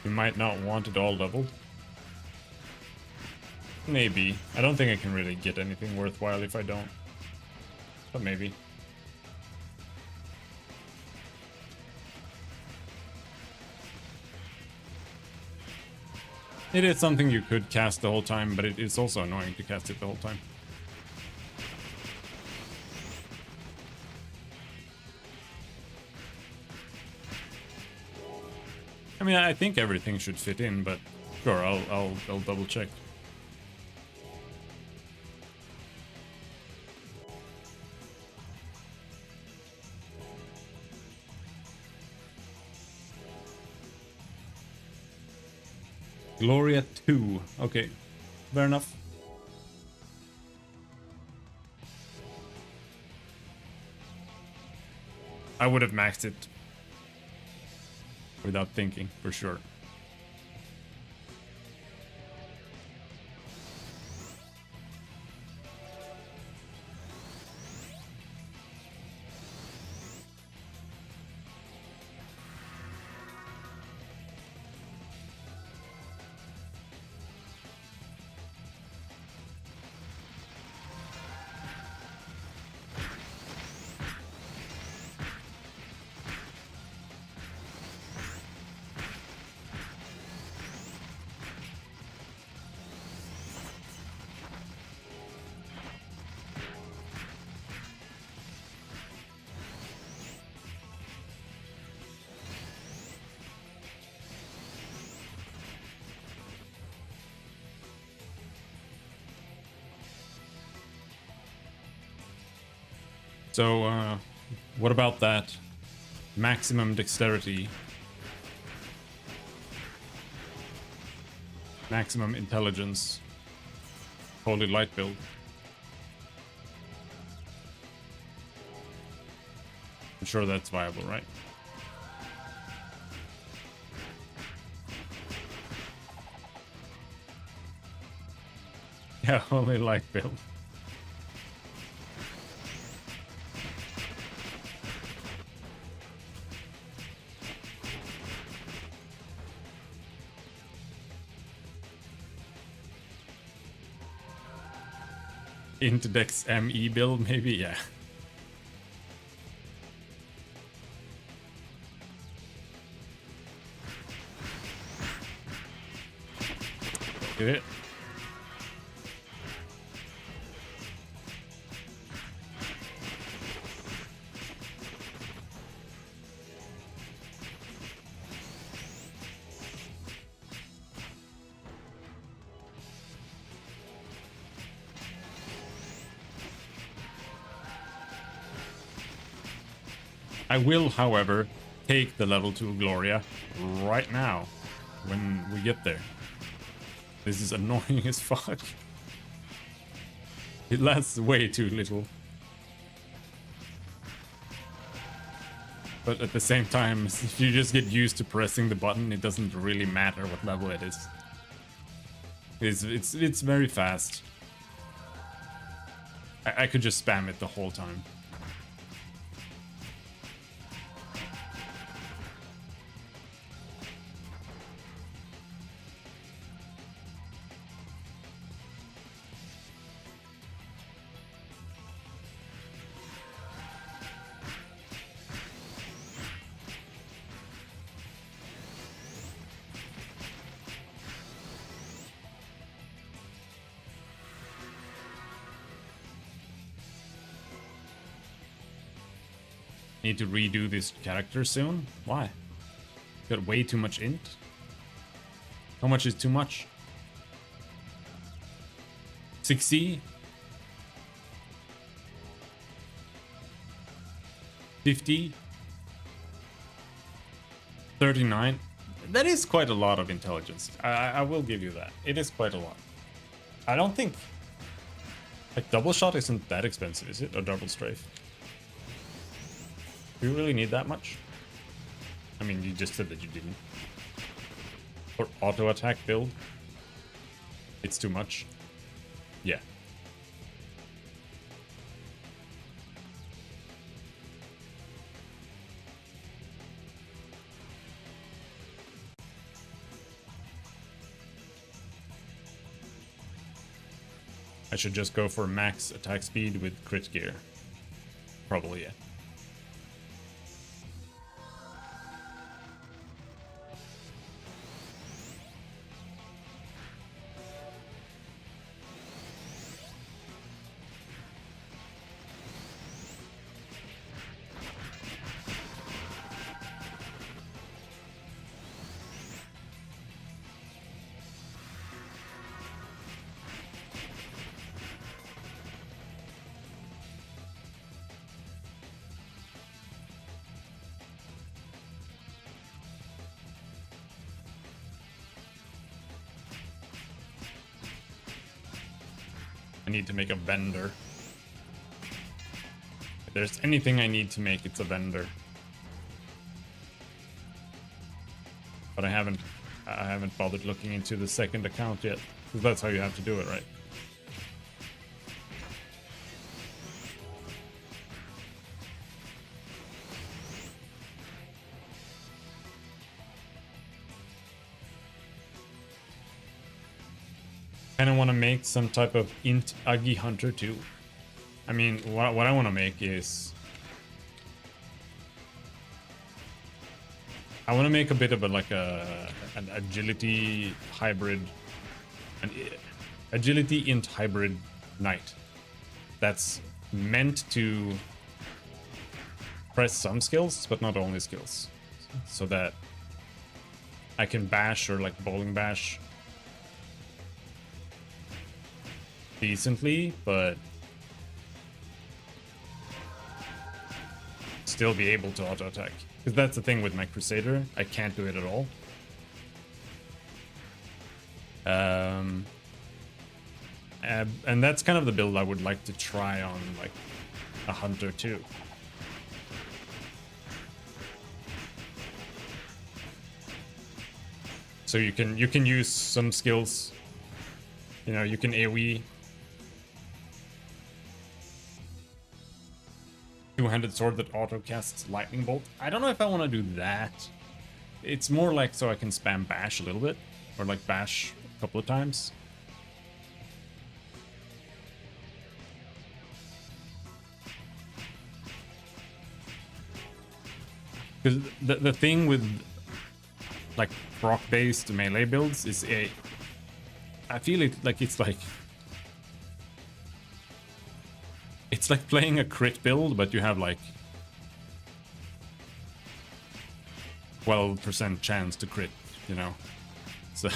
You might not want it all leveled. Maybe. I don't think I can really get anything worthwhile if I don't. But maybe. It is something you could cast the whole time, but it is also annoying to cast it the whole time. I mean, I think everything should fit in, but sure, I'll double check. Gloria 2. Okay, fair enough. I would have maxed it without thinking, for sure. So, what about that maximum dexterity, maximum intelligence, holy light build? I'm sure that's viable, right? Yeah, holy light build. Interdex ME build, maybe? Yeah. Do it. I will, however, take the level 2 Gloria right now when we get there. This is annoying as fuck. It lasts way too little. But at the same time, if you just get used to pressing the button, it doesn't really matter what level it is. It's very fast. I could just spam it the whole time. Need to redo this character soon? Why? Got way too much int? How much is too much? 60? 50? 39? That is quite a lot of intelligence. I will give you that. It is quite a lot. I don't think... Like, double shot isn't that expensive, is it? Or double strafe? Do you really need that much? I mean, you just said that you didn't. For auto attack build, it's too much. Yeah. I should just go for max attack speed with crit gear. Probably, yeah. I need to make a vendor. If there's anything I need to make, it's a vendor. But I haven't bothered looking into the second account yet, because that's how you have to do it, right? Kind of want to make some type of int Uggy Hunter too. I mean, what I want to make is I want to make a bit of an agility hybrid, an agility int hybrid knight that's meant to press some skills, but not only skills, so that I can bash or like bowling bash decently, but still be able to auto attack. Because that's the thing with my Crusader, I can't do it at all. And that's kind of the build I would like to try on like a Hunter too. So you can use some skills. You know, you can AoE. Two-handed sword that auto casts lightning bolt. I don't know if I want to do that. It's more like so I can spam bash a little bit, or like bash a couple of times. Because the thing with like proc-based melee builds is I feel it like it's like playing a crit build, but you have like 12% chance to crit, you know? So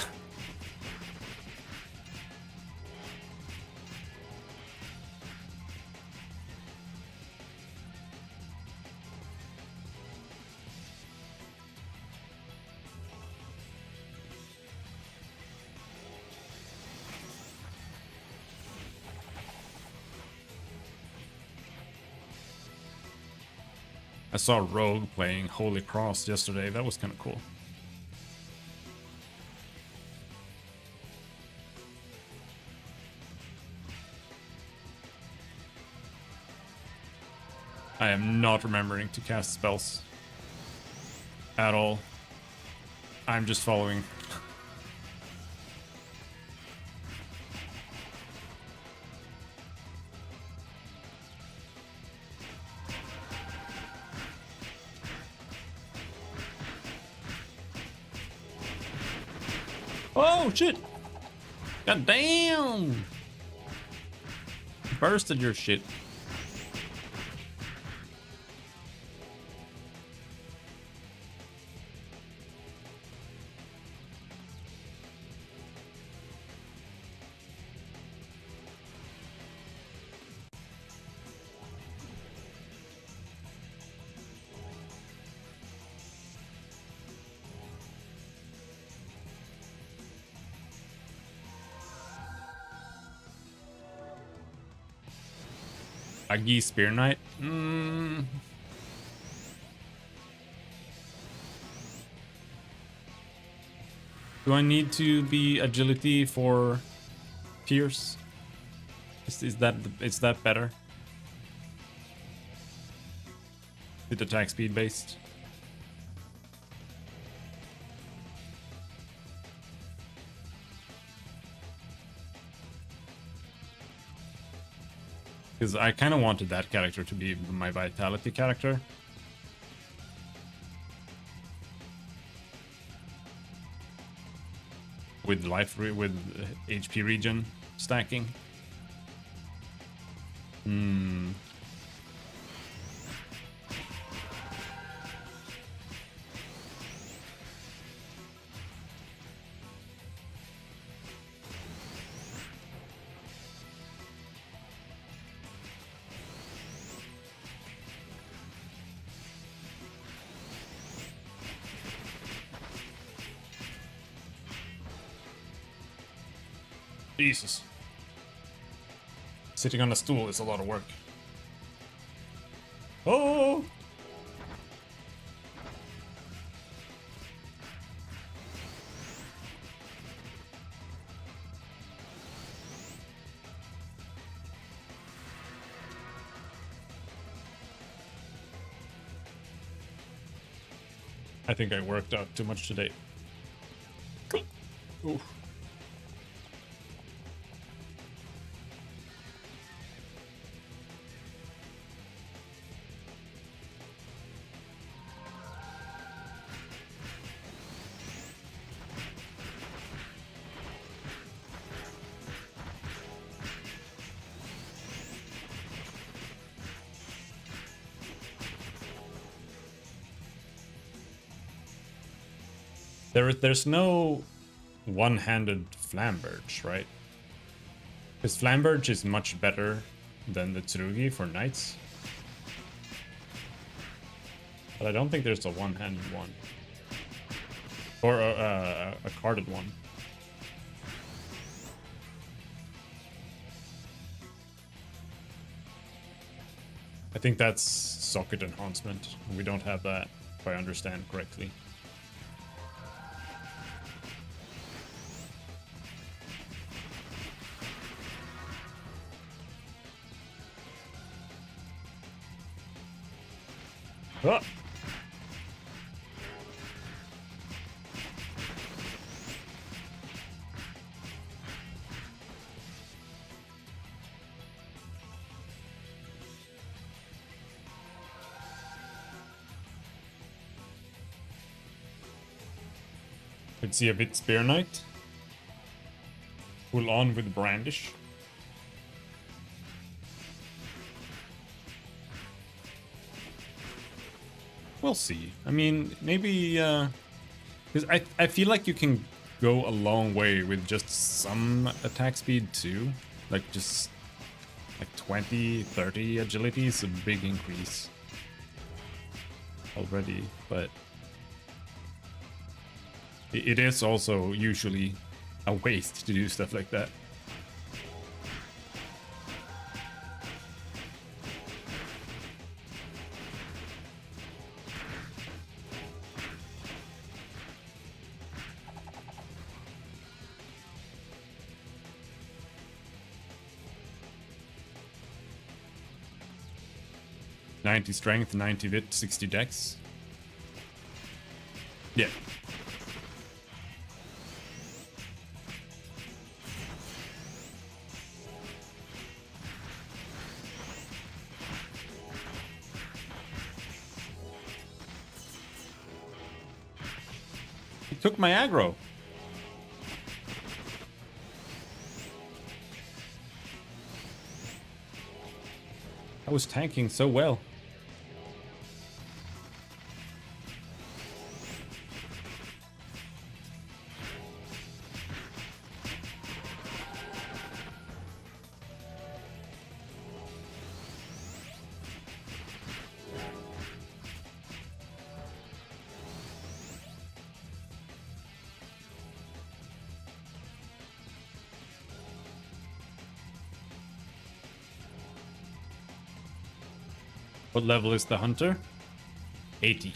I saw Rogue playing Holy Cross yesterday. That was kind of cool. I am not remembering to cast spells at all. I'm just following. Oh shit! God damn! Bursted your shit. Uggy Spear Knight? Do I need to be agility for Pierce? Is that better? With attack speed based? Because I kind of wanted that character to be my vitality character. With with HP regen stacking. Jesus. Sitting on a stool is a lot of work. Oh! I think I worked out too much today. Ooh. There's no one-handed flamberge, right? Because flamberge is much better than the tsurugi for knights. But I don't think there's a one-handed one. Or a carded one. I think that's socket enhancement. We don't have that, if I understand correctly. Ah! Let's see a bit Spear Knight. Full on with Brandish. We'll see. I mean, maybe, because I feel like you can go a long way with just some attack speed too. Like just like 20, 30 agility is a big increase already, but it is also usually a waste to do stuff like that. .90 strength, 90 wit, 60 dex. Yeah. He took my aggro. I was tanking so well. What level is the hunter? 80.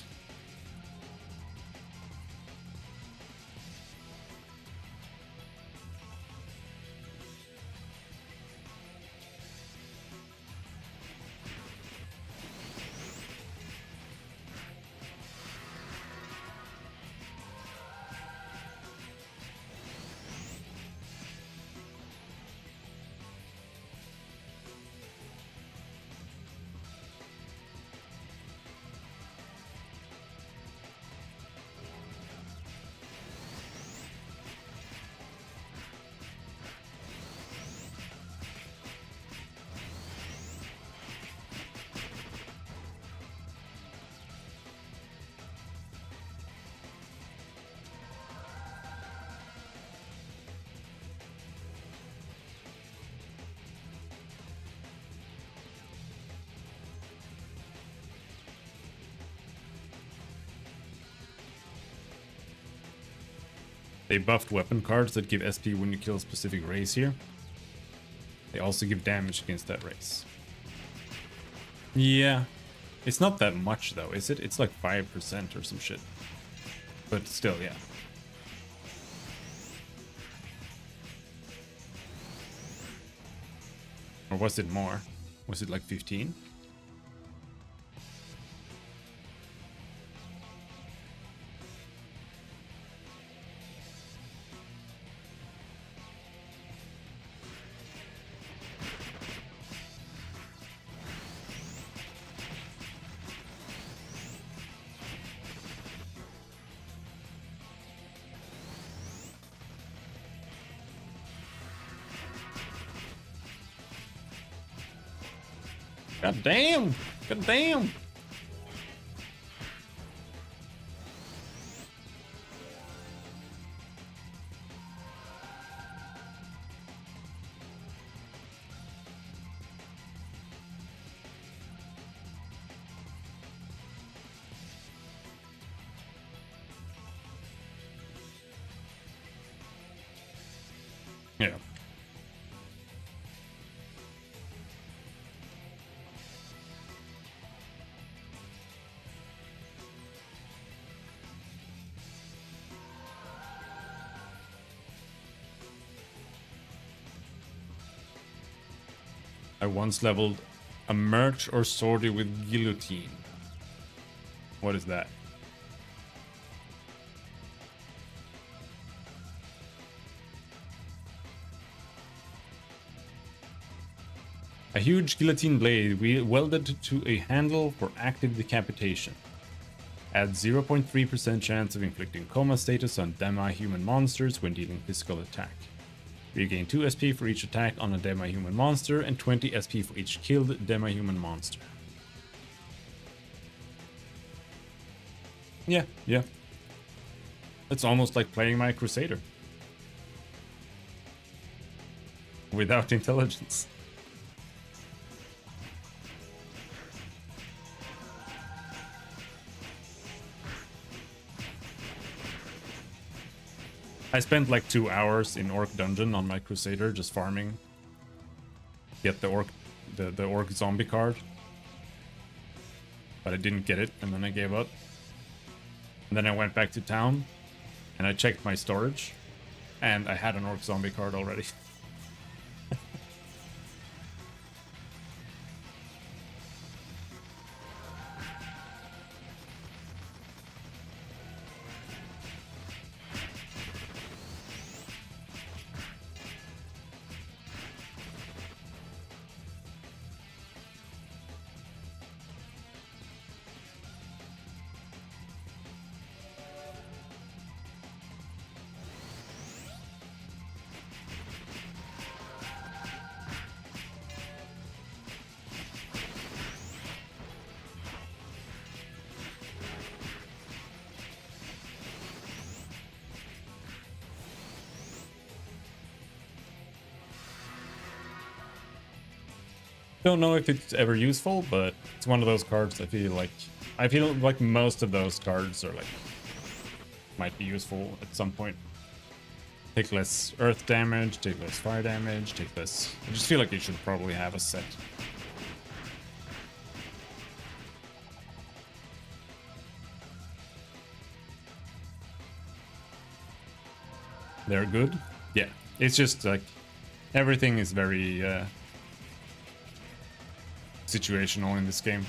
They buffed weapon cards that give SP when you kill a specific race here. They also give damage against that race. Yeah. It's not that much though, is it? It's like 5% or some shit. But still, yeah. Or was it more? Was it like 15? God damn! God damn! Yeah. I once leveled a merch or sortie with guillotine. What is that? A huge guillotine blade welded to a handle for active decapitation. Adds 0.3% chance of inflicting coma status on demi-human monsters when dealing physical attack. Regain 2 SP for each attack on a demi-human monster and 20 SP for each killed demi-human monster. Yeah. It's almost like playing my Crusader. Without intelligence. I spent like 2 hours in Orc Dungeon on my Crusader just farming. Get the Orc zombie card. But I didn't get it, and then I gave up. And then I went back to town, and I checked my storage, and I had an Orc zombie card already. Don't know if it's ever useful, but it's one of those cards I feel like most of those cards are like might be useful at some point. Take less earth damage, take less fire damage, take less. I just feel like you should probably have a set. They're good. Yeah, it's just like everything is very situational in this game.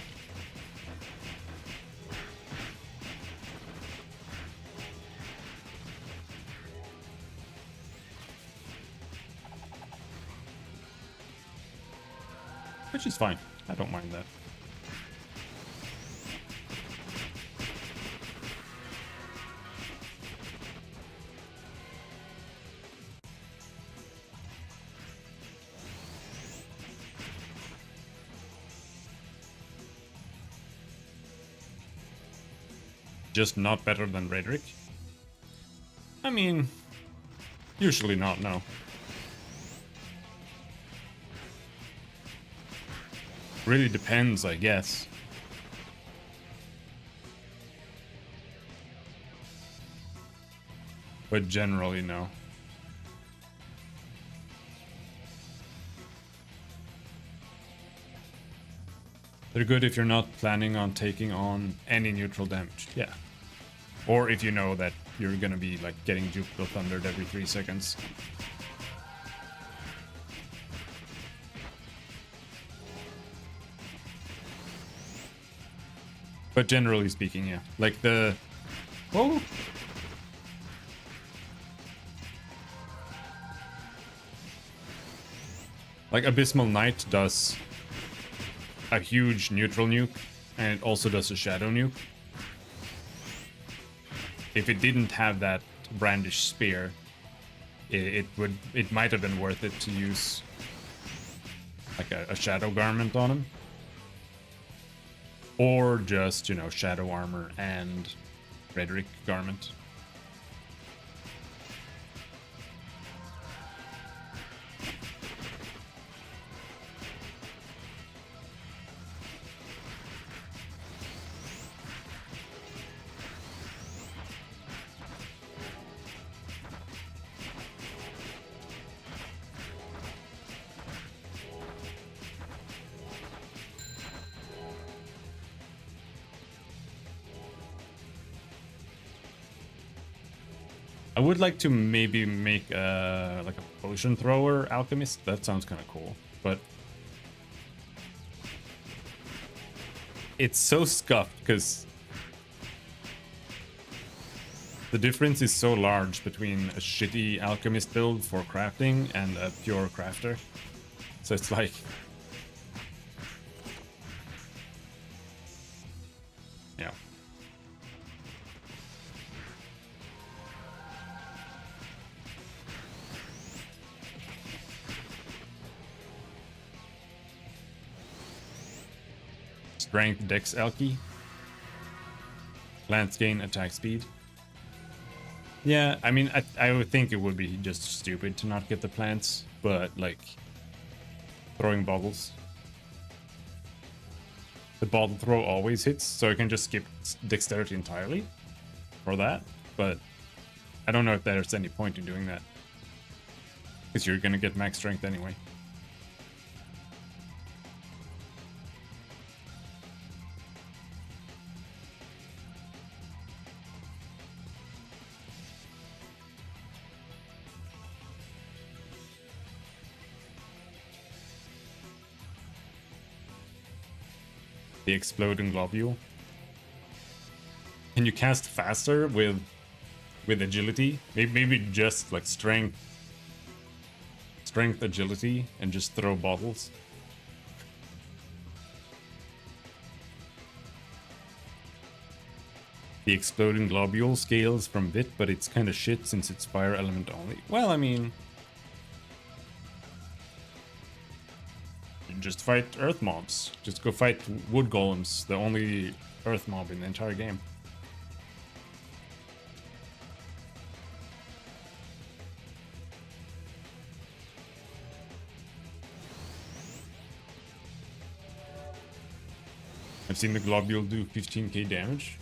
Which is fine. I don't mind that. Just not better than Ragnarok? I mean, usually not, no. Really depends, I guess. But generally, no. They're good if you're not planning on taking on any neutral damage. Yeah. Or if you know that you're gonna be like getting Jupiter Thundered every 3 seconds. But generally speaking, yeah. Like the... Whoa! Like Abysmal Knight does a huge neutral nuke, and it also does a shadow nuke. If it didn't have that brandish spear, it might have been worth it to use like a shadow garment on him. Or just, you know, shadow armor and Frederick garment. I would like to maybe make like a potion thrower alchemist. That sounds kind of cool, but it's so scuffed because the difference is so large between a shitty alchemist build for crafting and a pure crafter. So it's like... yeah. Strength Dex Alki. Plants gain attack speed. Yeah, I mean, I would think it would be just stupid to not get the plants, but like throwing bottles. The bottle throw always hits, so I can just skip dexterity entirely for that, but I don't know if there's any point in doing that. Because you're gonna get max strength anyway. The exploding globule. Can you cast faster with agility? Maybe just like strength agility and just throw bottles. The exploding globule scales from bit, but it's kind of shit since it's fire element only. Well, I mean, just fight earth mobs. Just go fight wood golems, the only earth mob in the entire game. I've seen the globule do 15k damage.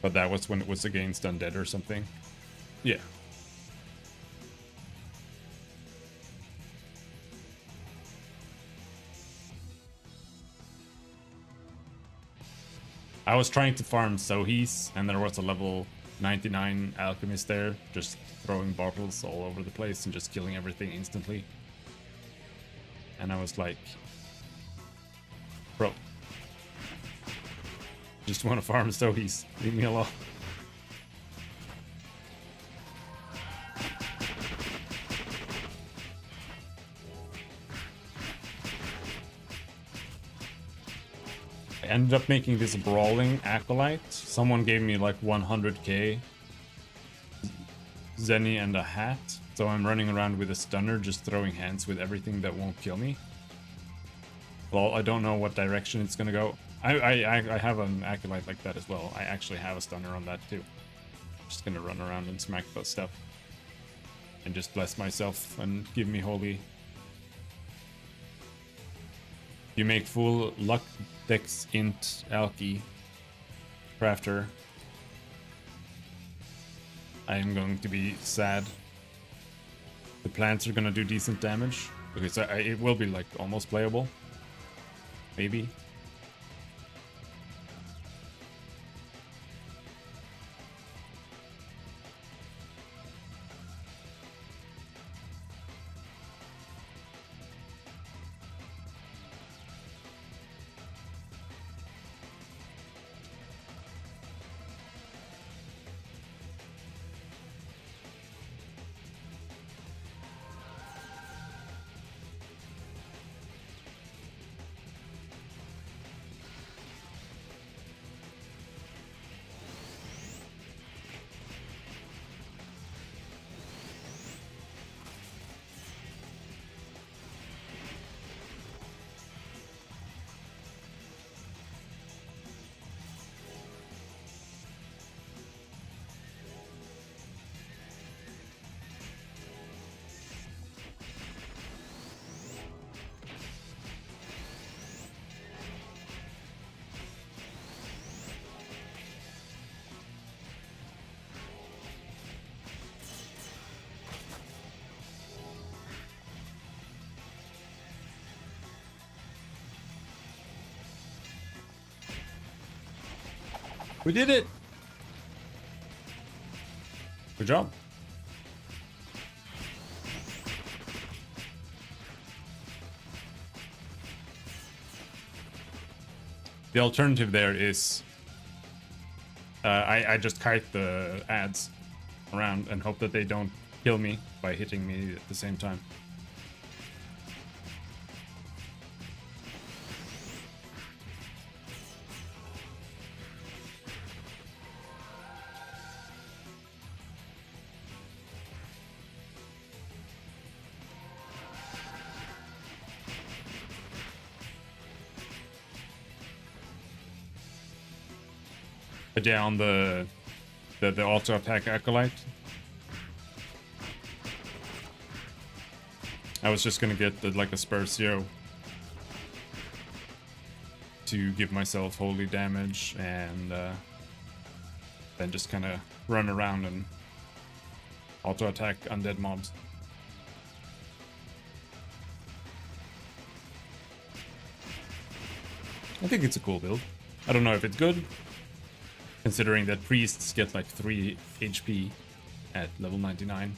But that was when it was against undead or something. Yeah. I was trying to farm Sohis, and there was a level 99 alchemist there, just throwing bottles all over the place and just killing everything instantly. And I was like, bro, just want to farm Sohis, leave me alone. I ended up making this brawling acolyte. Someone gave me like 100k Zenny and a hat, so I'm running around with a stunner just throwing hands with everything that won't kill me. Well, I don't know what direction it's gonna go. I have an acolyte like that as well. I actually have a stunner on that too. Just gonna run around and smack that stuff. And just bless myself and give me holy You make full luck dex int alky crafter. I am going to be sad. The plants are gonna do decent damage. Okay, so it will be like almost playable. Maybe. We did it! Good job. The alternative there is I just kite the ads around and hope that they don't kill me by hitting me at the same time. But yeah, on the auto attack acolyte, I was just gonna get like a Spursio to give myself holy damage and then just kind of run around and auto attack undead mobs. I think it's a cool build. I don't know if it's good, considering that priests get like 3 HP at level 99.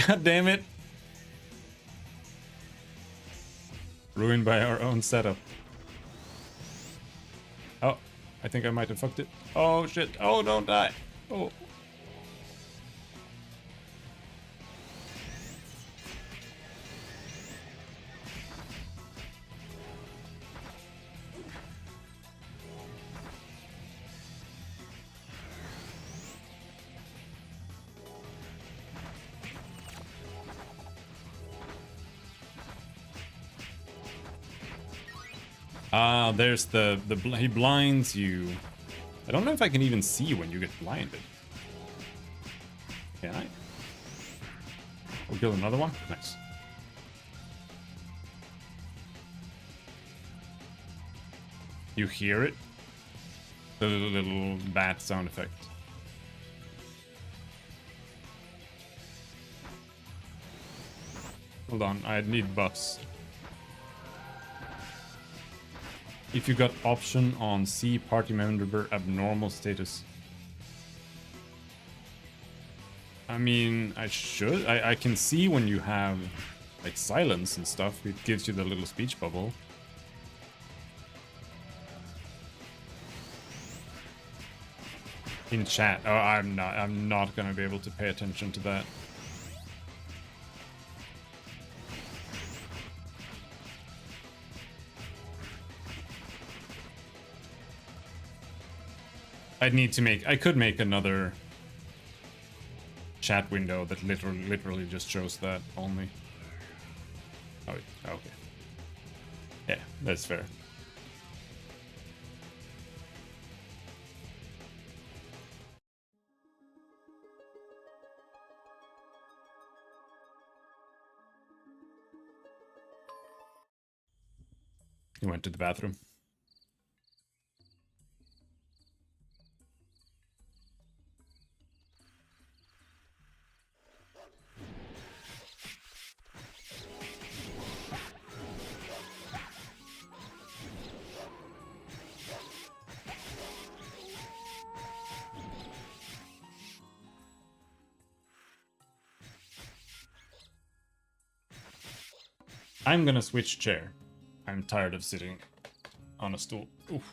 God damn it. Ruined by our own setup. Oh, I think I might have fucked it. Oh shit. Oh, don't die. Oh. Ah, there's he blinds you. I don't know if I can even see when you get blinded. Can I? We'll kill another one. Nice. You hear it? The little bat sound effect. Hold on, I need buffs. If you got option on see party member abnormal status. I mean, I should. I can see when you have like silence and stuff. It gives you the little speech bubble. In chat. Oh, I'm not gonna be able to pay attention to that. I'd need to make, I could make another chat window that literally just shows that only. Oh, okay. Yeah, that's fair. He went to the bathroom. I'm gonna switch chair. I'm tired of sitting on a stool. Oof.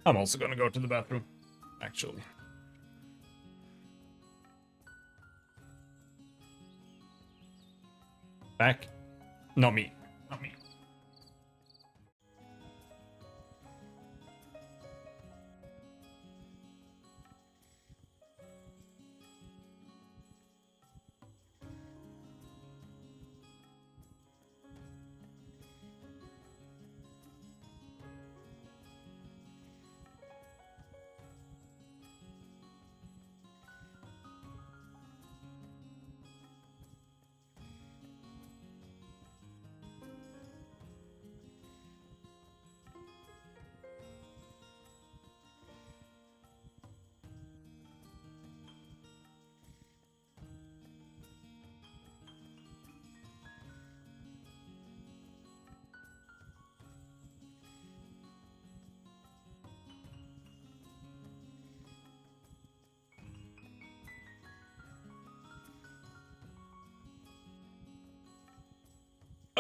I'm also gonna go to the bathroom, actually. Back? Not me. Not me.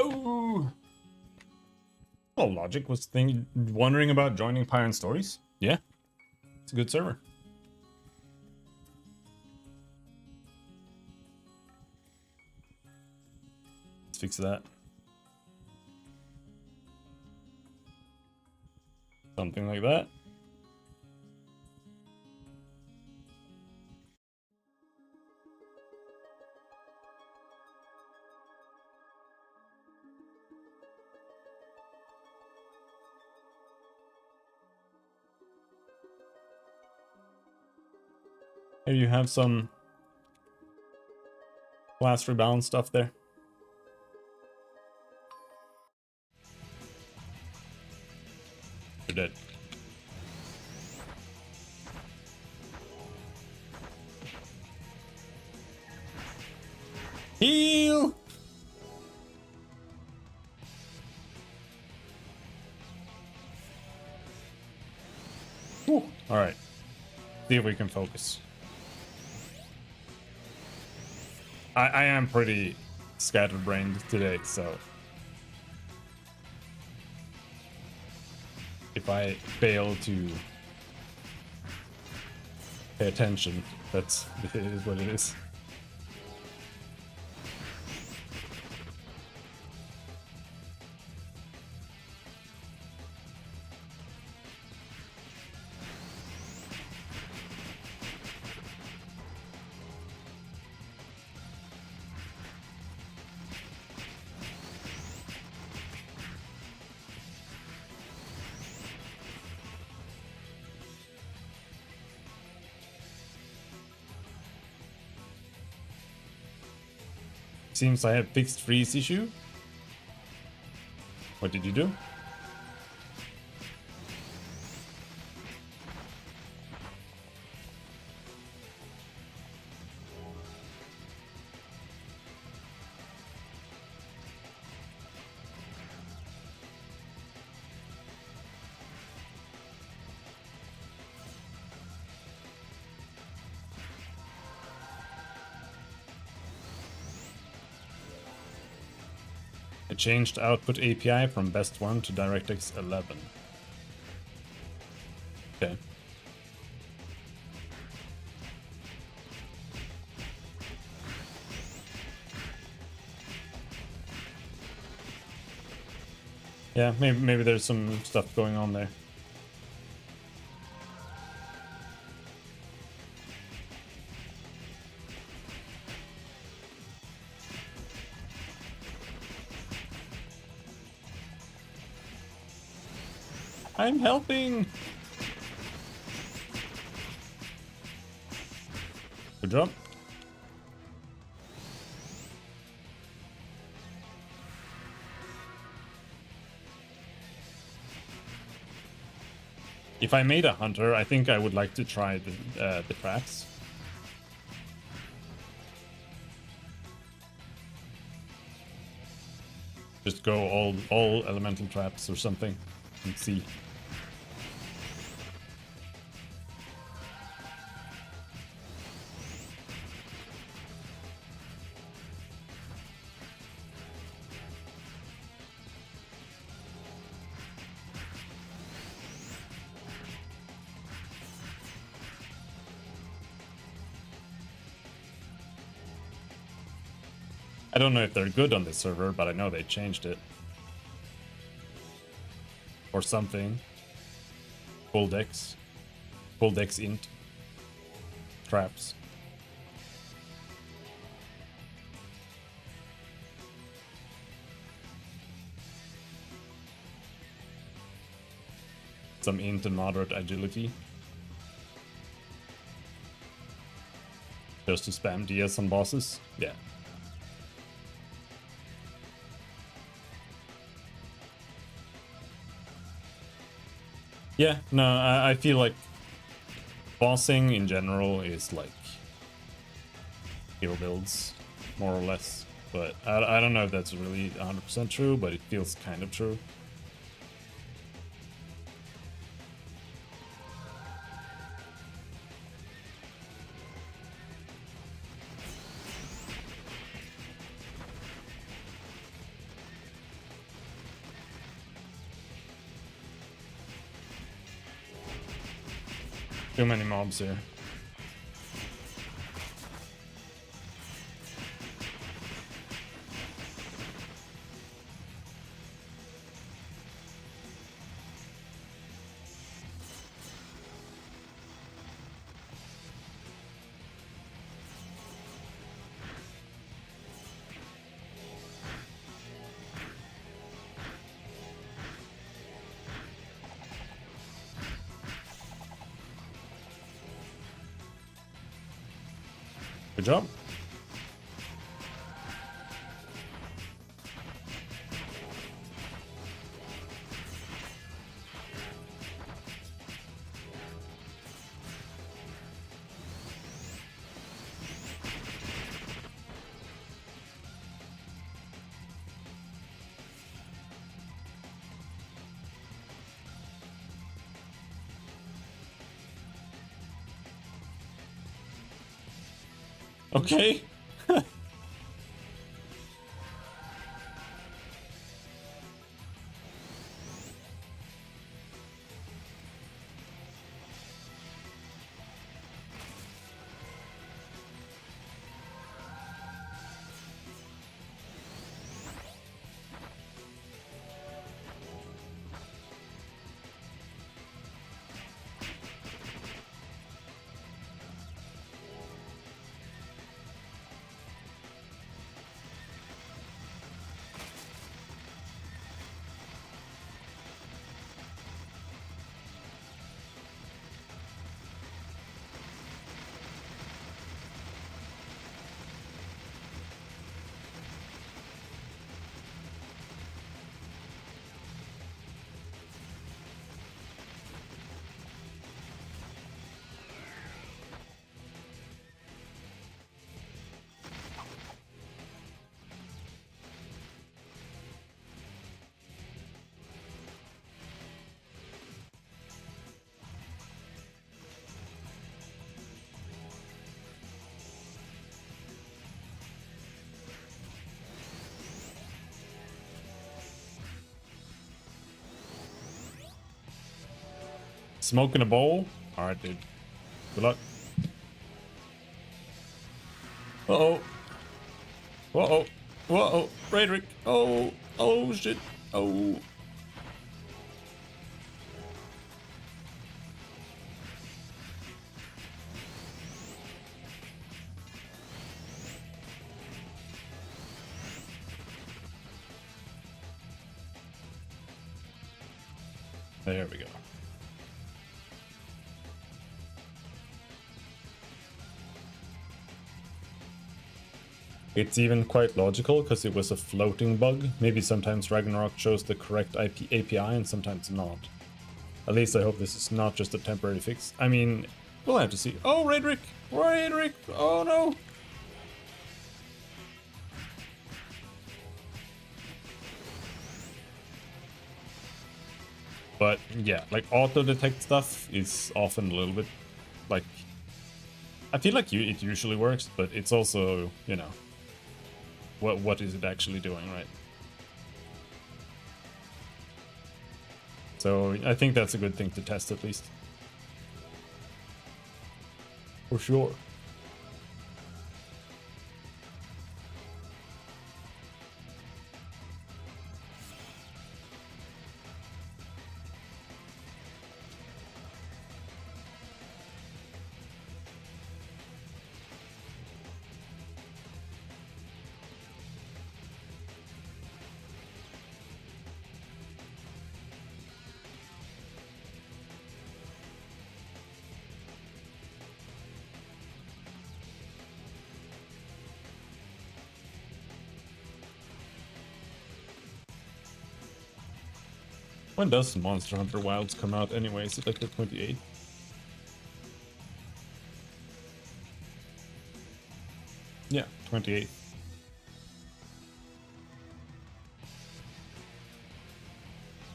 Oh! Well, Logic was wondering about joining Payon Stories. Yeah, it's a good server. Let's fix that. Something like that. Here you have some class rebalance stuff there. You're dead. Heal! Alright. See if we can focus. I am pretty scatterbrained today, so if I fail to pay attention, it is what it is. Seems I have fixed freeze issue. What did you do? I changed output API from best 1 to DirectX 11. Okay. Yeah, maybe there's some stuff going on there. I'm helping! Good job. If I made a hunter, I think I would like to try the traps. Just go all elemental traps or something and see. I don't know if they're good on this server, but I know they changed it. Or something. Full decks int. Traps. Some int and moderate agility. Just to spam DS on bosses? Yeah. Yeah, no, I feel like bossing in general is like skill builds, more or less. But I don't know if that's really 100% true, but it feels kind of true. Too many mobs here. Good job. Okay. Smoke in a bowl? Alright, dude. Good luck. Uh-oh. Uh-oh. Uh-oh. Frederick. Oh. Oh, shit. Oh. There we go. It's even quite logical because it was a floating bug. Maybe sometimes Ragnarok shows the correct API and sometimes not. At least I hope this is not just a temporary fix. I mean, we'll have to see. Oh, Raedric! Raedric! Oh no! But yeah, like auto-detect stuff is often a little bit like... I feel like it usually works, but it's also, you know, what is it actually doing, right? So I think that's a good thing to test at least. For sure. When does Monster Hunter Wilds come out anyway? Is it like the 28th? Yeah, 28th.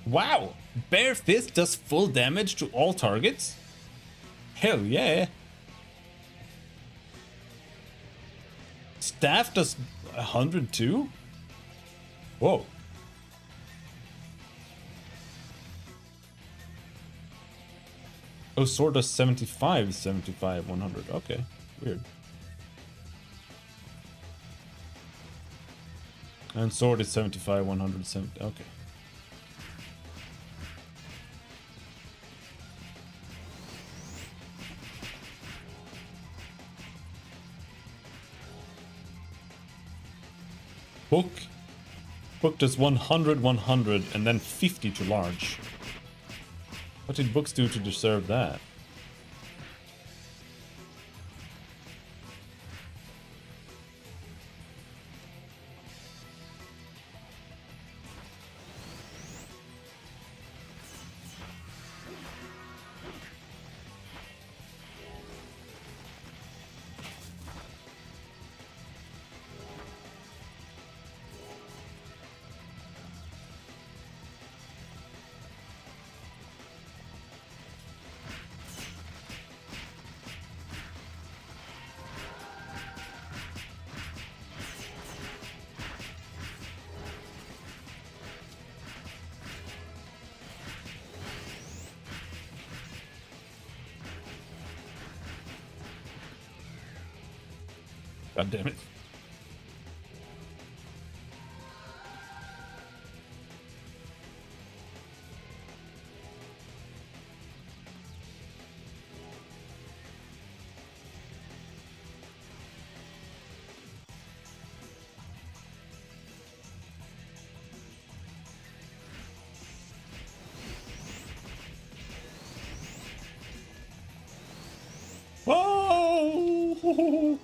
Wow! Bare Fist does full damage to all targets? Hell yeah! Staff does 102? Whoa. Oh, sword does 75, 75, 100. Okay, weird. And sword is 75, 170. Okay. Book. Book does 100, 100, and then 50 to large. What did books do to deserve that? God damn it. Whoa!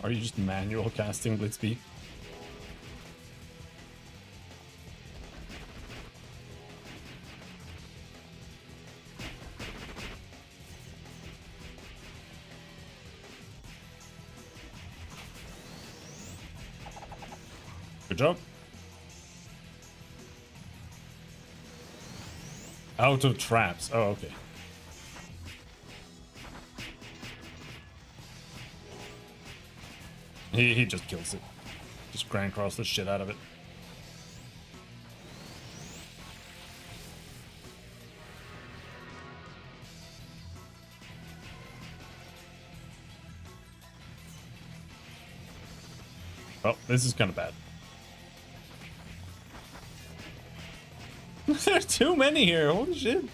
Are you just manual casting Blitzbee? Good job. Out of traps. Oh, okay. He just kills it. Just grand cross the shit out of it. Oh, this is kind of bad. There's too many here. Holy shit.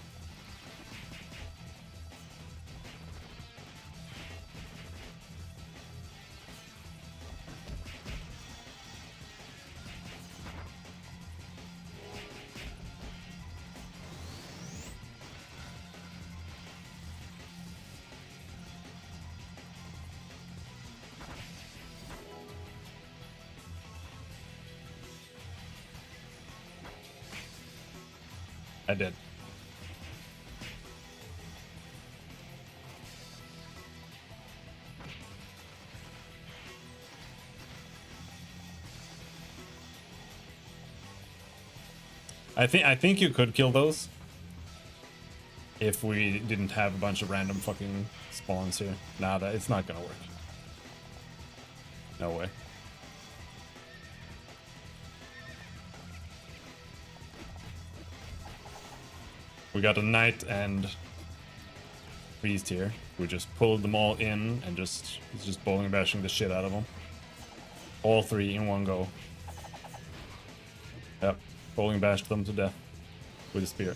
I did. I think you could kill those if we didn't have a bunch of random fucking spawns here. Nah, it's not gonna work. No way. We got a knight and priest here. We just pulled them all in and he's just bowling bashing the shit out of them. All three in one go. Yep, bowling bashed them to death with a spear.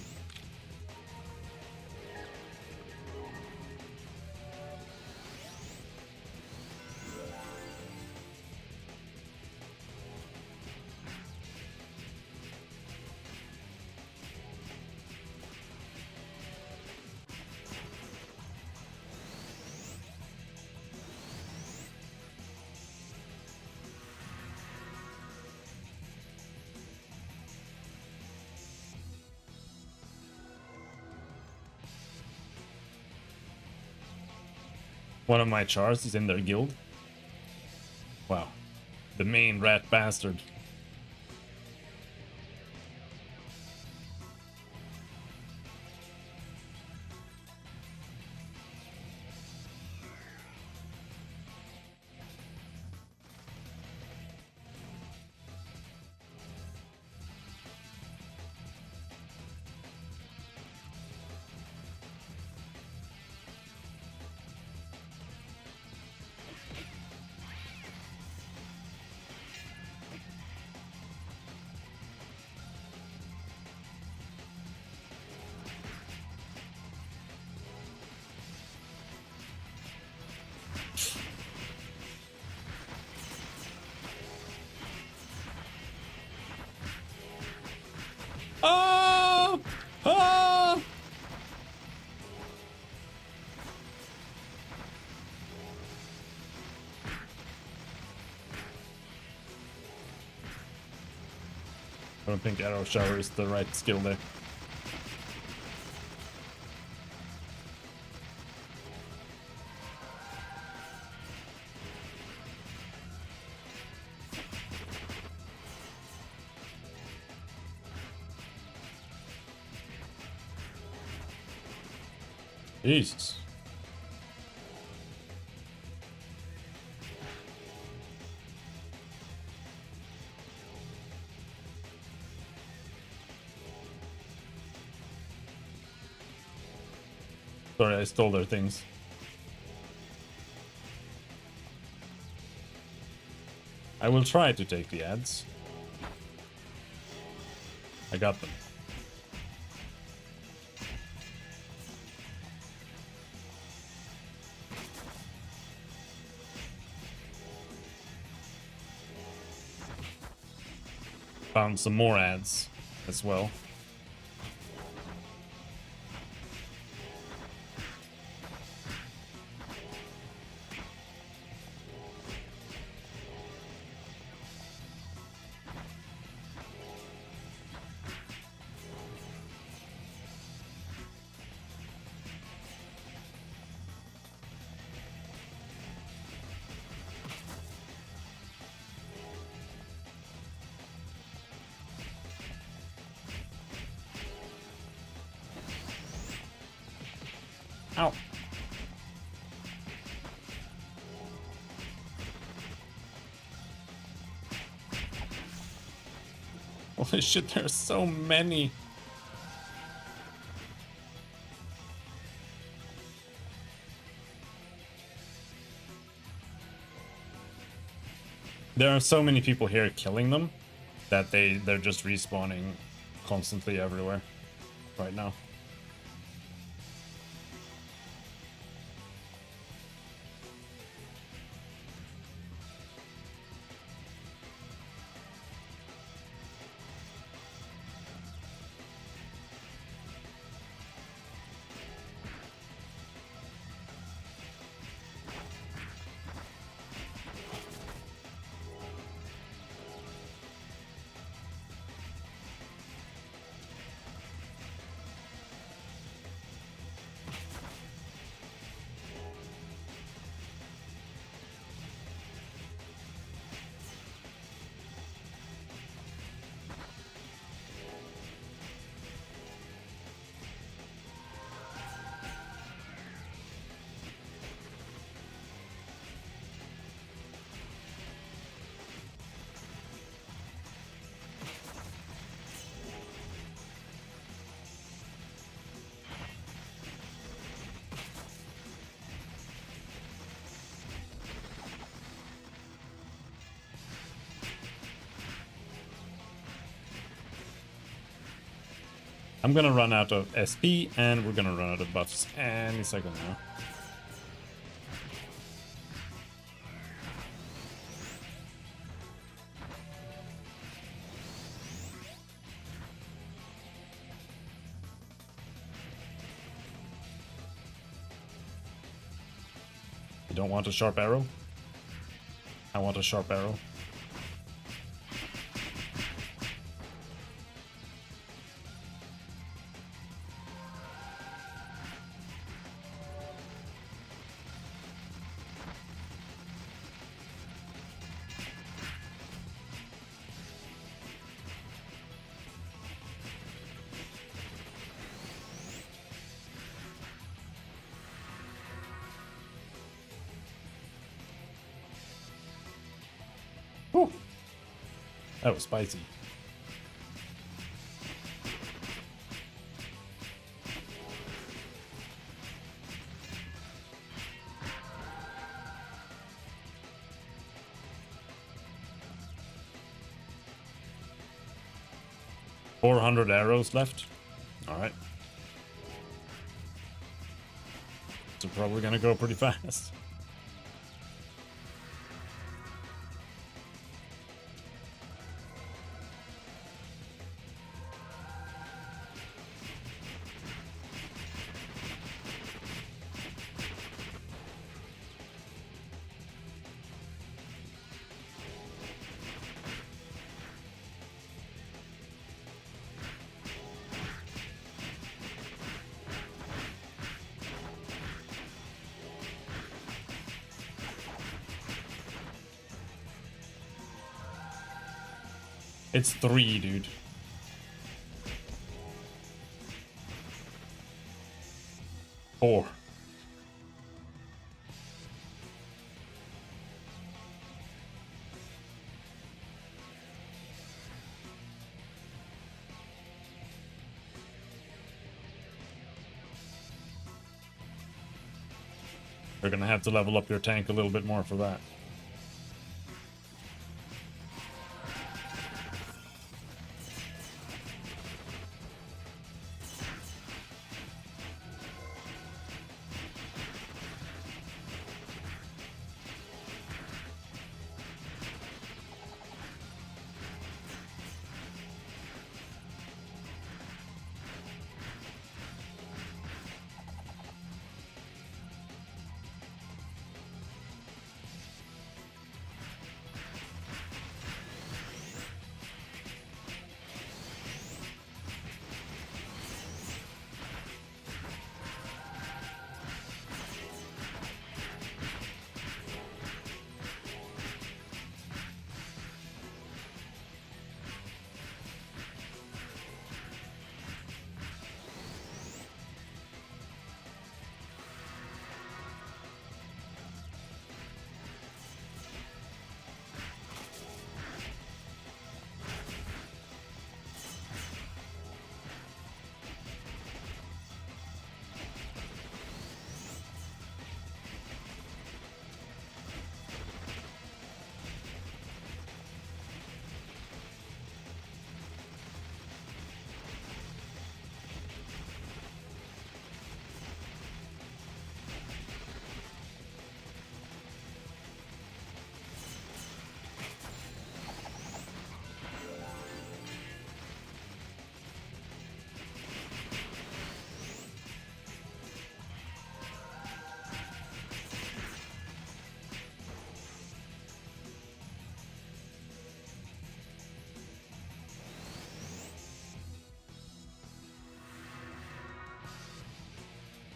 One of my chars is in their guild. Wow. The main rat bastard. Ah! Ah! I don't think arrow shower is the right skill there. Jesus. Sorry, I stole their things. I will try to take the ads. I got them. Found some more ads as well. Ow. Holy shit, there's so many. There are so many people here killing them that they're just respawning constantly everywhere right now. I'm gonna run out of SP and we're gonna run out of buffs any second now. You don't want a sharp arrow? I want a sharp arrow. Whew. That was spicy. $400 arrows left. All right. So probably gonna go pretty fast. It's 3, dude. Four. You're gonna have to level up your tank a little bit more for that.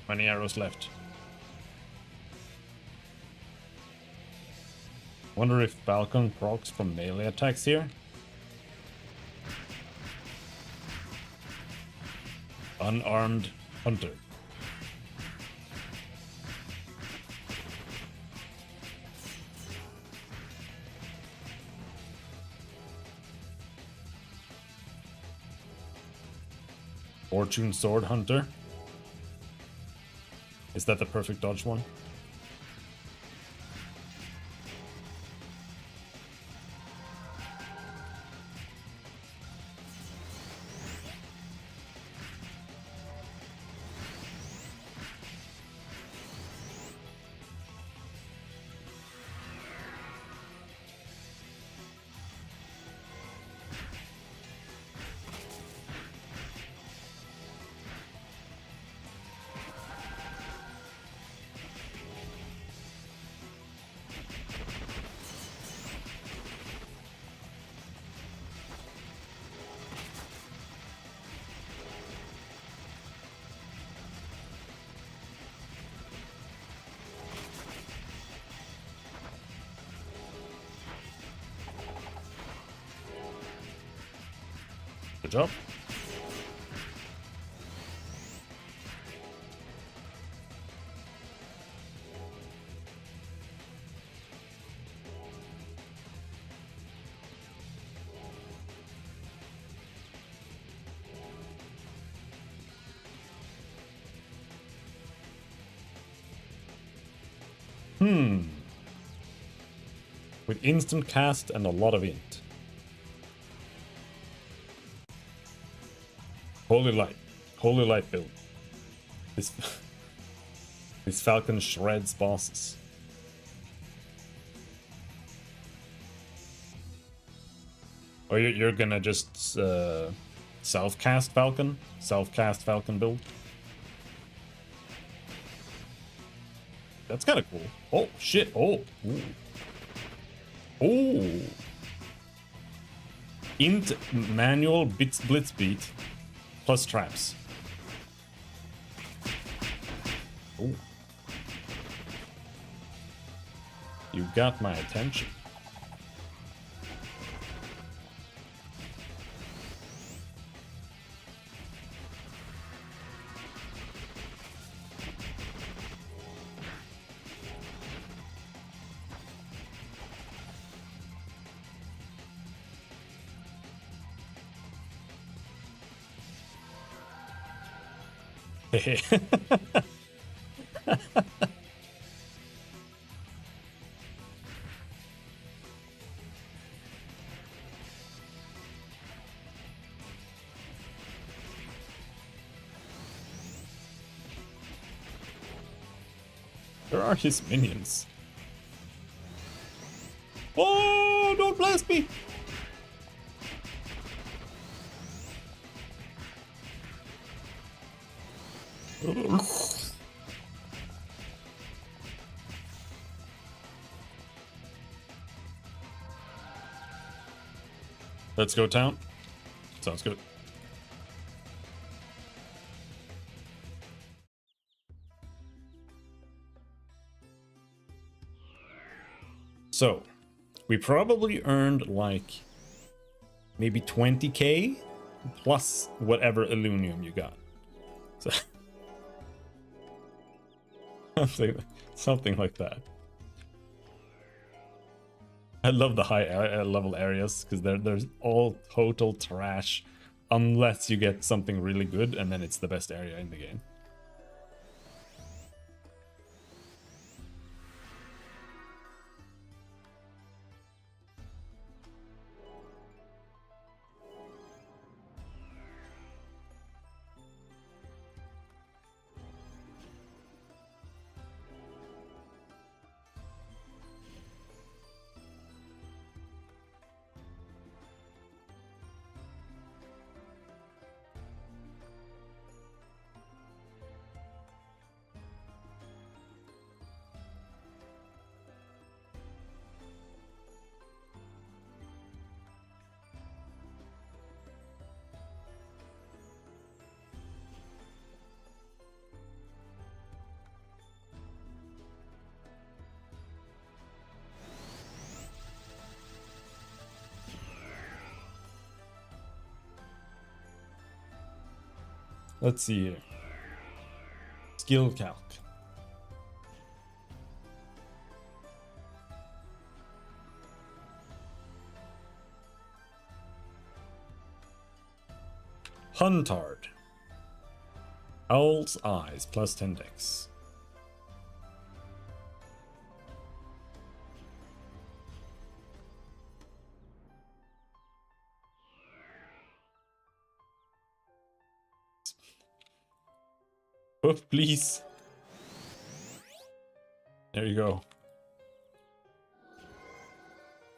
Many arrows left. Wonder if Falcon procs from melee attacks here? Unarmed hunter. Fortune sword hunter. Is that the perfect dodge one? Good job. With instant cast and a lot of int. Holy light build. This this Falcon shreds bosses. Or you're gonna just self-cast Falcon? Self-cast Falcon build? That's kind of cool. Oh, shit. Oh. Ooh. Oh. Int manual blitz beat plus traps. Oh. You got my attention. Where are his minions? Oh, don't blast me! Let's go town. Sounds good. So, we probably earned like maybe 20k plus whatever Illunium you got. So something like that. I love the high level areas because they're all total trash unless you get something really good and then it's the best area in the game. Let's see here. Skill calc. Huntard. Owl's Eyes, plus 10 dex. Buff, please. There you go.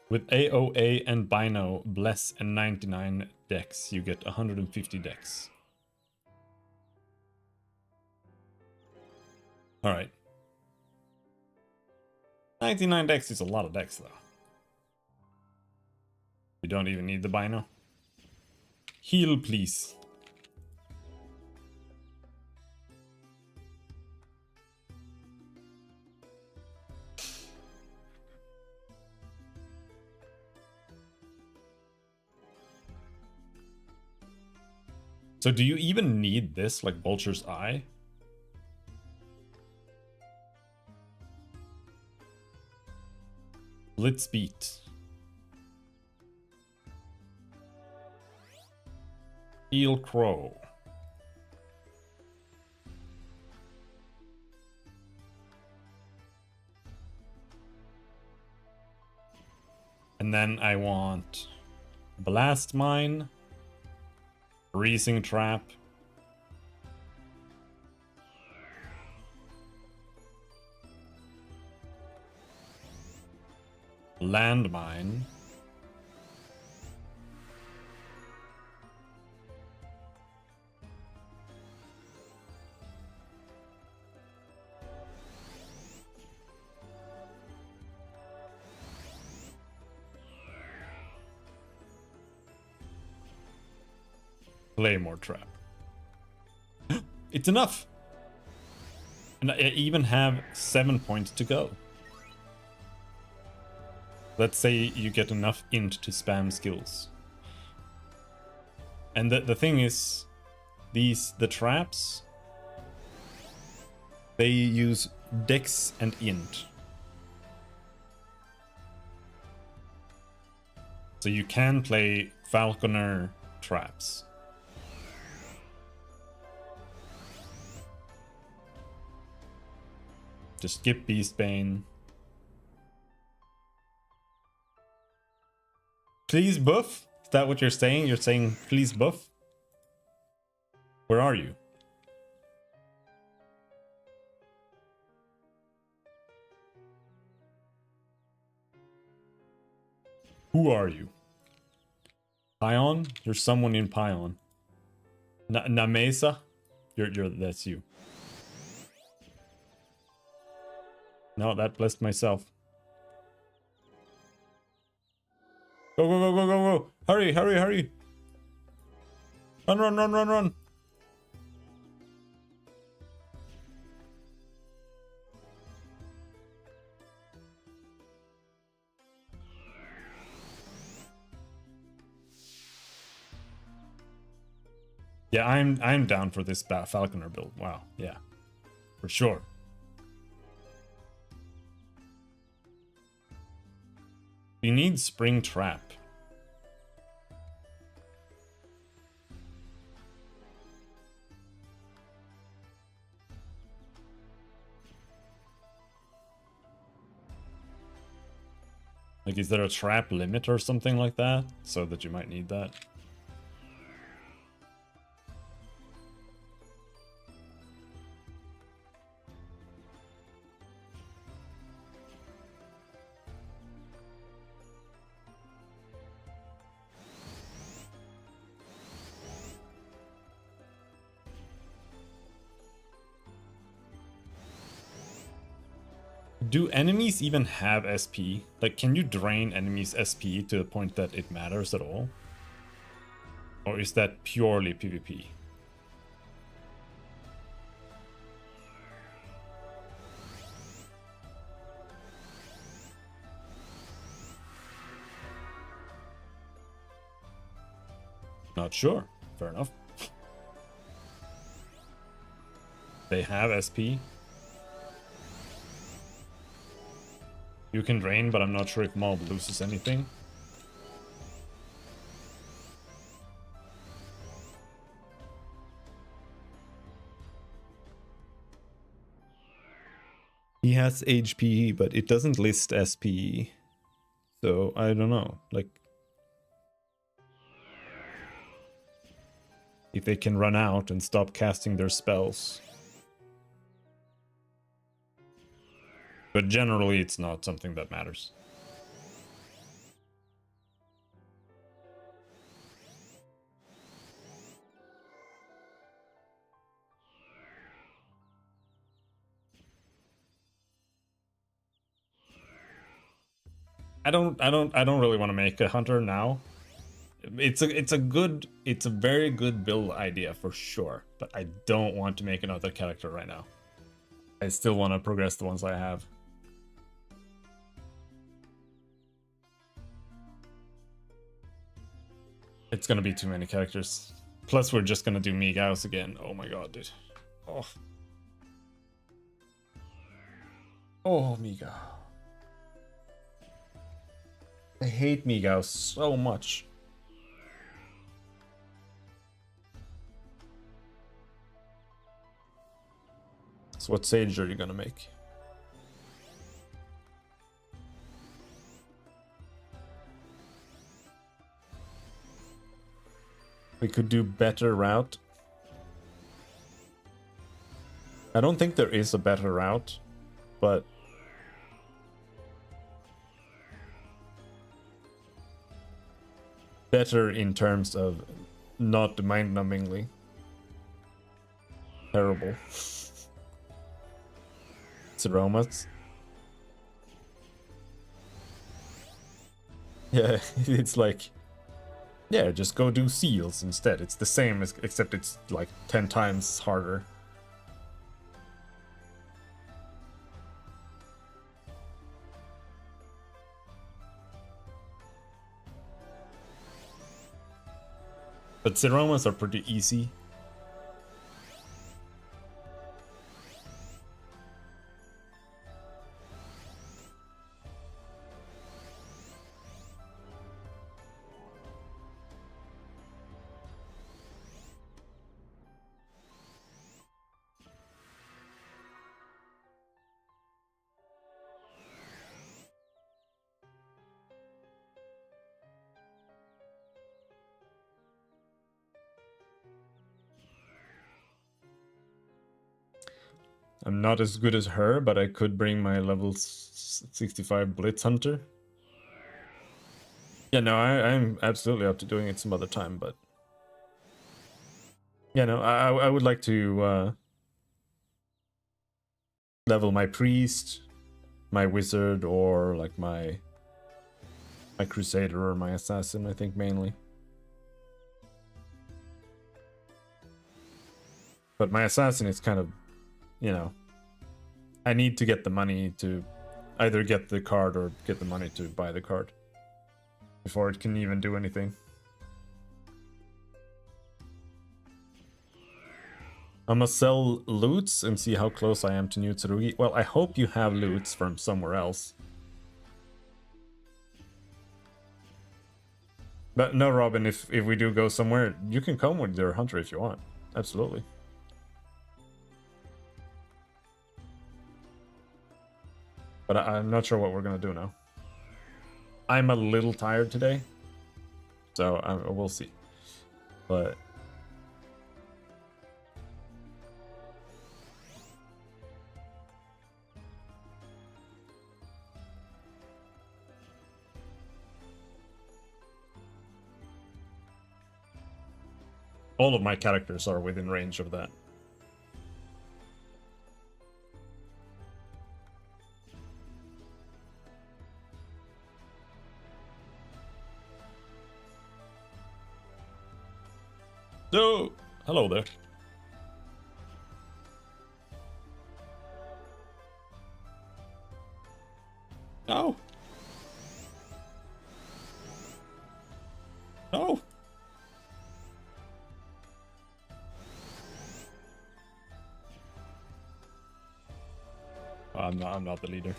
With AOA and Bino, Bless, and 99 dex, you get 150 dex. Alright. 99 dex is a lot of dex, though. You don't even need the Bino. Heal, please. So do you even need this, like Vulture's Eye? Blitzbeat. Eel Crow. And then I want Blast Mine, Freezing Trap, Landmine, Claymore Trap. It's enough! And I even have 7 points to go. Let's say you get enough int to spam skills. And the thing is, the traps, they use dex and int. So you can play Falconer traps. Just skip Beastbane. Please buff? Is that what you're saying? You're saying please buff? Where are you? Who are you? Payon? You're someone in Payon. Namesa? That's you. No, that blessed myself. Go, go, go, go, go, go! Hurry, hurry, hurry! Run, run, run, run, run! Yeah, I'm down for this Falconer build. Wow, yeah, for sure. We need Spring Trap. Like, is there a trap limit or something like that? So that you might need that. Do enemies even have SP? Like, can you drain enemies' SP to the point that it matters at all? Or is that purely PvP? Not sure. Fair enough. They have SP. You can drain, but I'm not sure if mob loses anything. He has HP, but it doesn't list SP. So I don't know. Like, if they can run out and stop casting their spells. But generally, it's not something that matters. I don't really want to make a hunter now. It's a very good build idea for sure, but I don't want to make another character right now. I still want to progress the ones I have. It's gonna be too many characters. Plus, we're just gonna do Migaus again. Oh my god, dude. Oh. Oh, Migao. I hate Migao so much. So what sage are you gonna make? We could do better route. I don't think there is a better route, but better in terms of not mind-numbingly terrible. It's aromas. Yeah, it's like, yeah, just go do seals instead. It's the same, except it's like 10 times harder. But Seromas are pretty easy. I'm not as good as her, but I could bring my level 65 Blitz Hunter. Yeah, no, I'm absolutely up to doing it some other time, but... Yeah, no, I would like to level my Priest, my Wizard, or like my Crusader or my Assassin, I think, mainly. But my Assassin is kind of, you know... I need to get the money to either get the card or get the money to buy the card before it can even do anything. I must sell loots and see how close I am to New Tsurugi. Well, I hope you have loots from somewhere else. But no, Robin, if we do go somewhere, you can come with your hunter if you want. Absolutely. But I'm not sure what we're gonna do now. I'm a little tired today, so we'll see. But all of my characters are within range of that. So, hello there. No. No. I'm not the leader.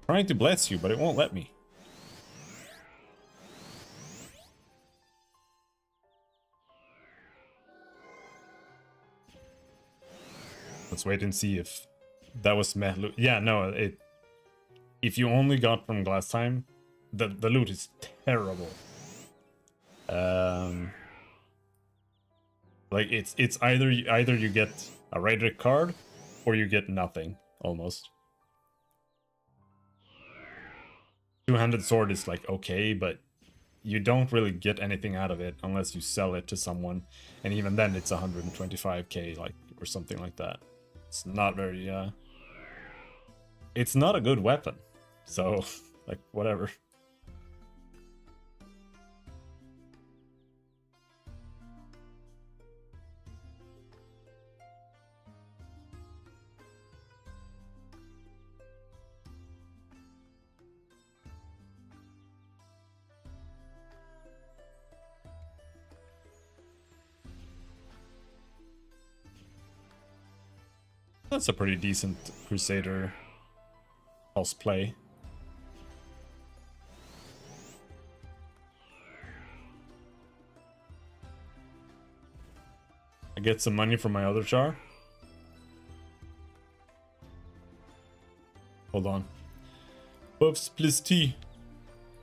Trying to bless you, but it won't let me. Let's wait and see if that was meh loot. Yeah, no, it. If you only got from last time, the loot is terrible. Like it's either you get a Ragnarok card, or you get nothing almost. Two-handed sword is like okay, but you don't really get anything out of it unless you sell it to someone, and even then it's 125k, like, or something like that. It's not very it's not a good weapon, so like whatever. That's a pretty decent Crusader cosplay. I get some money from my other char. Hold on. Buffs plus T.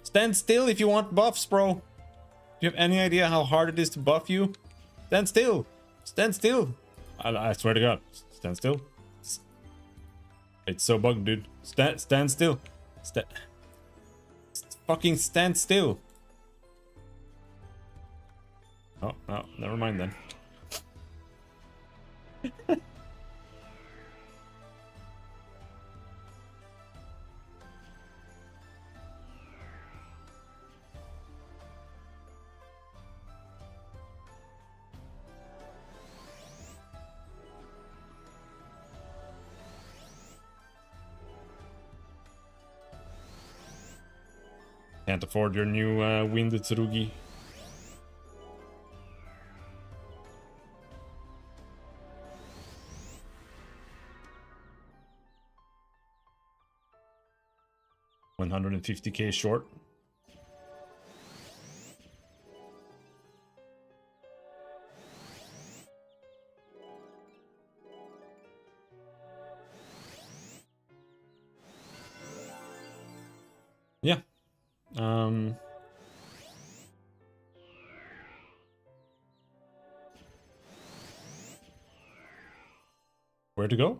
Stand still if you want buffs, bro. Do you have any idea how hard it is to buff you? Stand still. Stand still. I swear to God. Stand still. It's so bugged, dude. Stand still. Fucking stand still. Oh, no, never mind then. Can't afford your new wind, Tsurugi. $150k short. Yeah. Where to go?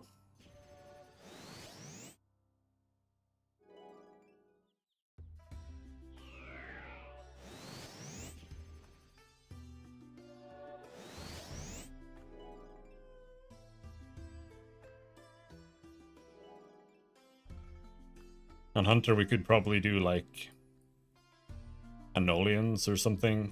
On Hunter, we could probably do like Anolians or something.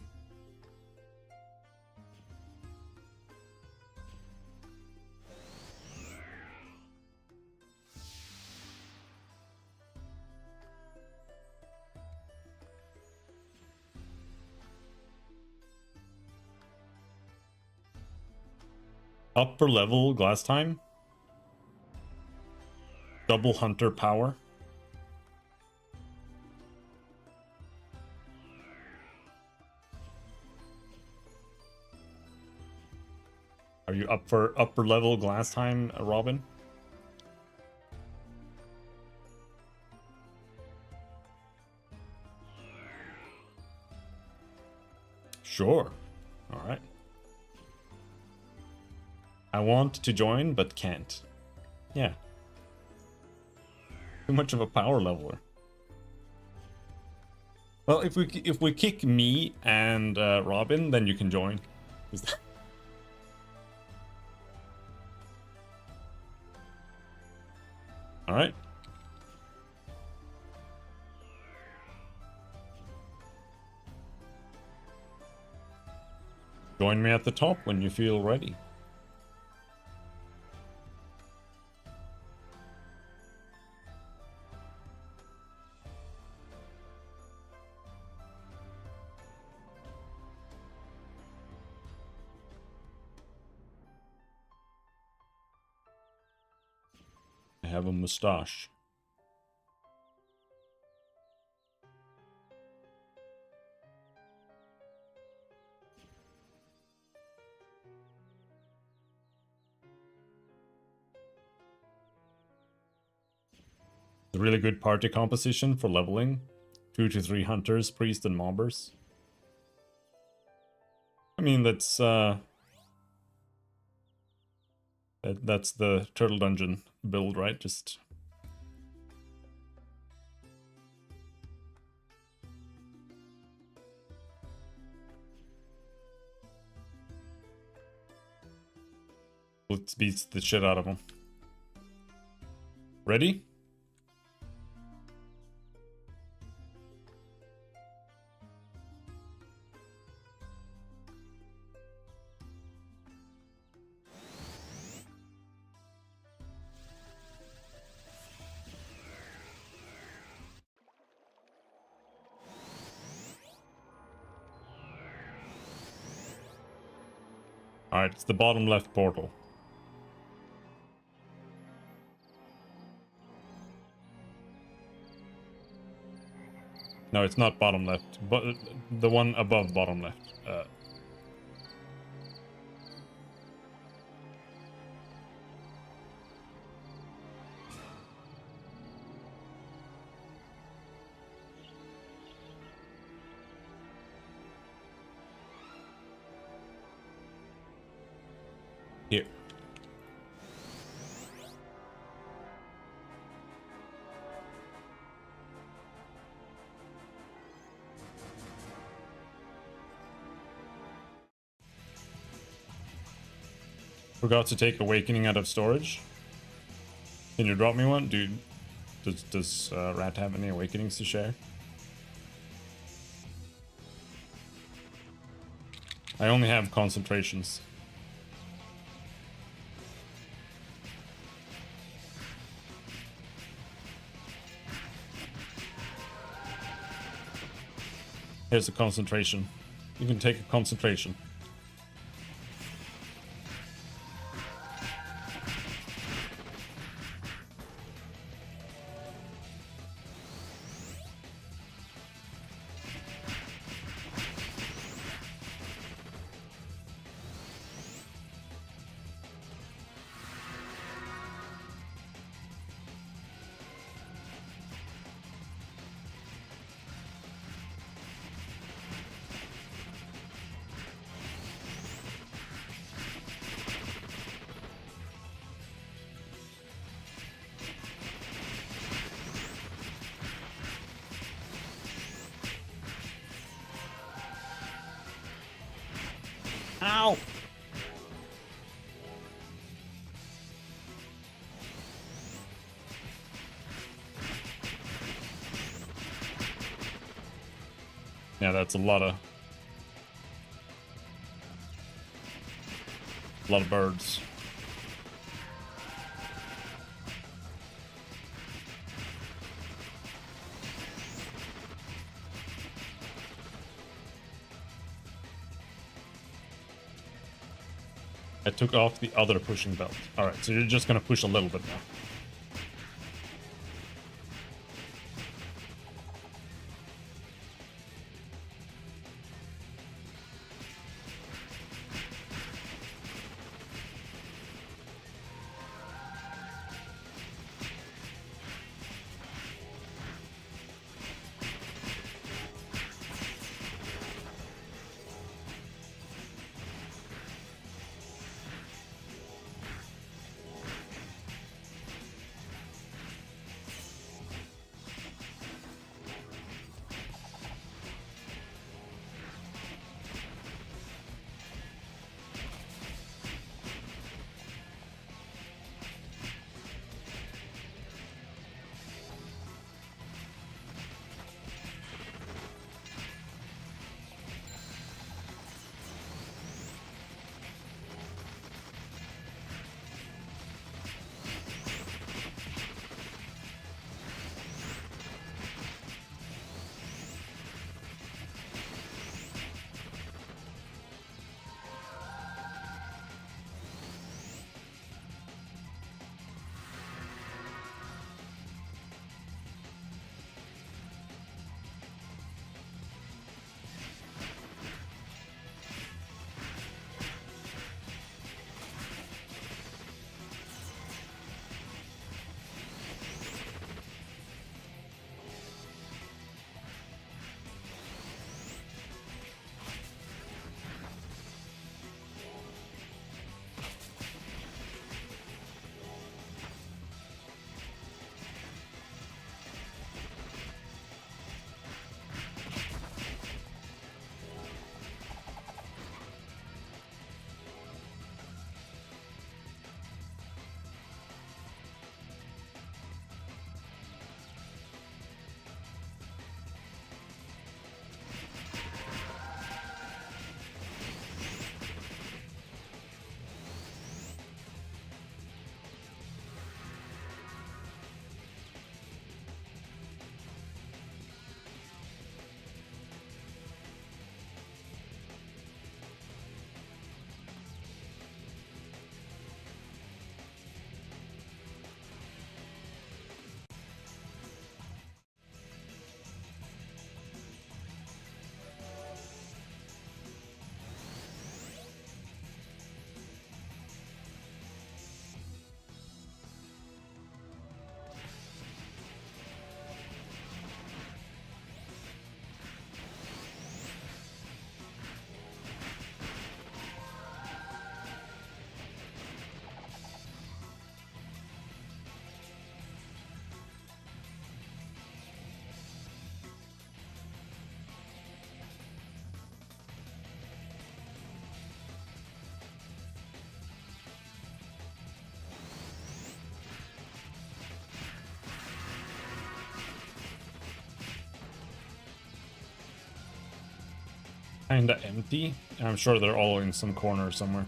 Upper level glass time. Double Hunter power. Are you up for upper level glass time, Robin? Sure. All right. I want to join, but can't. Yeah. Too much of a power leveler. Well, if we kick me and Robin, then you can join. All right. Join me at the top when you feel ready. have a mustache. A really good party composition for leveling. 2 to 3 hunters, priests, and mobbers. I mean, that's that's the Turtle Dungeon build, right? Just let's beat the shit out of them. Ready? Alright, it's the bottom left portal. No, it's not bottom left, but the one above bottom left. Here. Forgot to take Awakening out of storage. Can you drop me one? Dude, does Rat have any Awakenings to share? I only have concentrations. Here's a concentration. You can take a concentration. Ow! Yeah, that's a lot of birds. I took off the other pushing belt. Alright, so you're just gonna push a little bit now. Kinda empty. I'm sure they're all in some corner somewhere.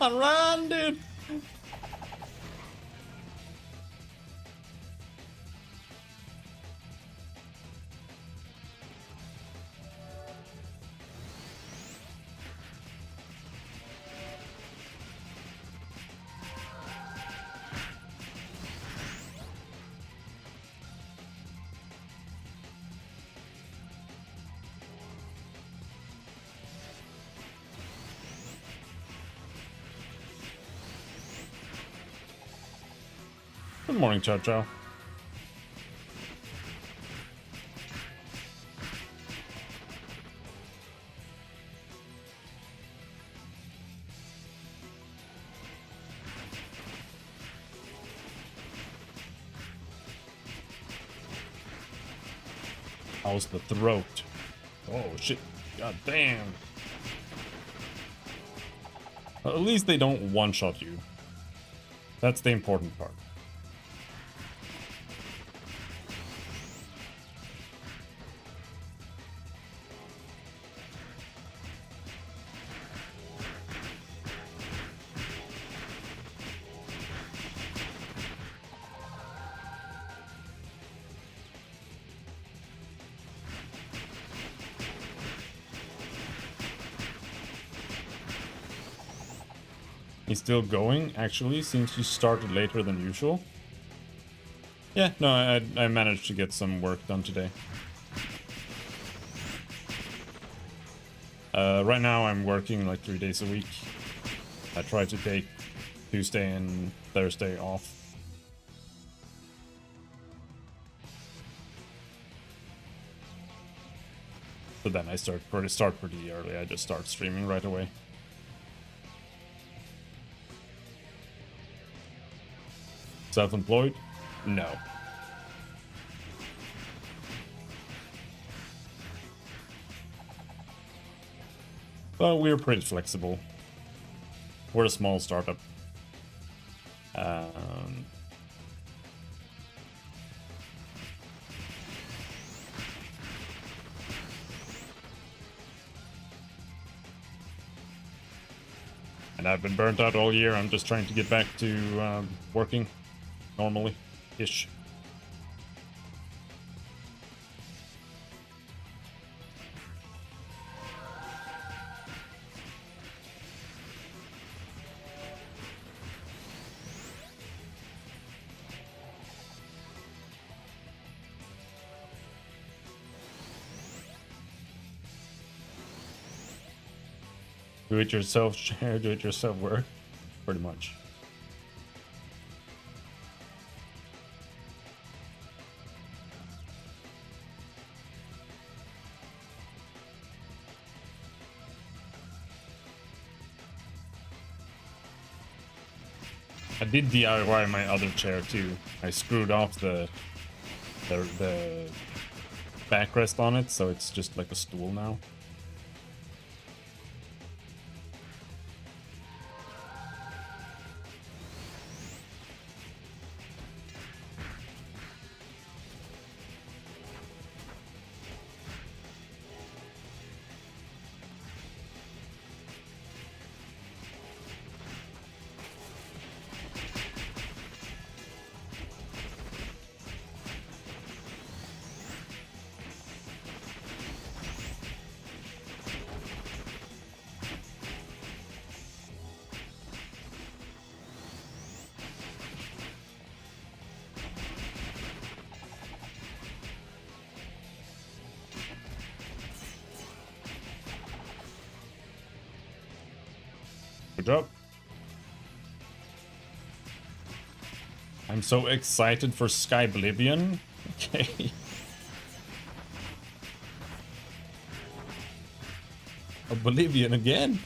Run, dude! Good morning, Chow Chow. How's the throat? Oh, shit. God damn. Well, at least they don't one-shot you. That's the important part. He's still going, actually, since you started later than usual. Yeah, no, I managed to get some work done today. Right now I'm working like 3 days a week. I try to take Tuesday and Thursday off. So then I start pretty early. I just start streaming right away. Self-employed? No. Well, we're pretty flexible. We're a small startup. And I've been burnt out all year. I'm just trying to get back to working normally-ish. Do it yourself, share, do it yourself work, pretty much. I did DIY my other chair too. I screwed off the backrest on it, so it's just like a stool now. Good job. I'm so excited for Sky Oblivion. Okay. Oblivion again?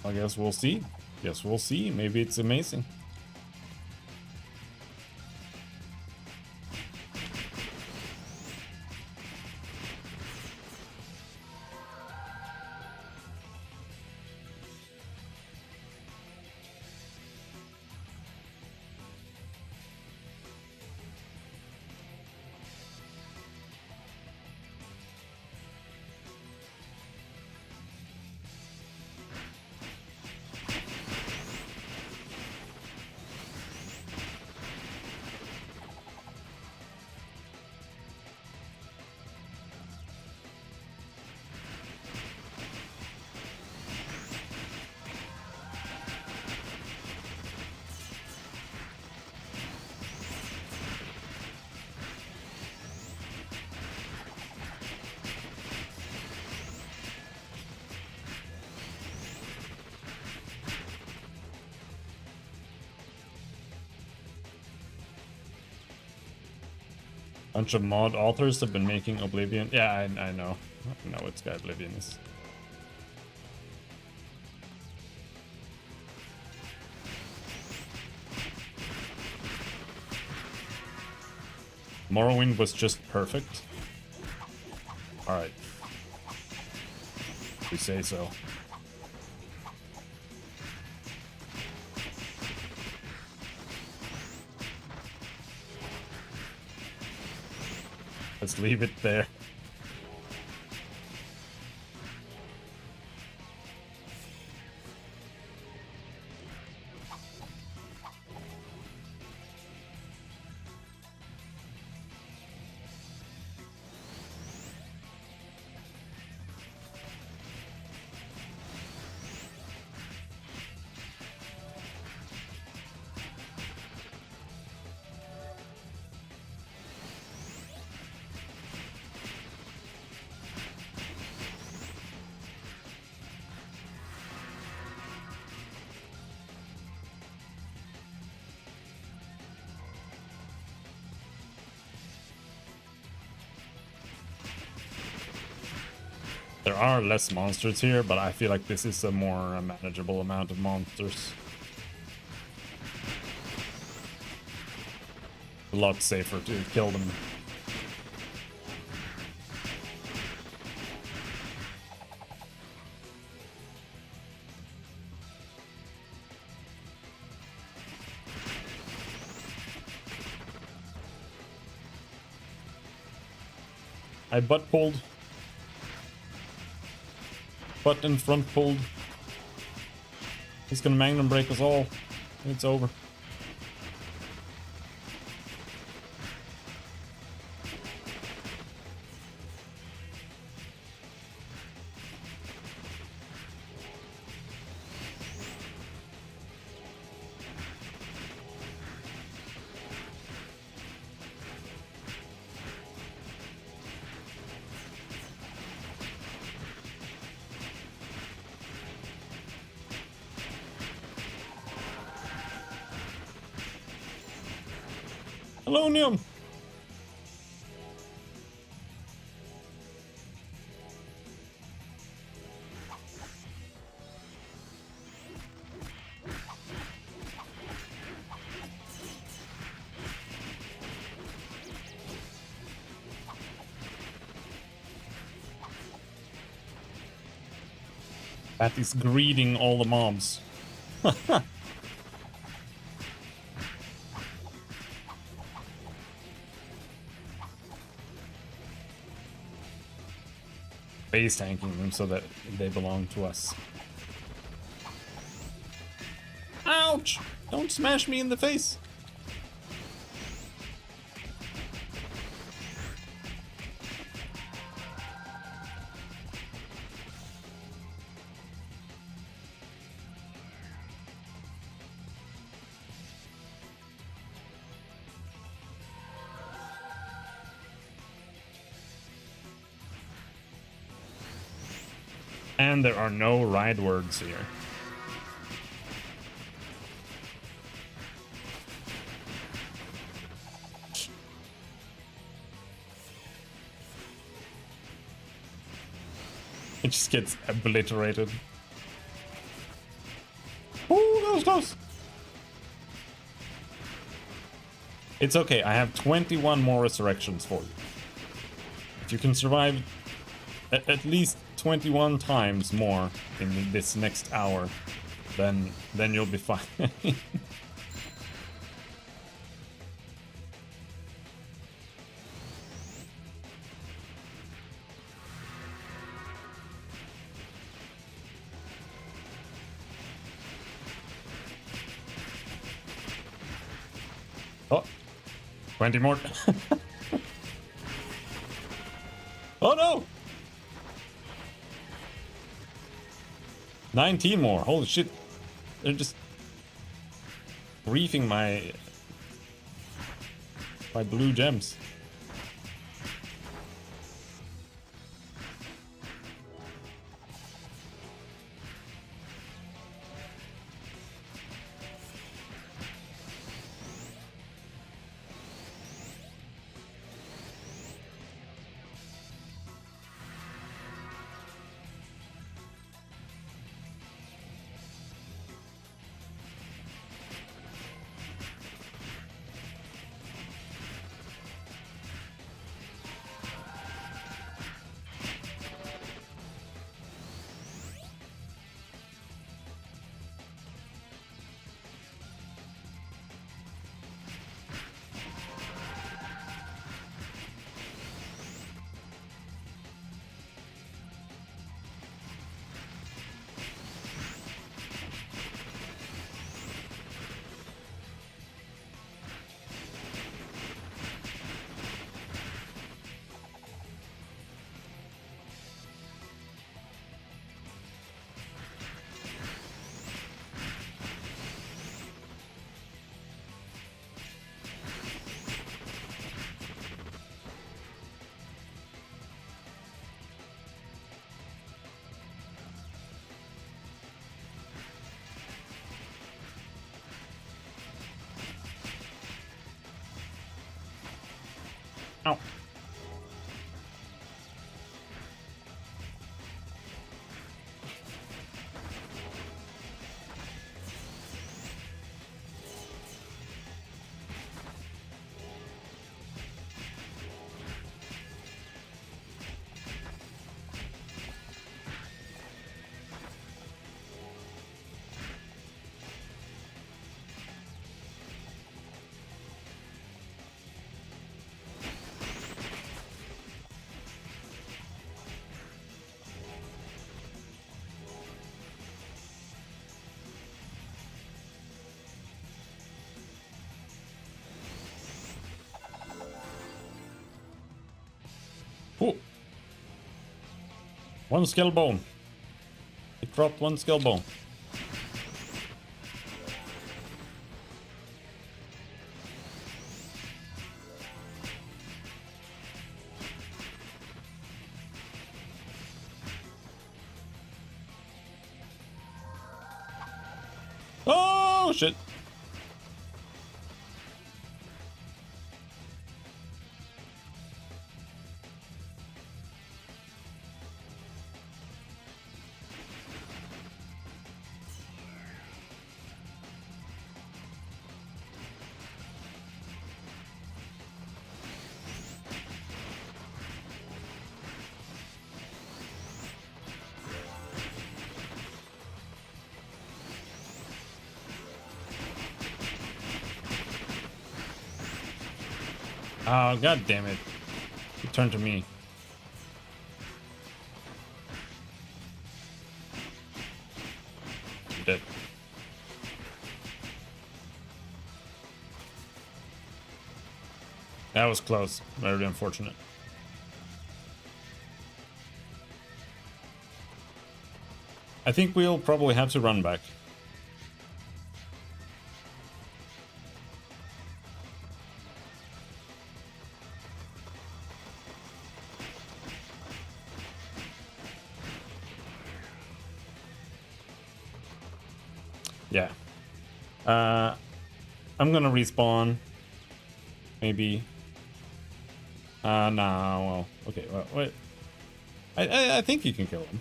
I guess we'll see. Guess we'll see. Maybe it's amazing. Bunch of mod authors have been making Oblivion. Yeah, I know. I know what Sky Oblivion is. Morrowind was just perfect. Alright. We say so. Let's leave it there. There are less monsters here, but I feel like this is a more manageable amount of monsters. A lot safer to kill them. I butt pulled. Butt and front pulled. He's gonna magnum break us all. It's over. Hello, Neum. that is greeting all the mobs. Base tanking them so that they belong to us. Ouch! Don't smash me in the face! And there are no ride words here. It just gets obliterated. Ooh, that was close. It's okay, I have 21 more resurrections for you. If you can survive at least 21 times more in this next hour, then you'll be fine. Oh, 20 more. Oh no! 19 more. Holy shit. They're just griefing my blue gems. Ow. Oh. One skull bone. It dropped one skull bone. Oh shit. Oh, god damn it. He turned to me. I'm dead. That was close. Very unfortunate. I think we'll probably have to run back. Yeah. I'm gonna respawn. Maybe. No, well, okay, well, wait. I think you can kill him.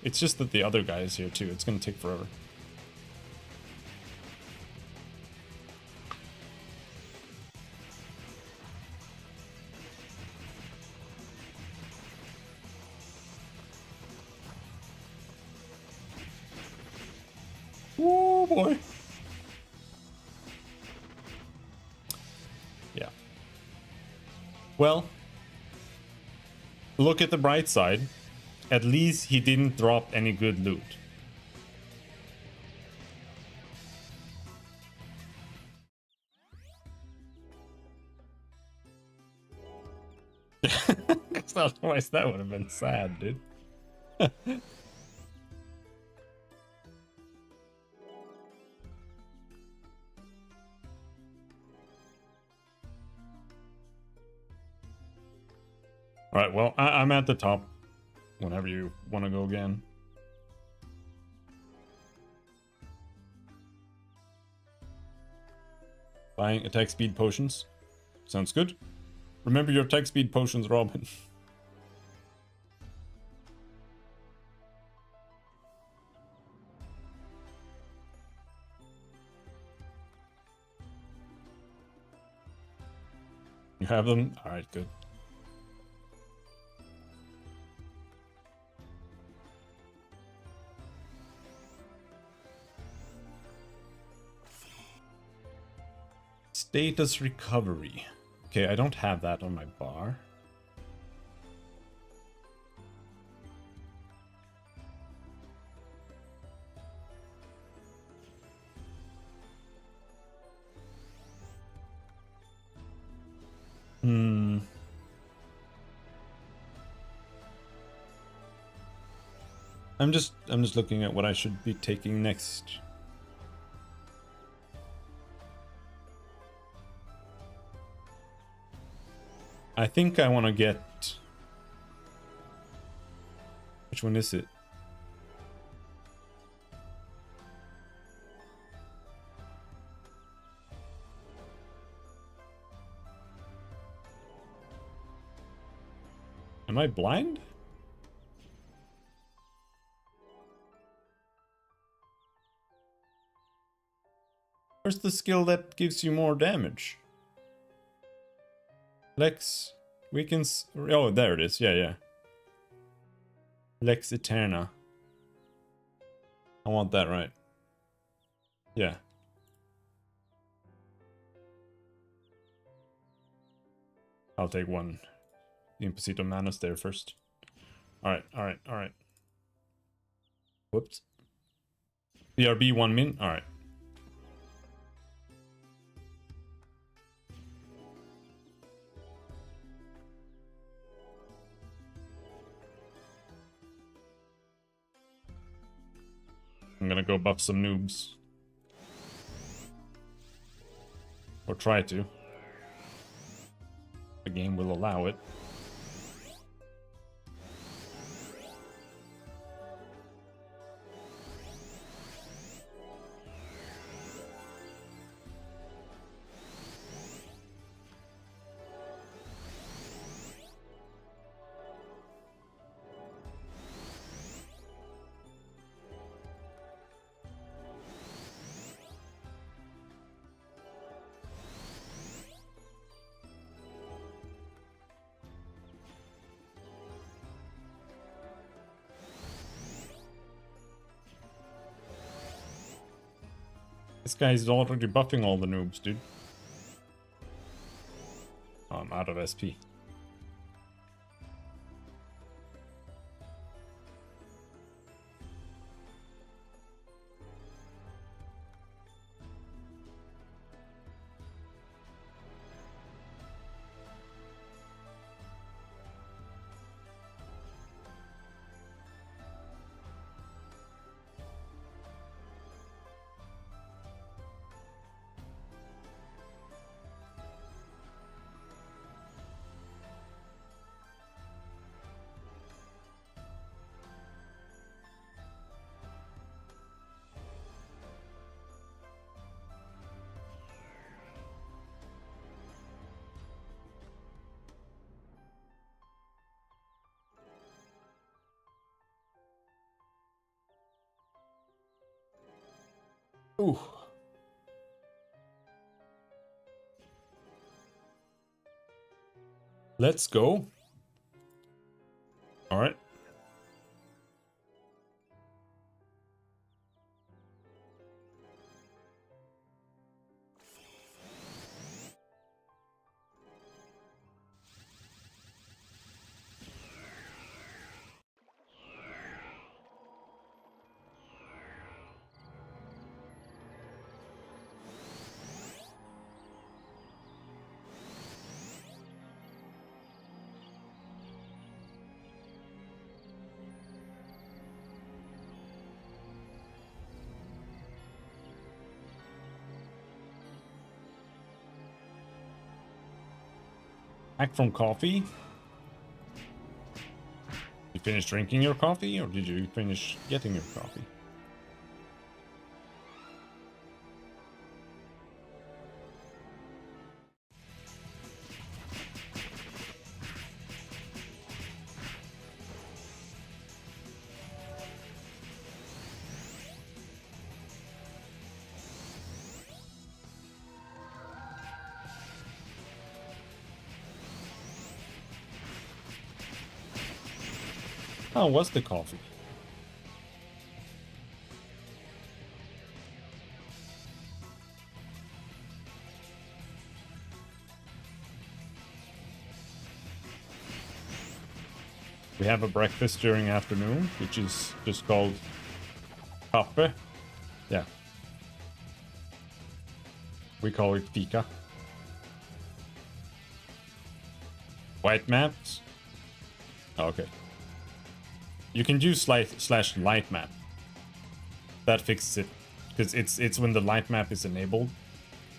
It's just that the other guy is here too. It's gonna take forever. Oh boy. Yeah. Well, look at the bright side. At least he didn't drop any good loot. Because otherwise that would have been sad, dude. Alright, well, I'm at the top. Whenever you want to go again. Buying attack speed potions. Sounds good. Remember your attack speed potions, Robin. You have them? Alright, good. Status recovery. Okay, I don't have that on my bar. I'm just looking at what I should be taking next. I think I want to get... Which one is it? Am I blind? Where's the skill that gives you more damage? Lex weakens... Oh, there it is. Yeah, yeah. Lex Eterna. I want that, right? Yeah. I'll take one Imposito Manus there first. Alright, alright, alright. Whoops. BRB 1 min? Alright. I'm gonna go buff some noobs. Or try to. The game will allow it. This guy's already buffing all the noobs, dude. I'm out of SP. Ooh. Let's go. All right. Back from coffee? You finished drinking your coffee, or did you finish getting your coffee? How was the coffee? We have a breakfast during afternoon, which is just called kaffe. Yeah. We call it fika. White maps? Oh, okay. You can use slash light map. That fixes it. Because it's when the light map is enabled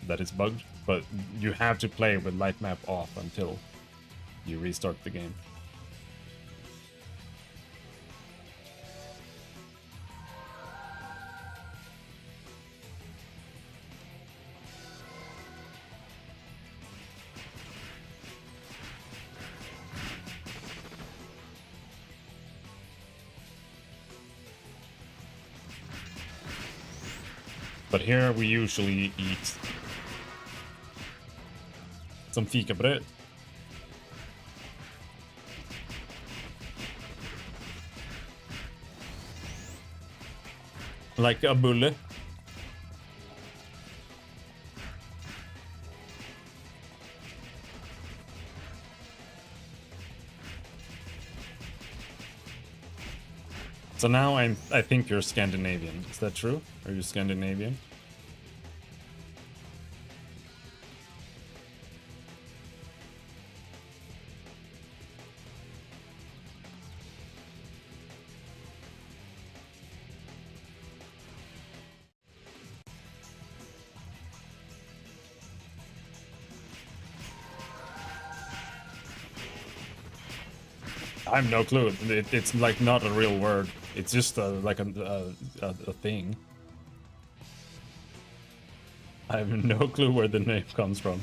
that it's bugged. But you have to play with light map off until you restart the game. But here we usually eat some fikabröd. Like a bulle. So now I think you're Scandinavian. Is that true? Are you Scandinavian? I have no clue. It's like not a real word. It's just like a thing. I have no clue where the name comes from.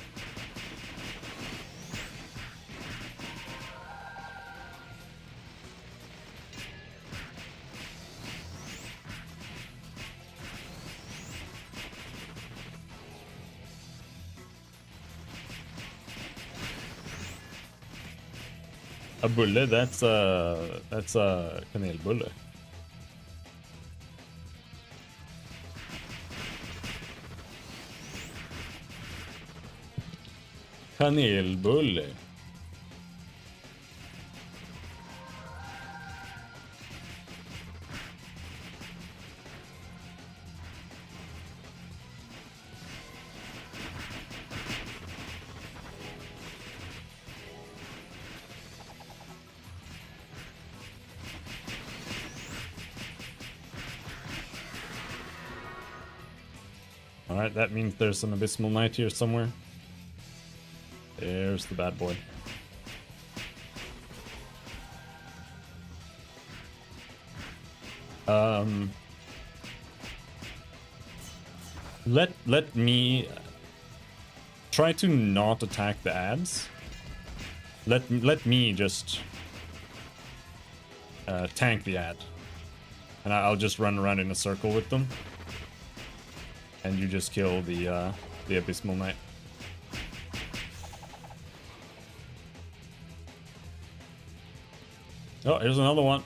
A bulle, that's a kanelbulle. Kanelbulle. Alright, that means there's an Abysmal Knight here somewhere. There's the bad boy. Let me try to not attack the ads. Let me just tank the ad, and I'll just run around in a circle with them, and you just kill the Abysmal Knight. Oh, here's another one.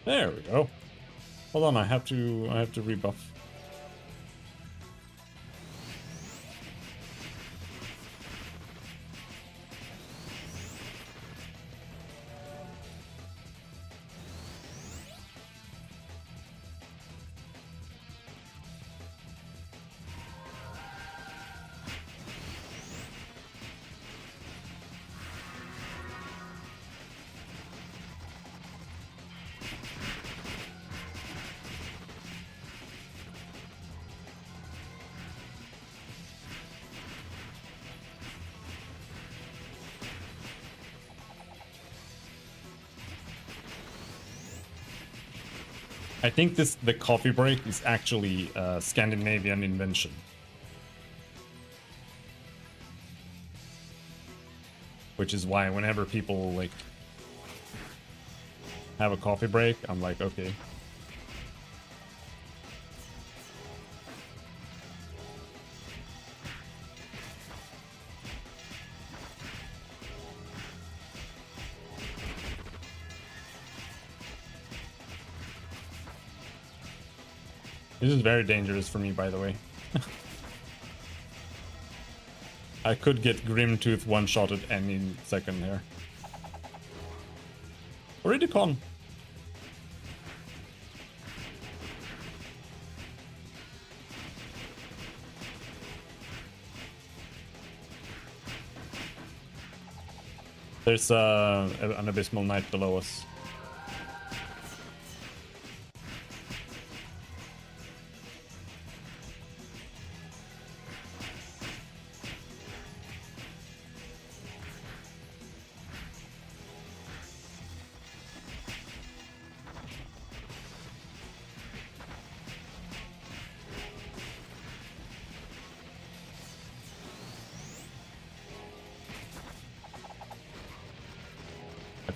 There we go. Hold on, I have to rebuff. I think the coffee break is actually a Scandinavian invention. Which is why whenever people like have a coffee break, I'm like, okay. This is very dangerous for me, by the way. I could get Grimtooth one-shotted any second there. Oridicon! There's an Abysmal Knight below us.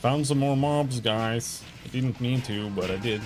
Found some more mobs, guys. I didn't mean to, but I did.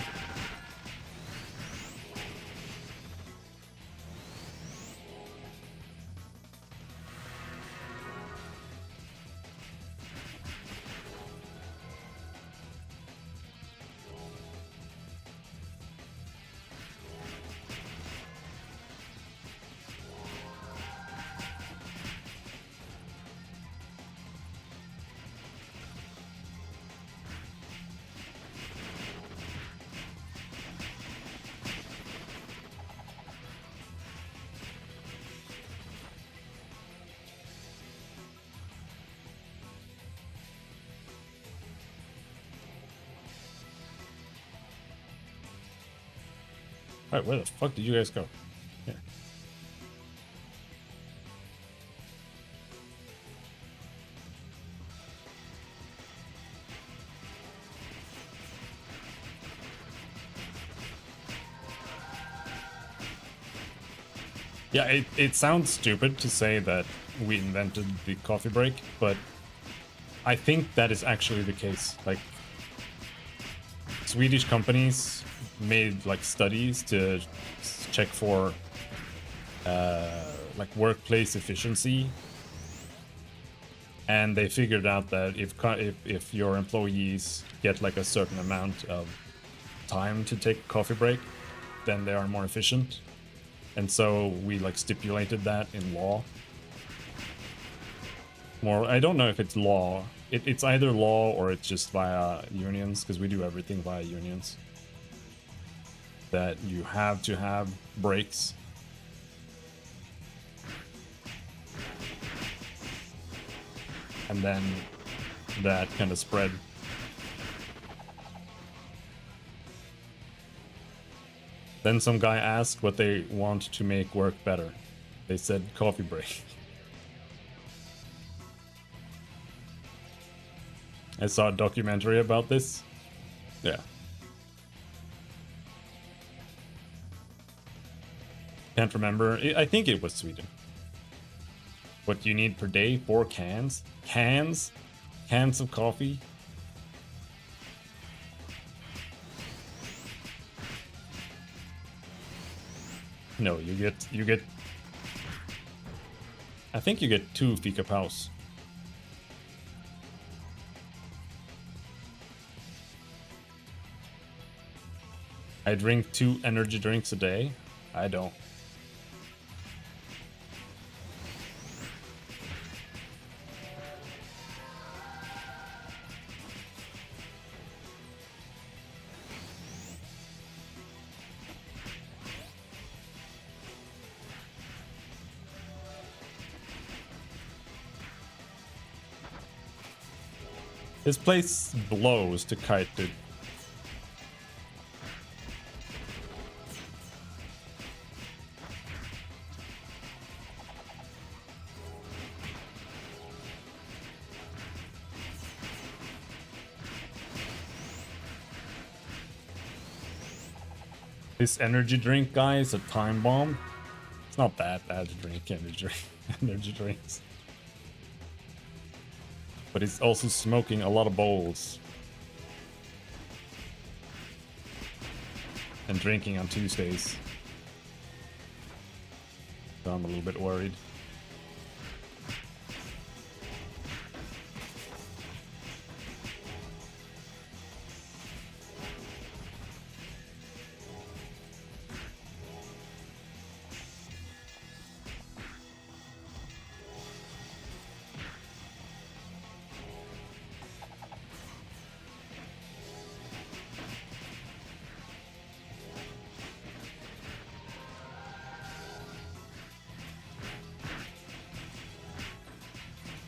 Alright, where the fuck did you guys go? Here. Yeah, it sounds stupid to say that we invented the coffee break, but I think that is actually the case. Like, Swedish companies made like studies to check for like workplace efficiency, and they figured out that if your employees get like a certain amount of time to take a coffee break, then they are more efficient. And so we like stipulated that in law. More, I don't know if it's law. It's either law or it's just via unions, because we do everything via unions. That you have to have breaks. And then that kind of spread. Then some guy asked what they want to make work better. They said coffee break. I saw a documentary about this. Yeah. Can't remember. I think it was Sweden. What do you need per day? 4 cans? Cans? Cans of coffee? No, you get I think you get 2 fika paus. I drink 2 energy drinks a day. I don't. This place blows to kite, dude. This energy drink guy is a time bomb. It's not that bad to drink energy drinks. But he's also smoking a lot of bowls. And drinking on Tuesdays. So I'm a little bit worried.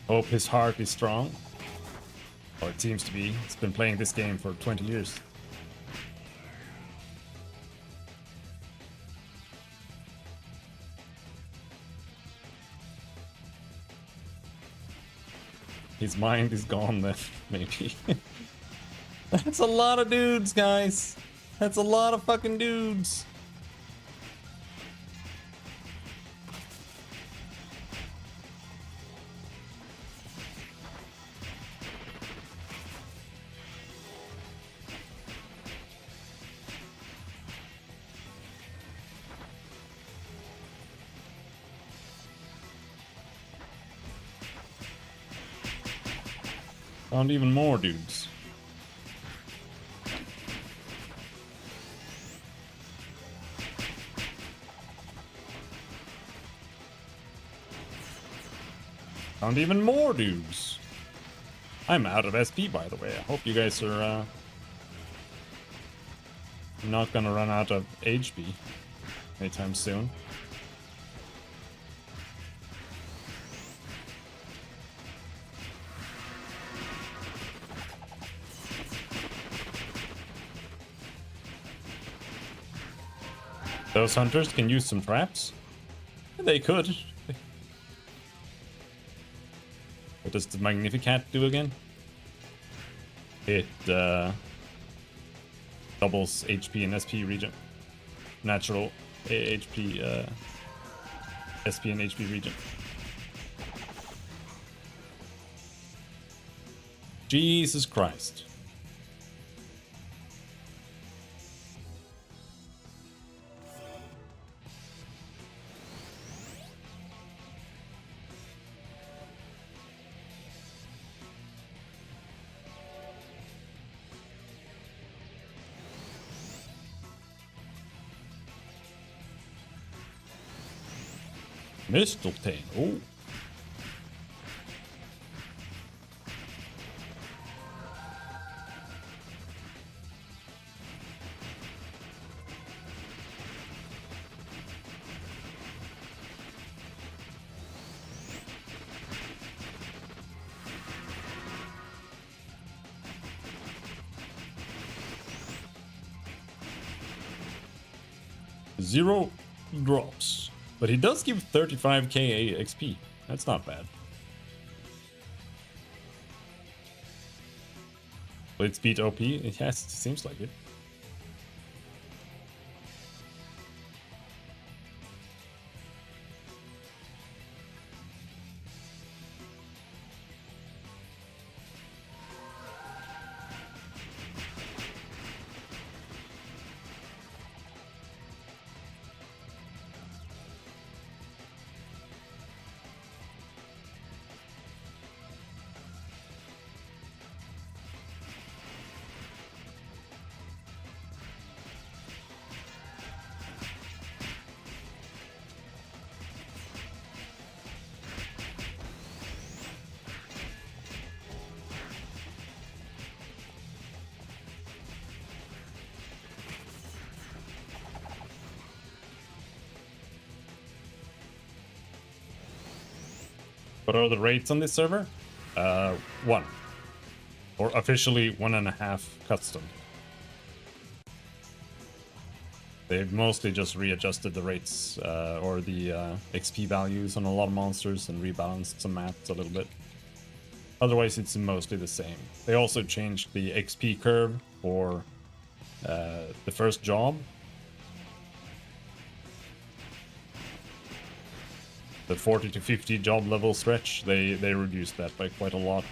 Hope his heart is strong. Well, it seems to be. It's been playing this game for 20 years. His mind is gone then, maybe. That's a lot of dudes, guys. That's a lot of fucking dudes. Found even more dudes. Found even more dudes. I'm out of SP, by the way. I hope you guys are not gonna run out of HP anytime soon. Those hunters can use some traps? They could. What does the Magnificat do again? It doubles HP and SP regen. Natural HP SP and HP region. Jesus Christ. Mistletoe. Oh. Zero drops. But he does give 35k XP. That's not bad. Blade speed OP? Yes, it seems like it. What are the rates on this server? 1. Or officially 1.5 custom. They've mostly just readjusted the rates or the XP values on a lot of monsters and rebalanced some maps a little bit. Otherwise, it's mostly the same. They also changed the XP curve for the first job. The 40 to 50 job level stretch, they reduced that by quite a lot.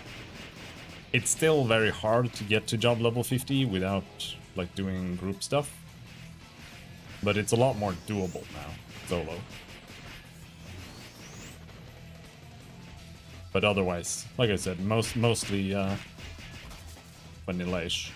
It's still very hard to get to job level 50 without like doing group stuff, but it's a lot more doable now, solo. But otherwise, like I said, mostly vanilla-ish.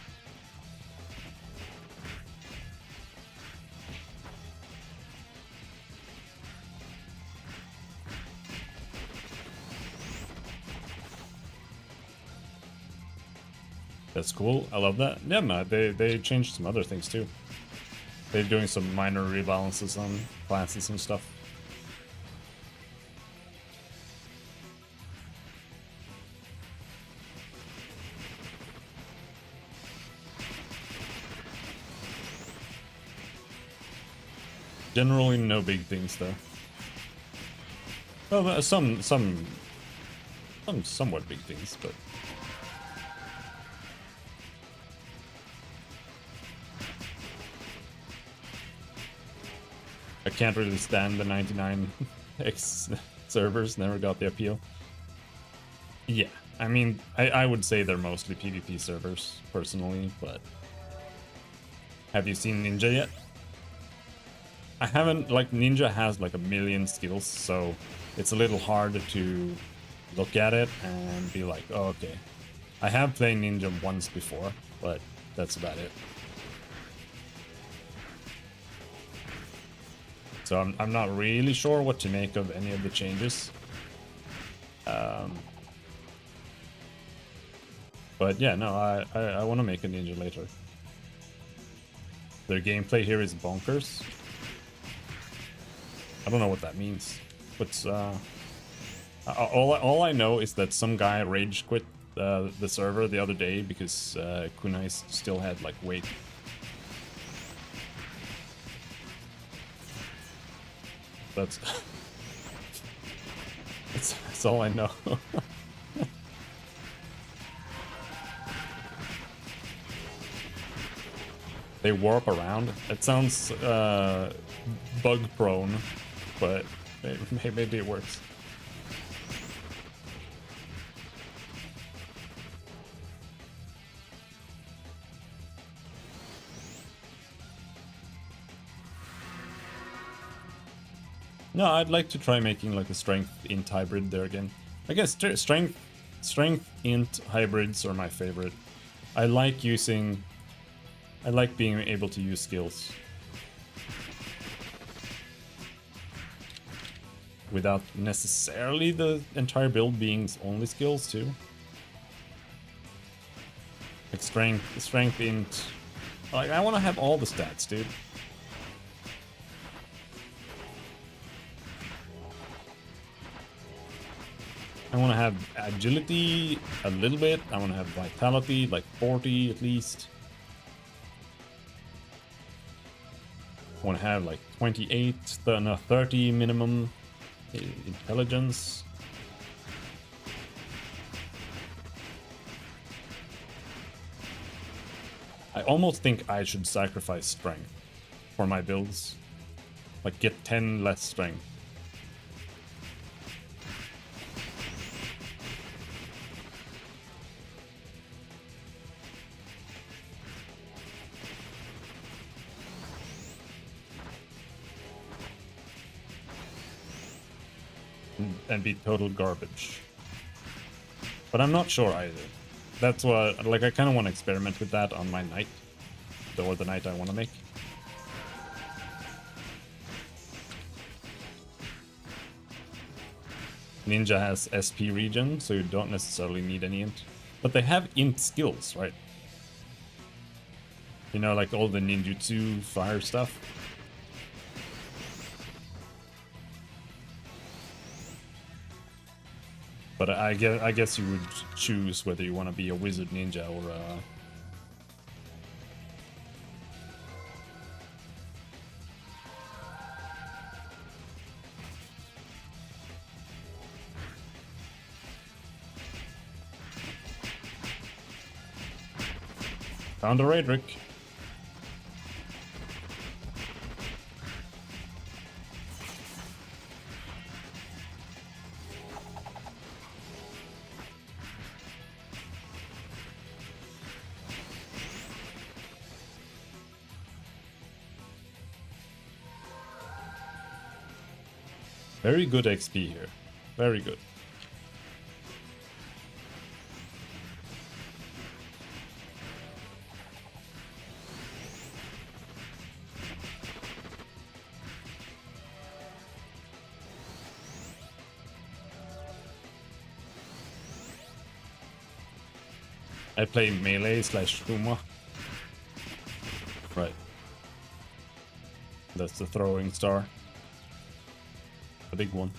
That's cool. I love that. Yeah, man, they changed some other things too. They're doing some minor rebalances on classes and stuff. Generally, no big things though. Well, some somewhat big things, but. I can't really stand the 99x servers, never got the appeal. Yeah, I mean, I would say they're mostly PvP servers, personally, but... Have you seen Ninja yet? I haven't, like, Ninja has like a million skills, so it's a little hard to look at it and be like, oh, okay. I have played Ninja once before, but that's about it. So I'm not really sure what to make of any of the changes. But yeah, no, I want to make a Ninja later. Their gameplay here is bonkers. I don't know what that means. But all I know is that some guy rage quit the server the other day because Kunai still had like weight. That's that's all I know. They warp around. It sounds bug prone, but Maybe it works. No, I'd like to try making like a strength int hybrid there again. I guess strength int hybrids are my favorite. I like being able to use skills without necessarily the entire build being only skills too. Like strength int. Like I want to have all the stats, dude. I want to have agility a little bit. I want to have vitality, like 40 at least. I want to have like 28, no, 30 minimum intelligence. I almost think I should sacrifice strength for my builds. Like get 10 less strength. And be total garbage. But I'm not sure either. That's what, like, I kind of want to experiment with that on my knight. Or the knight I want to make. Ninja has SP regen, so you don't necessarily need any int. But they have int skills, right? You know, like all the ninjutsu fire stuff. But I guess you would choose whether you want to be a wizard ninja or a... Found a Raedric. Very good XP here. Very good. I play melee slash Kuma. Right. That's the throwing star. A big one.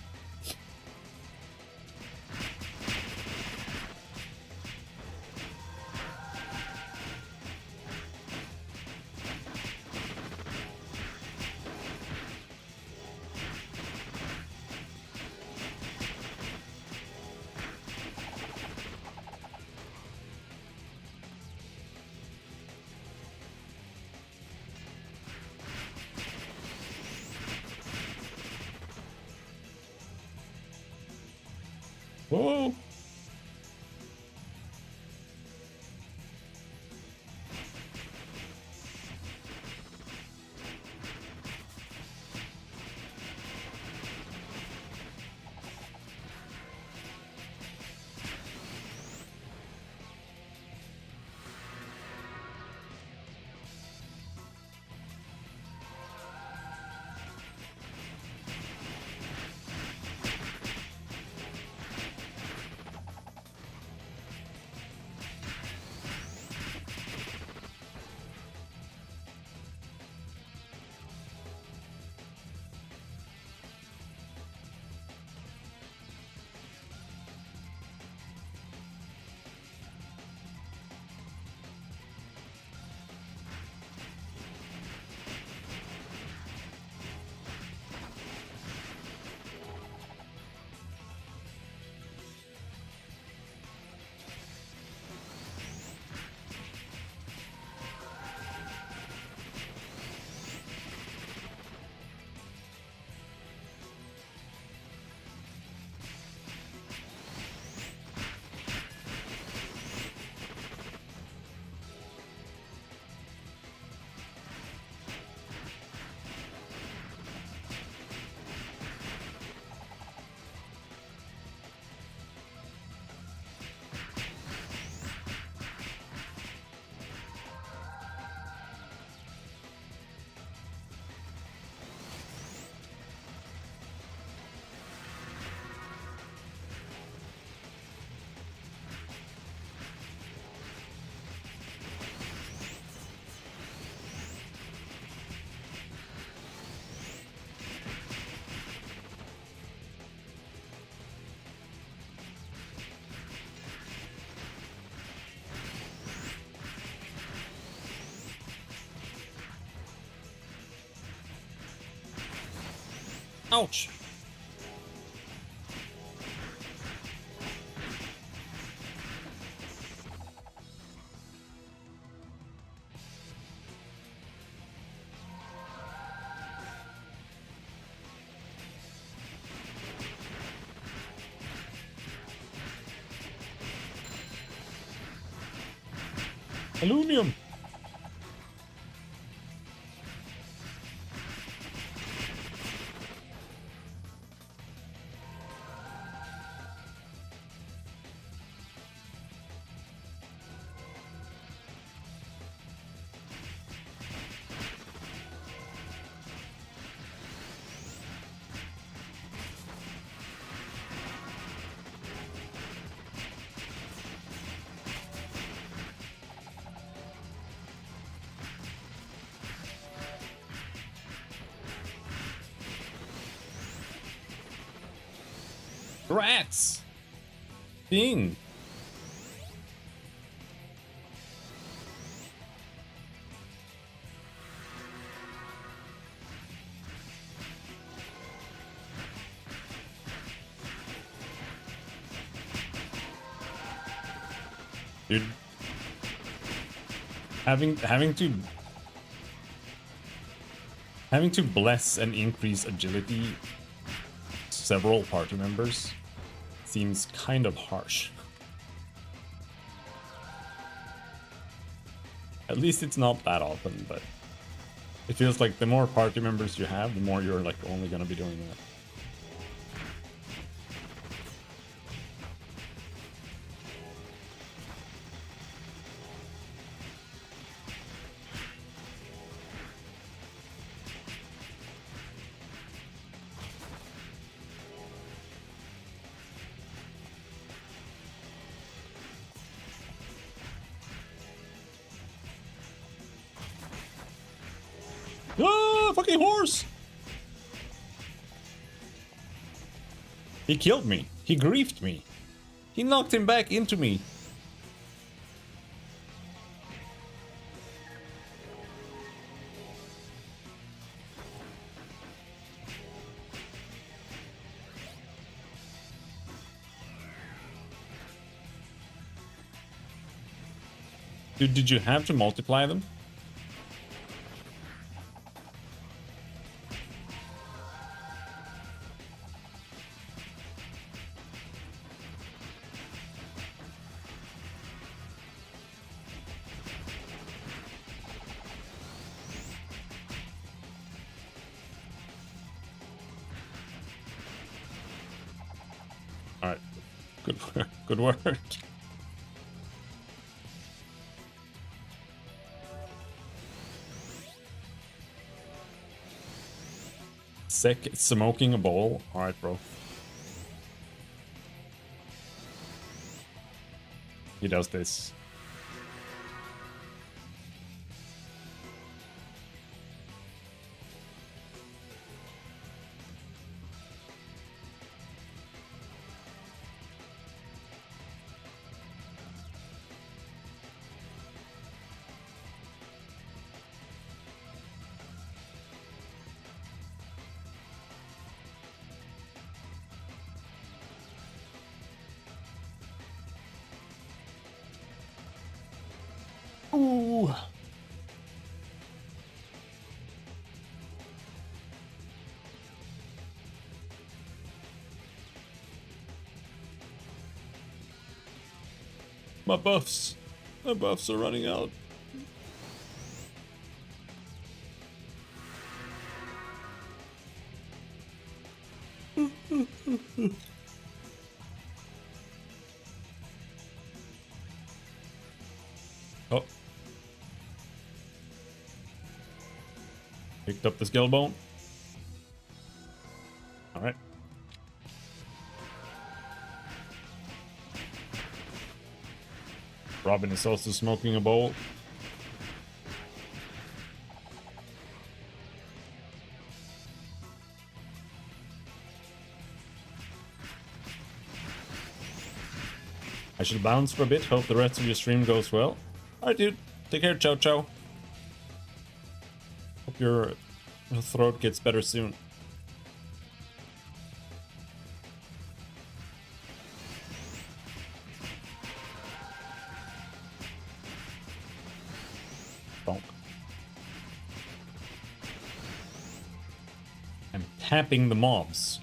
Ouch! Aluminum! Rats! Thing! Dude, having to bless and increase agility several party members seems kind of harsh. At least it's not that often, but it feels like the more party members you have, the more you're like only gonna be doing that. Ah, fucking horse! He killed me. He griefed me. He knocked him back into me. Dude, did you have to multiply them? Alright. Good work. Good work. Sick. Smoking a bowl. Alright, bro. He does this. Ooh. My buffs. My buffs are running out. Oh. Picked up the skill bone. Alright. Robin is also smoking a bowl. I should bounce for a bit. Hope the rest of your stream goes well. Alright, dude. Take care. Ciao, ciao. Hope your throat gets better soon. I'm tapping the mobs.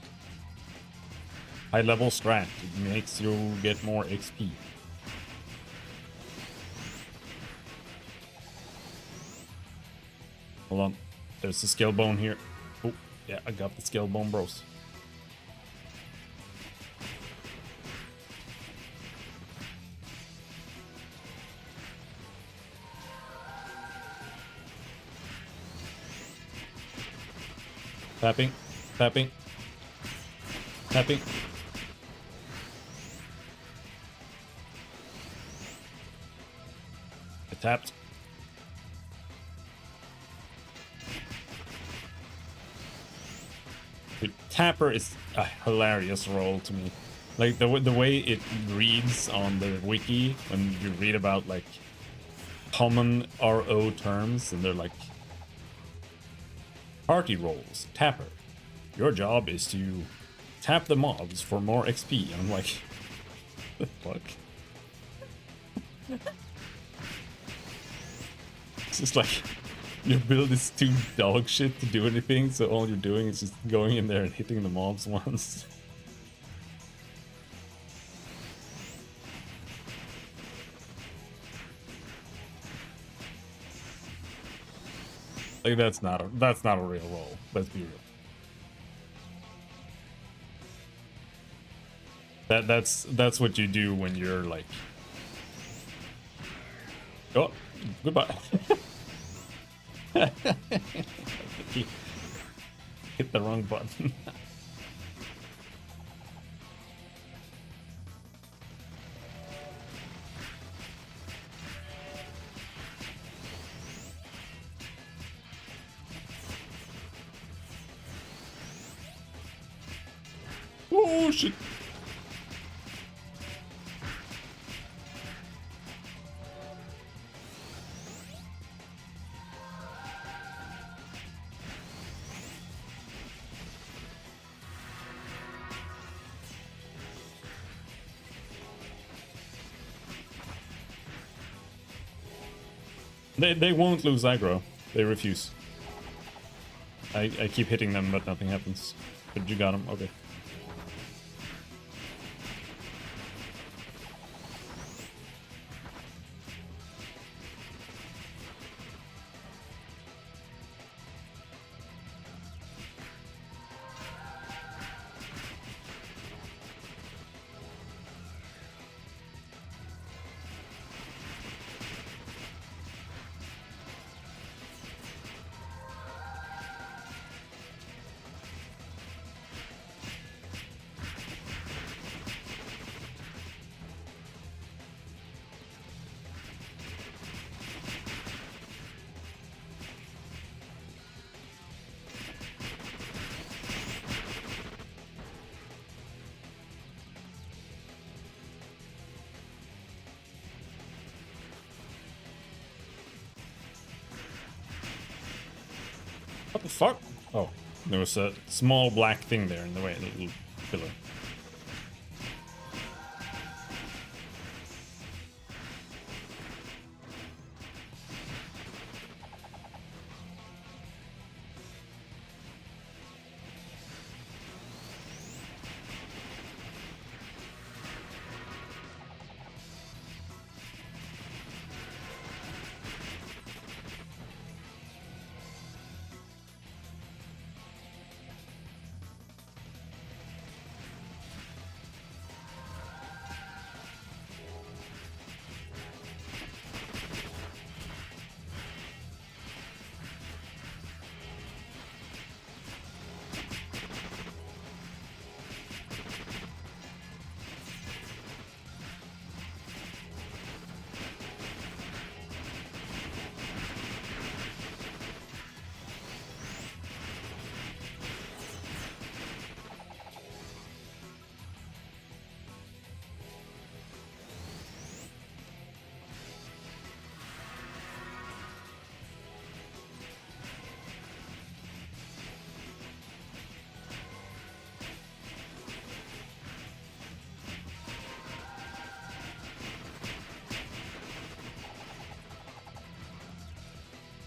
High level strat. It makes you get more XP. Hold on. There's a skill bone here. Oh, yeah, I got the skill bone, bros. Tapping, tapping, tapping. I tapped. Dude, Tapper is a hilarious role to me. Like the way it reads on the wiki when you read about like common RO terms, and they're like party roles, Tapper. Your job is to tap the mobs for more XP. And I'm like, the fuck? It's just like your build is too dog shit to do anything, so all you're doing is just going in there and hitting the mobs once. Like that's not a real role. Let's be real. That's what you do when you're like, oh, goodbye. Hit the wrong button. Oh shit. They won't lose aggro. They refuse. I keep hitting them, but nothing happens. But you got them. Okay. What the fuck? Oh, there was a small black thing there in the way, a little pillar.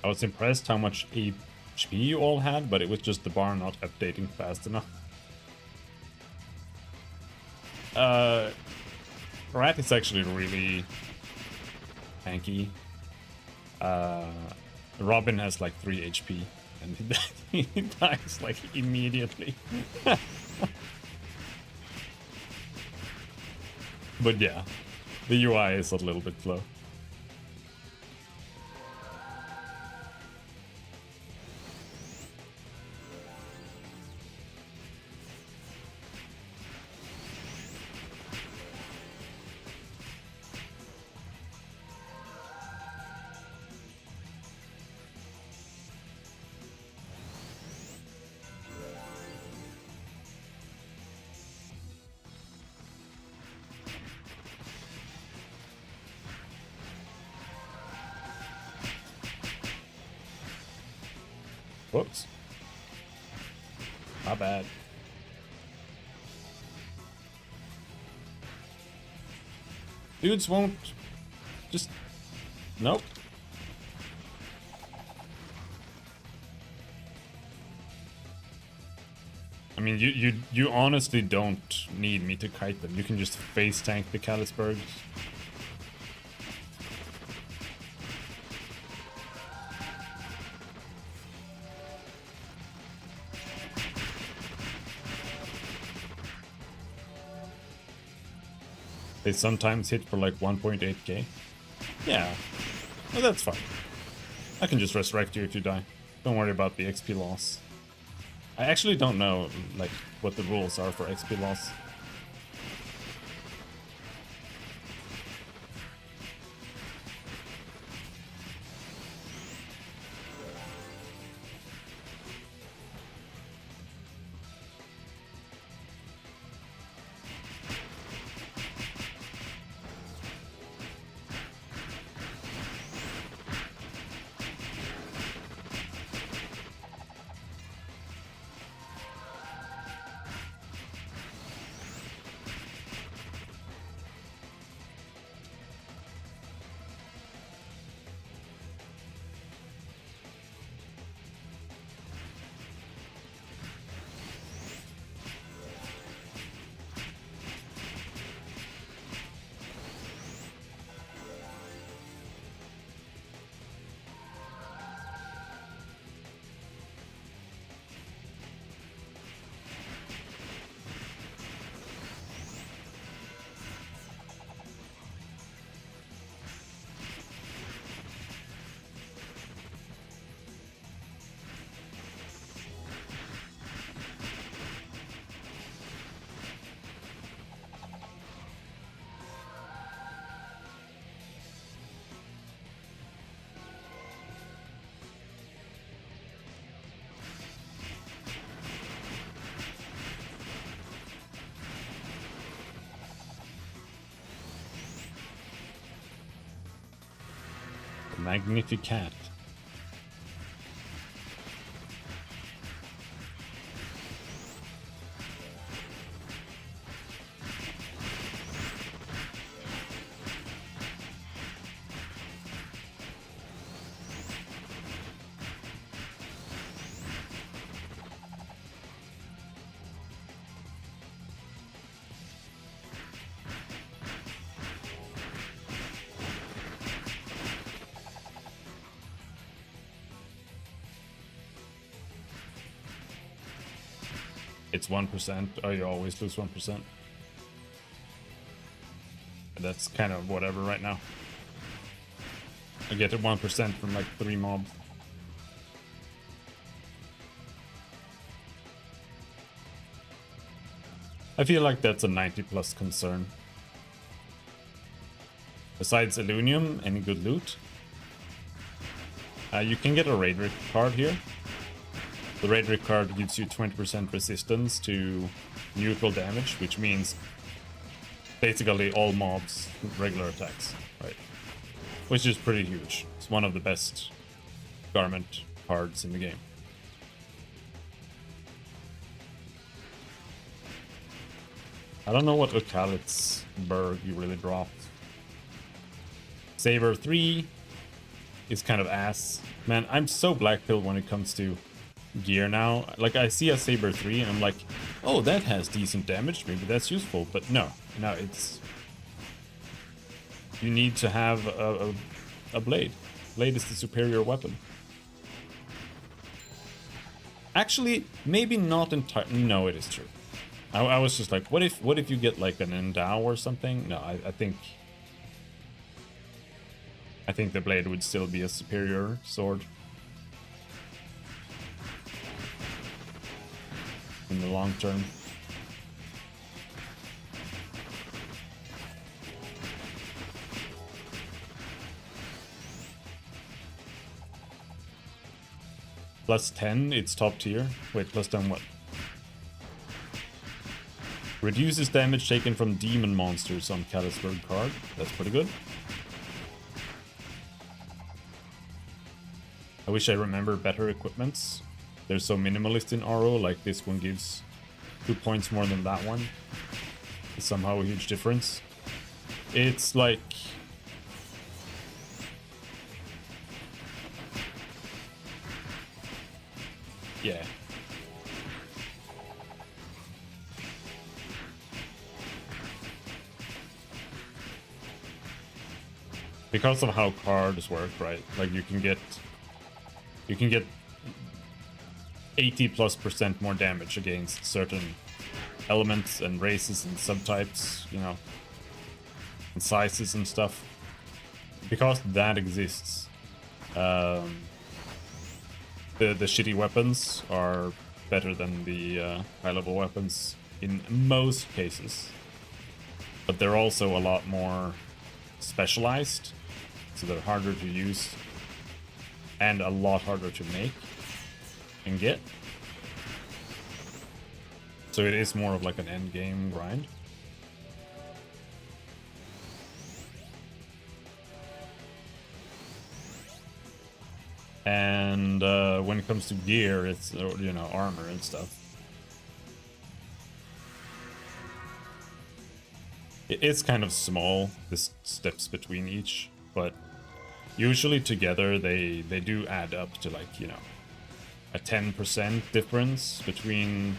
I was impressed how much a HP you all had, but it was just the bar not updating fast enough. Rat is actually really tanky. Robin has like 3 HP and he dies like immediately. But yeah, the UI is a little bit slow. Whoops. My bad. Dudes won't just... Nope. I mean, you honestly don't need me to kite them. You can just face tank the Kalisbergs. They sometimes hit for like 1.8k. Yeah, well, that's fine. I can just resurrect you if you die. Don't worry about the XP loss. I actually don't know like what the rules are for XP loss. Magnificat. It's 1%. Oh, you always lose 1%. That's kind of whatever right now. I get a 1% from like 3 mobs. I feel like that's a 90+ concern. Besides Illunium, any good loot? You can get a Ragnarok card here. The Ragnarok card gives you 20% resistance to neutral damage, which means basically all mobs regular attacks, right? Which is pretty huge. It's one of the best garment cards in the game. I don't know what Ukalitzberg you really dropped. Saber 3, is kind of ass. Man, I'm so black-pilled when it comes to gear now. Like, I see a Saber 3 and I'm like, oh, that has decent damage, maybe that's useful. But no, it's... You need to have a blade. Blade is the superior weapon. Actually, maybe not entirely. No, it is true. I was just like, what if you get like an endow or something? No, I think the blade would still be a superior sword in the long term. Plus 10, it's top tier. Wait, plus 10 what? Reduces damage taken from demon monsters on Kalisberg card. That's pretty good. I wish I remember better equipments. They're so minimalist in RO, like this one gives 2 points more than that one. It's somehow a huge difference. It's like... Yeah. Because of how cards work, right? Like you can get 80+% more damage against certain elements and races and subtypes, you know, and sizes and stuff. Because that exists, the shitty weapons are better than the high-level weapons in most cases. But they're also a lot more specialized, so they're harder to use and a lot harder to make and get. So it is more of like an end game grind. And when it comes to gear, it's, you know, armor and stuff. It's kind of small, the steps between each, but usually together they do add up to, like, you know, a 10% difference between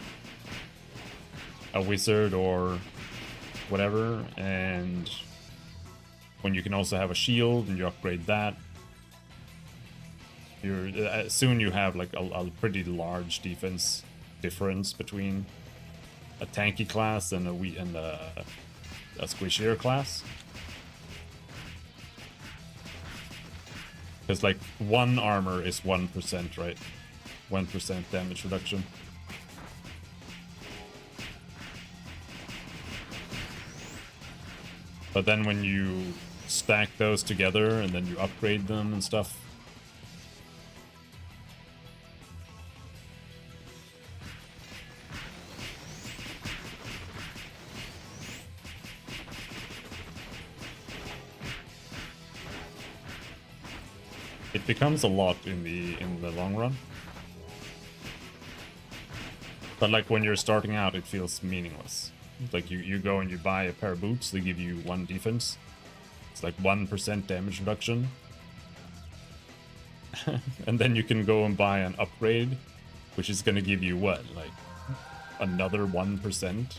a wizard or whatever, and when you can also have a shield and you upgrade that, you're soon you have like a pretty large defense difference between a tanky class and a squishier class. Because like one armor is 1%, right? 1% damage reduction. But then when you stack those together and then you upgrade them and stuff, it becomes a lot in the long run. But like when you're starting out, it feels meaningless. Like you go and you buy a pair of boots, they give you 1 defense. It's like 1% damage reduction. And then you can go and buy an upgrade, which is gonna give you what, like another 1%.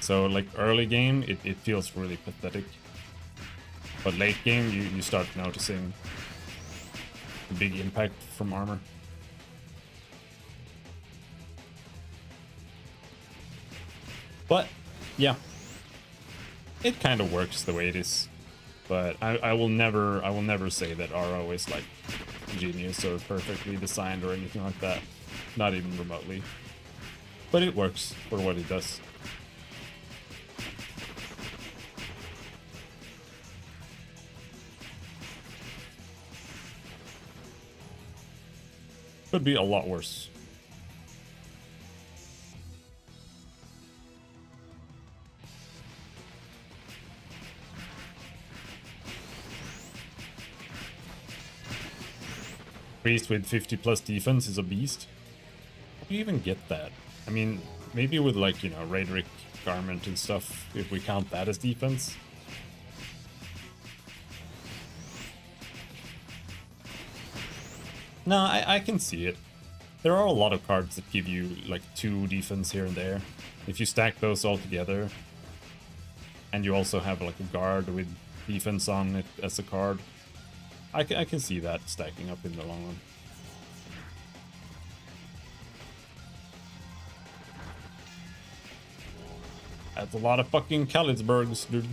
So like early game, it feels really pathetic. But late game, you start noticing a big impact from armor. But yeah, it kind of works the way it is. But I will never say that RO is like genius or perfectly designed or anything like that. Not even remotely. But it works for what it does. Could be a lot worse. Priest with 50+ defense is a beast. How do you even get that? I mean, maybe with like, you know, Ragnarok garment and stuff, if we count that as defense. No, I can see it. There are a lot of cards that give you like 2 defense here and there. If you stack those all together, and you also have like a guard with defense on it as a card, I can see that stacking up in the long run. That's a lot of fucking Kalidsbergs, dude.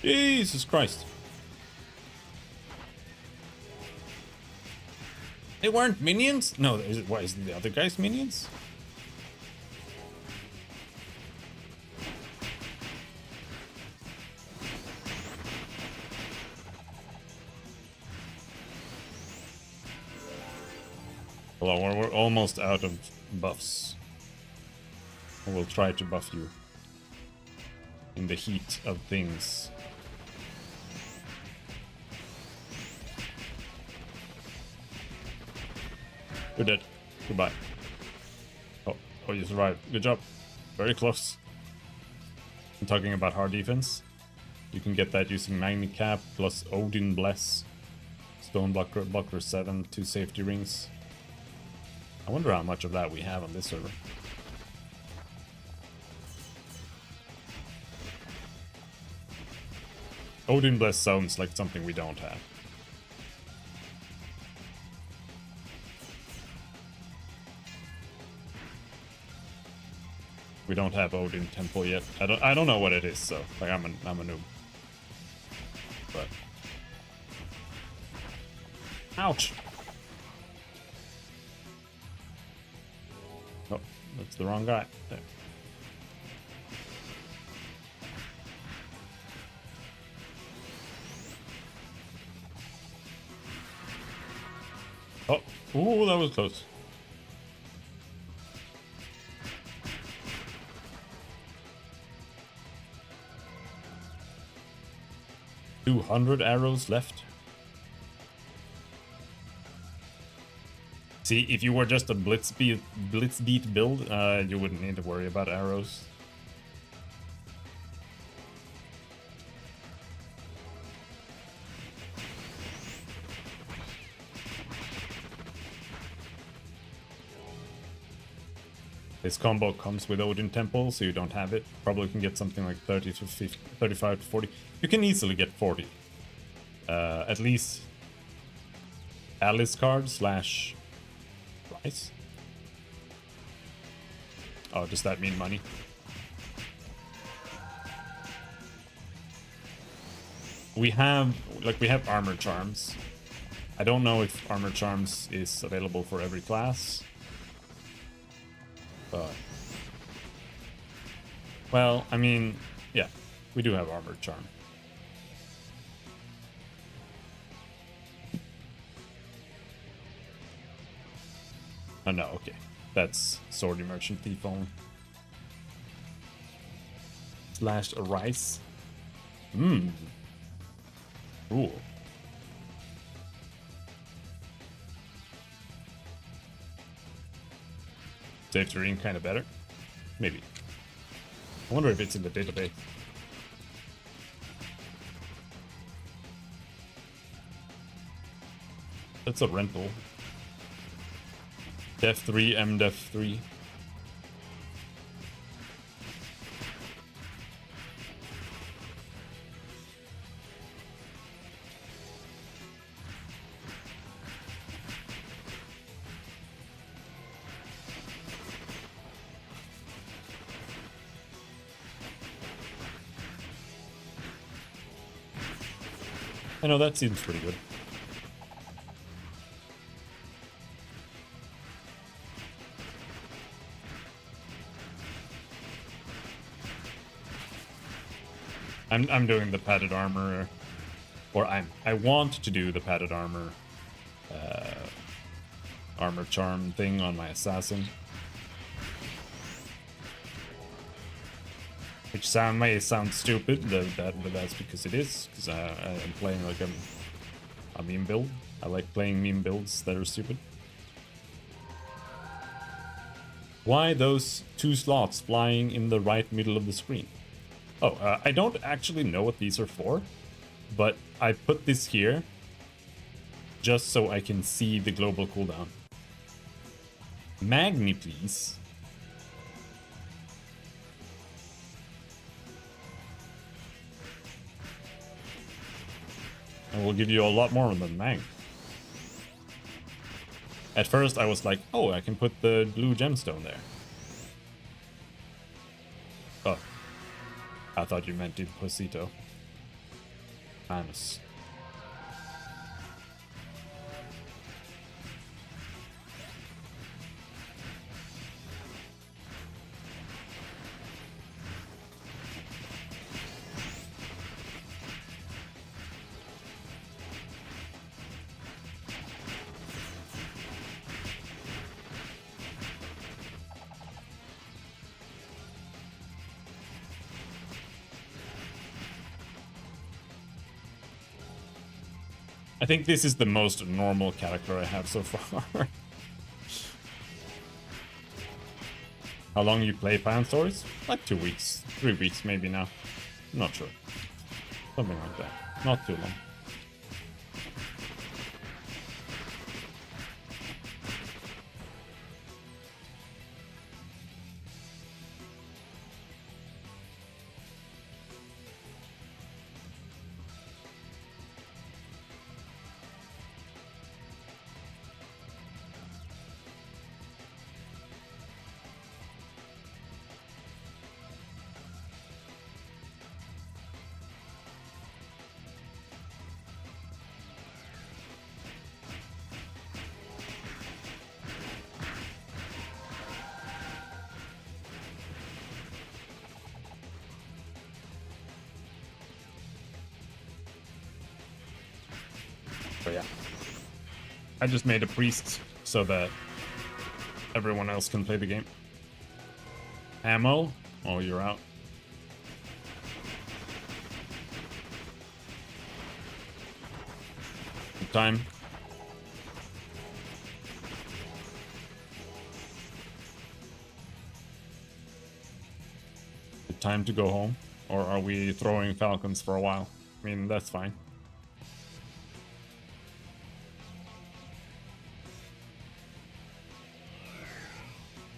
Jesus Christ. They weren't minions? No, what, is it the other guy's minions? Hold on, we're almost out of buffs. I will try to buff you in the heat of things. You're dead. Goodbye. Oh, you survived. Good job. Very close. I'm talking about hard defense. You can get that using Magnicap plus Odin Bless. Stone Blocker 7, 2 safety rings. I wonder how much of that we have on this server. Odin Bless sounds like something we don't have. We don't have Odin Temple yet. I don't know what it is, so like I'm a noob. But ouch. Oh, that's the wrong guy. There. Oh, ooh, that was close. $200 arrows left. See, if you were just a blitzbeat build, you wouldn't need to worry about arrows. This combo comes with Odin Temple, so you don't have it. Probably can get something like 30 to 50, 35 to 40. You can easily get 40. At least Alice card slash price. Oh, does that mean money? We have armor charms. I don't know if armor charms is available for every class. But, well, I mean, yeah, we do have armor charm. Oh no, okay. That's Sword Merchant Thief only. Slash Rice. Cool. Safety ring kind of better? Maybe. I wonder if it's in the database. That's a rental. Def 3, MDef 3. I know that seems pretty good. I'm doing the padded armor, or I want to do the padded armor, armor charm thing on my assassin, which may sound stupid, but that's because it is, because I'm playing like a meme build. I like playing meme builds that are stupid. Why those 2 slots flying in the right middle of the screen? Oh, I don't actually know what these are for, but I put this here just so I can see the global cooldown. Magni, please. I will give you a lot more than Mag. At first I was like, oh, I can put the blue gemstone there. Oh. I thought you meant Deposito. Manus. I think this is the most normal character I have so far. How long you play Payon Stories? Like 2 weeks, 3 weeks maybe now. I'm not sure. Something like that. Not too long. But yeah. I just made a priest so that everyone else can play the game. Ammo? Oh, you're out. Good time. Good time to go home? Or are we throwing falcons for a while? I mean, that's fine.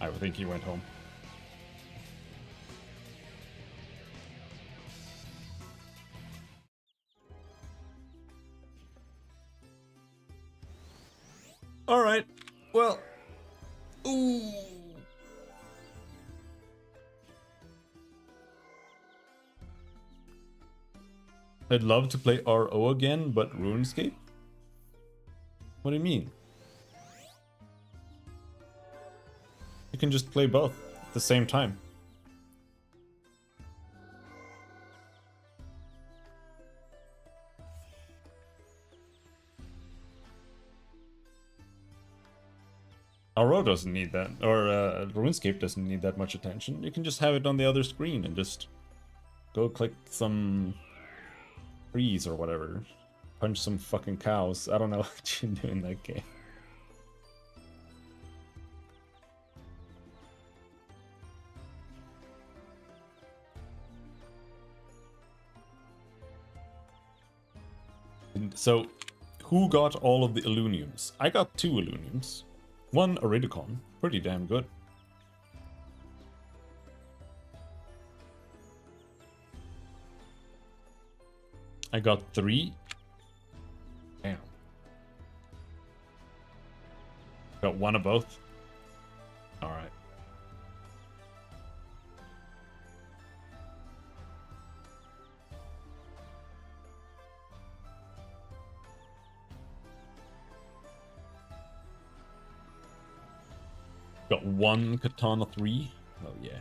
I would think he went home. All right. Well. Ooh. I'd love to play RO again, but RuneScape? What do you mean? You can just play both at the same time. RO doesn't need that, or RuneScape doesn't need that much attention. You can just have it on the other screen and just go click some trees or whatever. Punch some fucking cows. I don't know what you do in that game. So, who got all of the Illuniums? I got 2 Illuniums. 1 Iridicon. Pretty damn good. I got 3. Damn. Got 1 of both. Alright. Got one Katana 3. Oh yeah.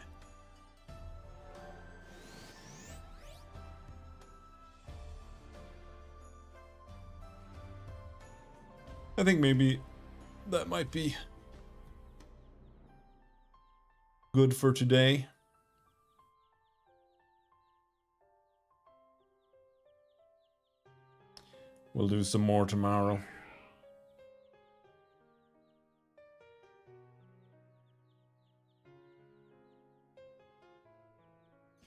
I think maybe that might be good for today. We'll do some more tomorrow.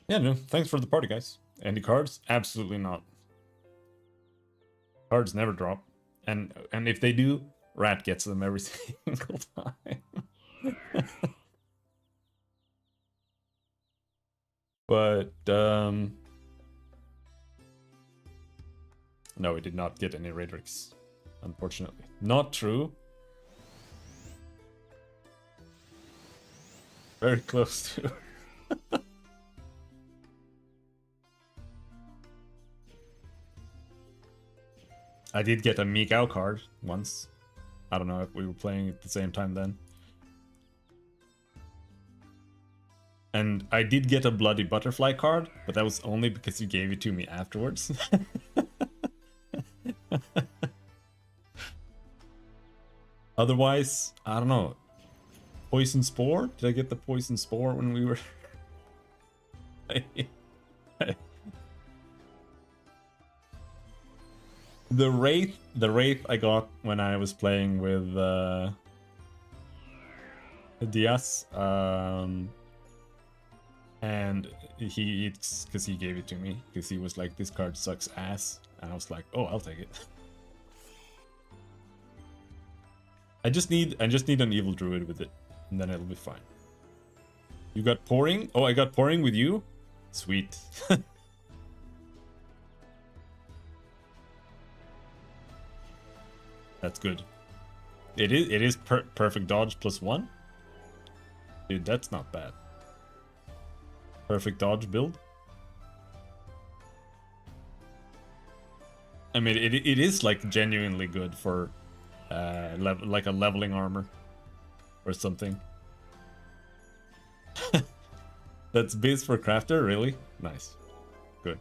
Yeah, no, thanks for the party, guys. Any cards? Absolutely not. Cards never drop. And if they do, Rat gets them every single time. But, no, we did not get any Radrix, unfortunately. Not true. Very close to. I did get a Meow card once. I don't know if we were playing at the same time then. And I did get a Bloody Butterfly card, but that was only because you gave it to me afterwards. Otherwise, I don't know. Poison Spore? Did I get the Poison Spore when we were... The Wraith I got when I was playing with Diaz, and it's because he gave it to me, because he was like, this card sucks ass, and I was like, oh, I'll take it. I just need an evil druid with it, and then it'll be fine. You got pouring? Oh, I got pouring with you? Sweet. That's good. It is perfect dodge +1. Dude, that's not bad. Perfect dodge build. I mean, it is like genuinely good for like a leveling armor or something. That's base for crafter, really? Nice. Good.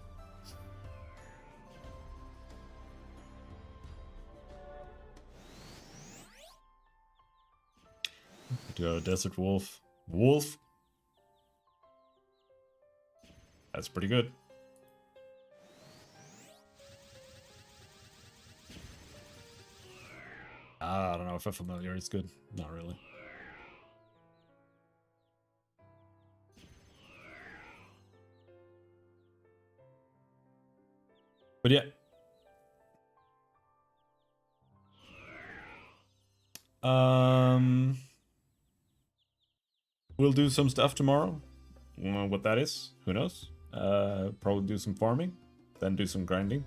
Go Desert Wolf. Wolf. That's pretty good. I don't know if a familiar is good. Not really. But yeah. We'll do some stuff tomorrow. What that is, who knows? Probably do some farming, then do some grinding.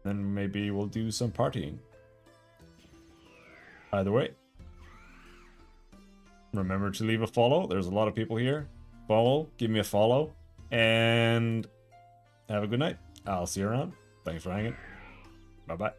Then maybe we'll do some partying. Either way. Remember to leave a follow. There's a lot of people here. Follow, give me a follow, and have a good night. I'll see you around. Thanks for hanging. Bye-bye.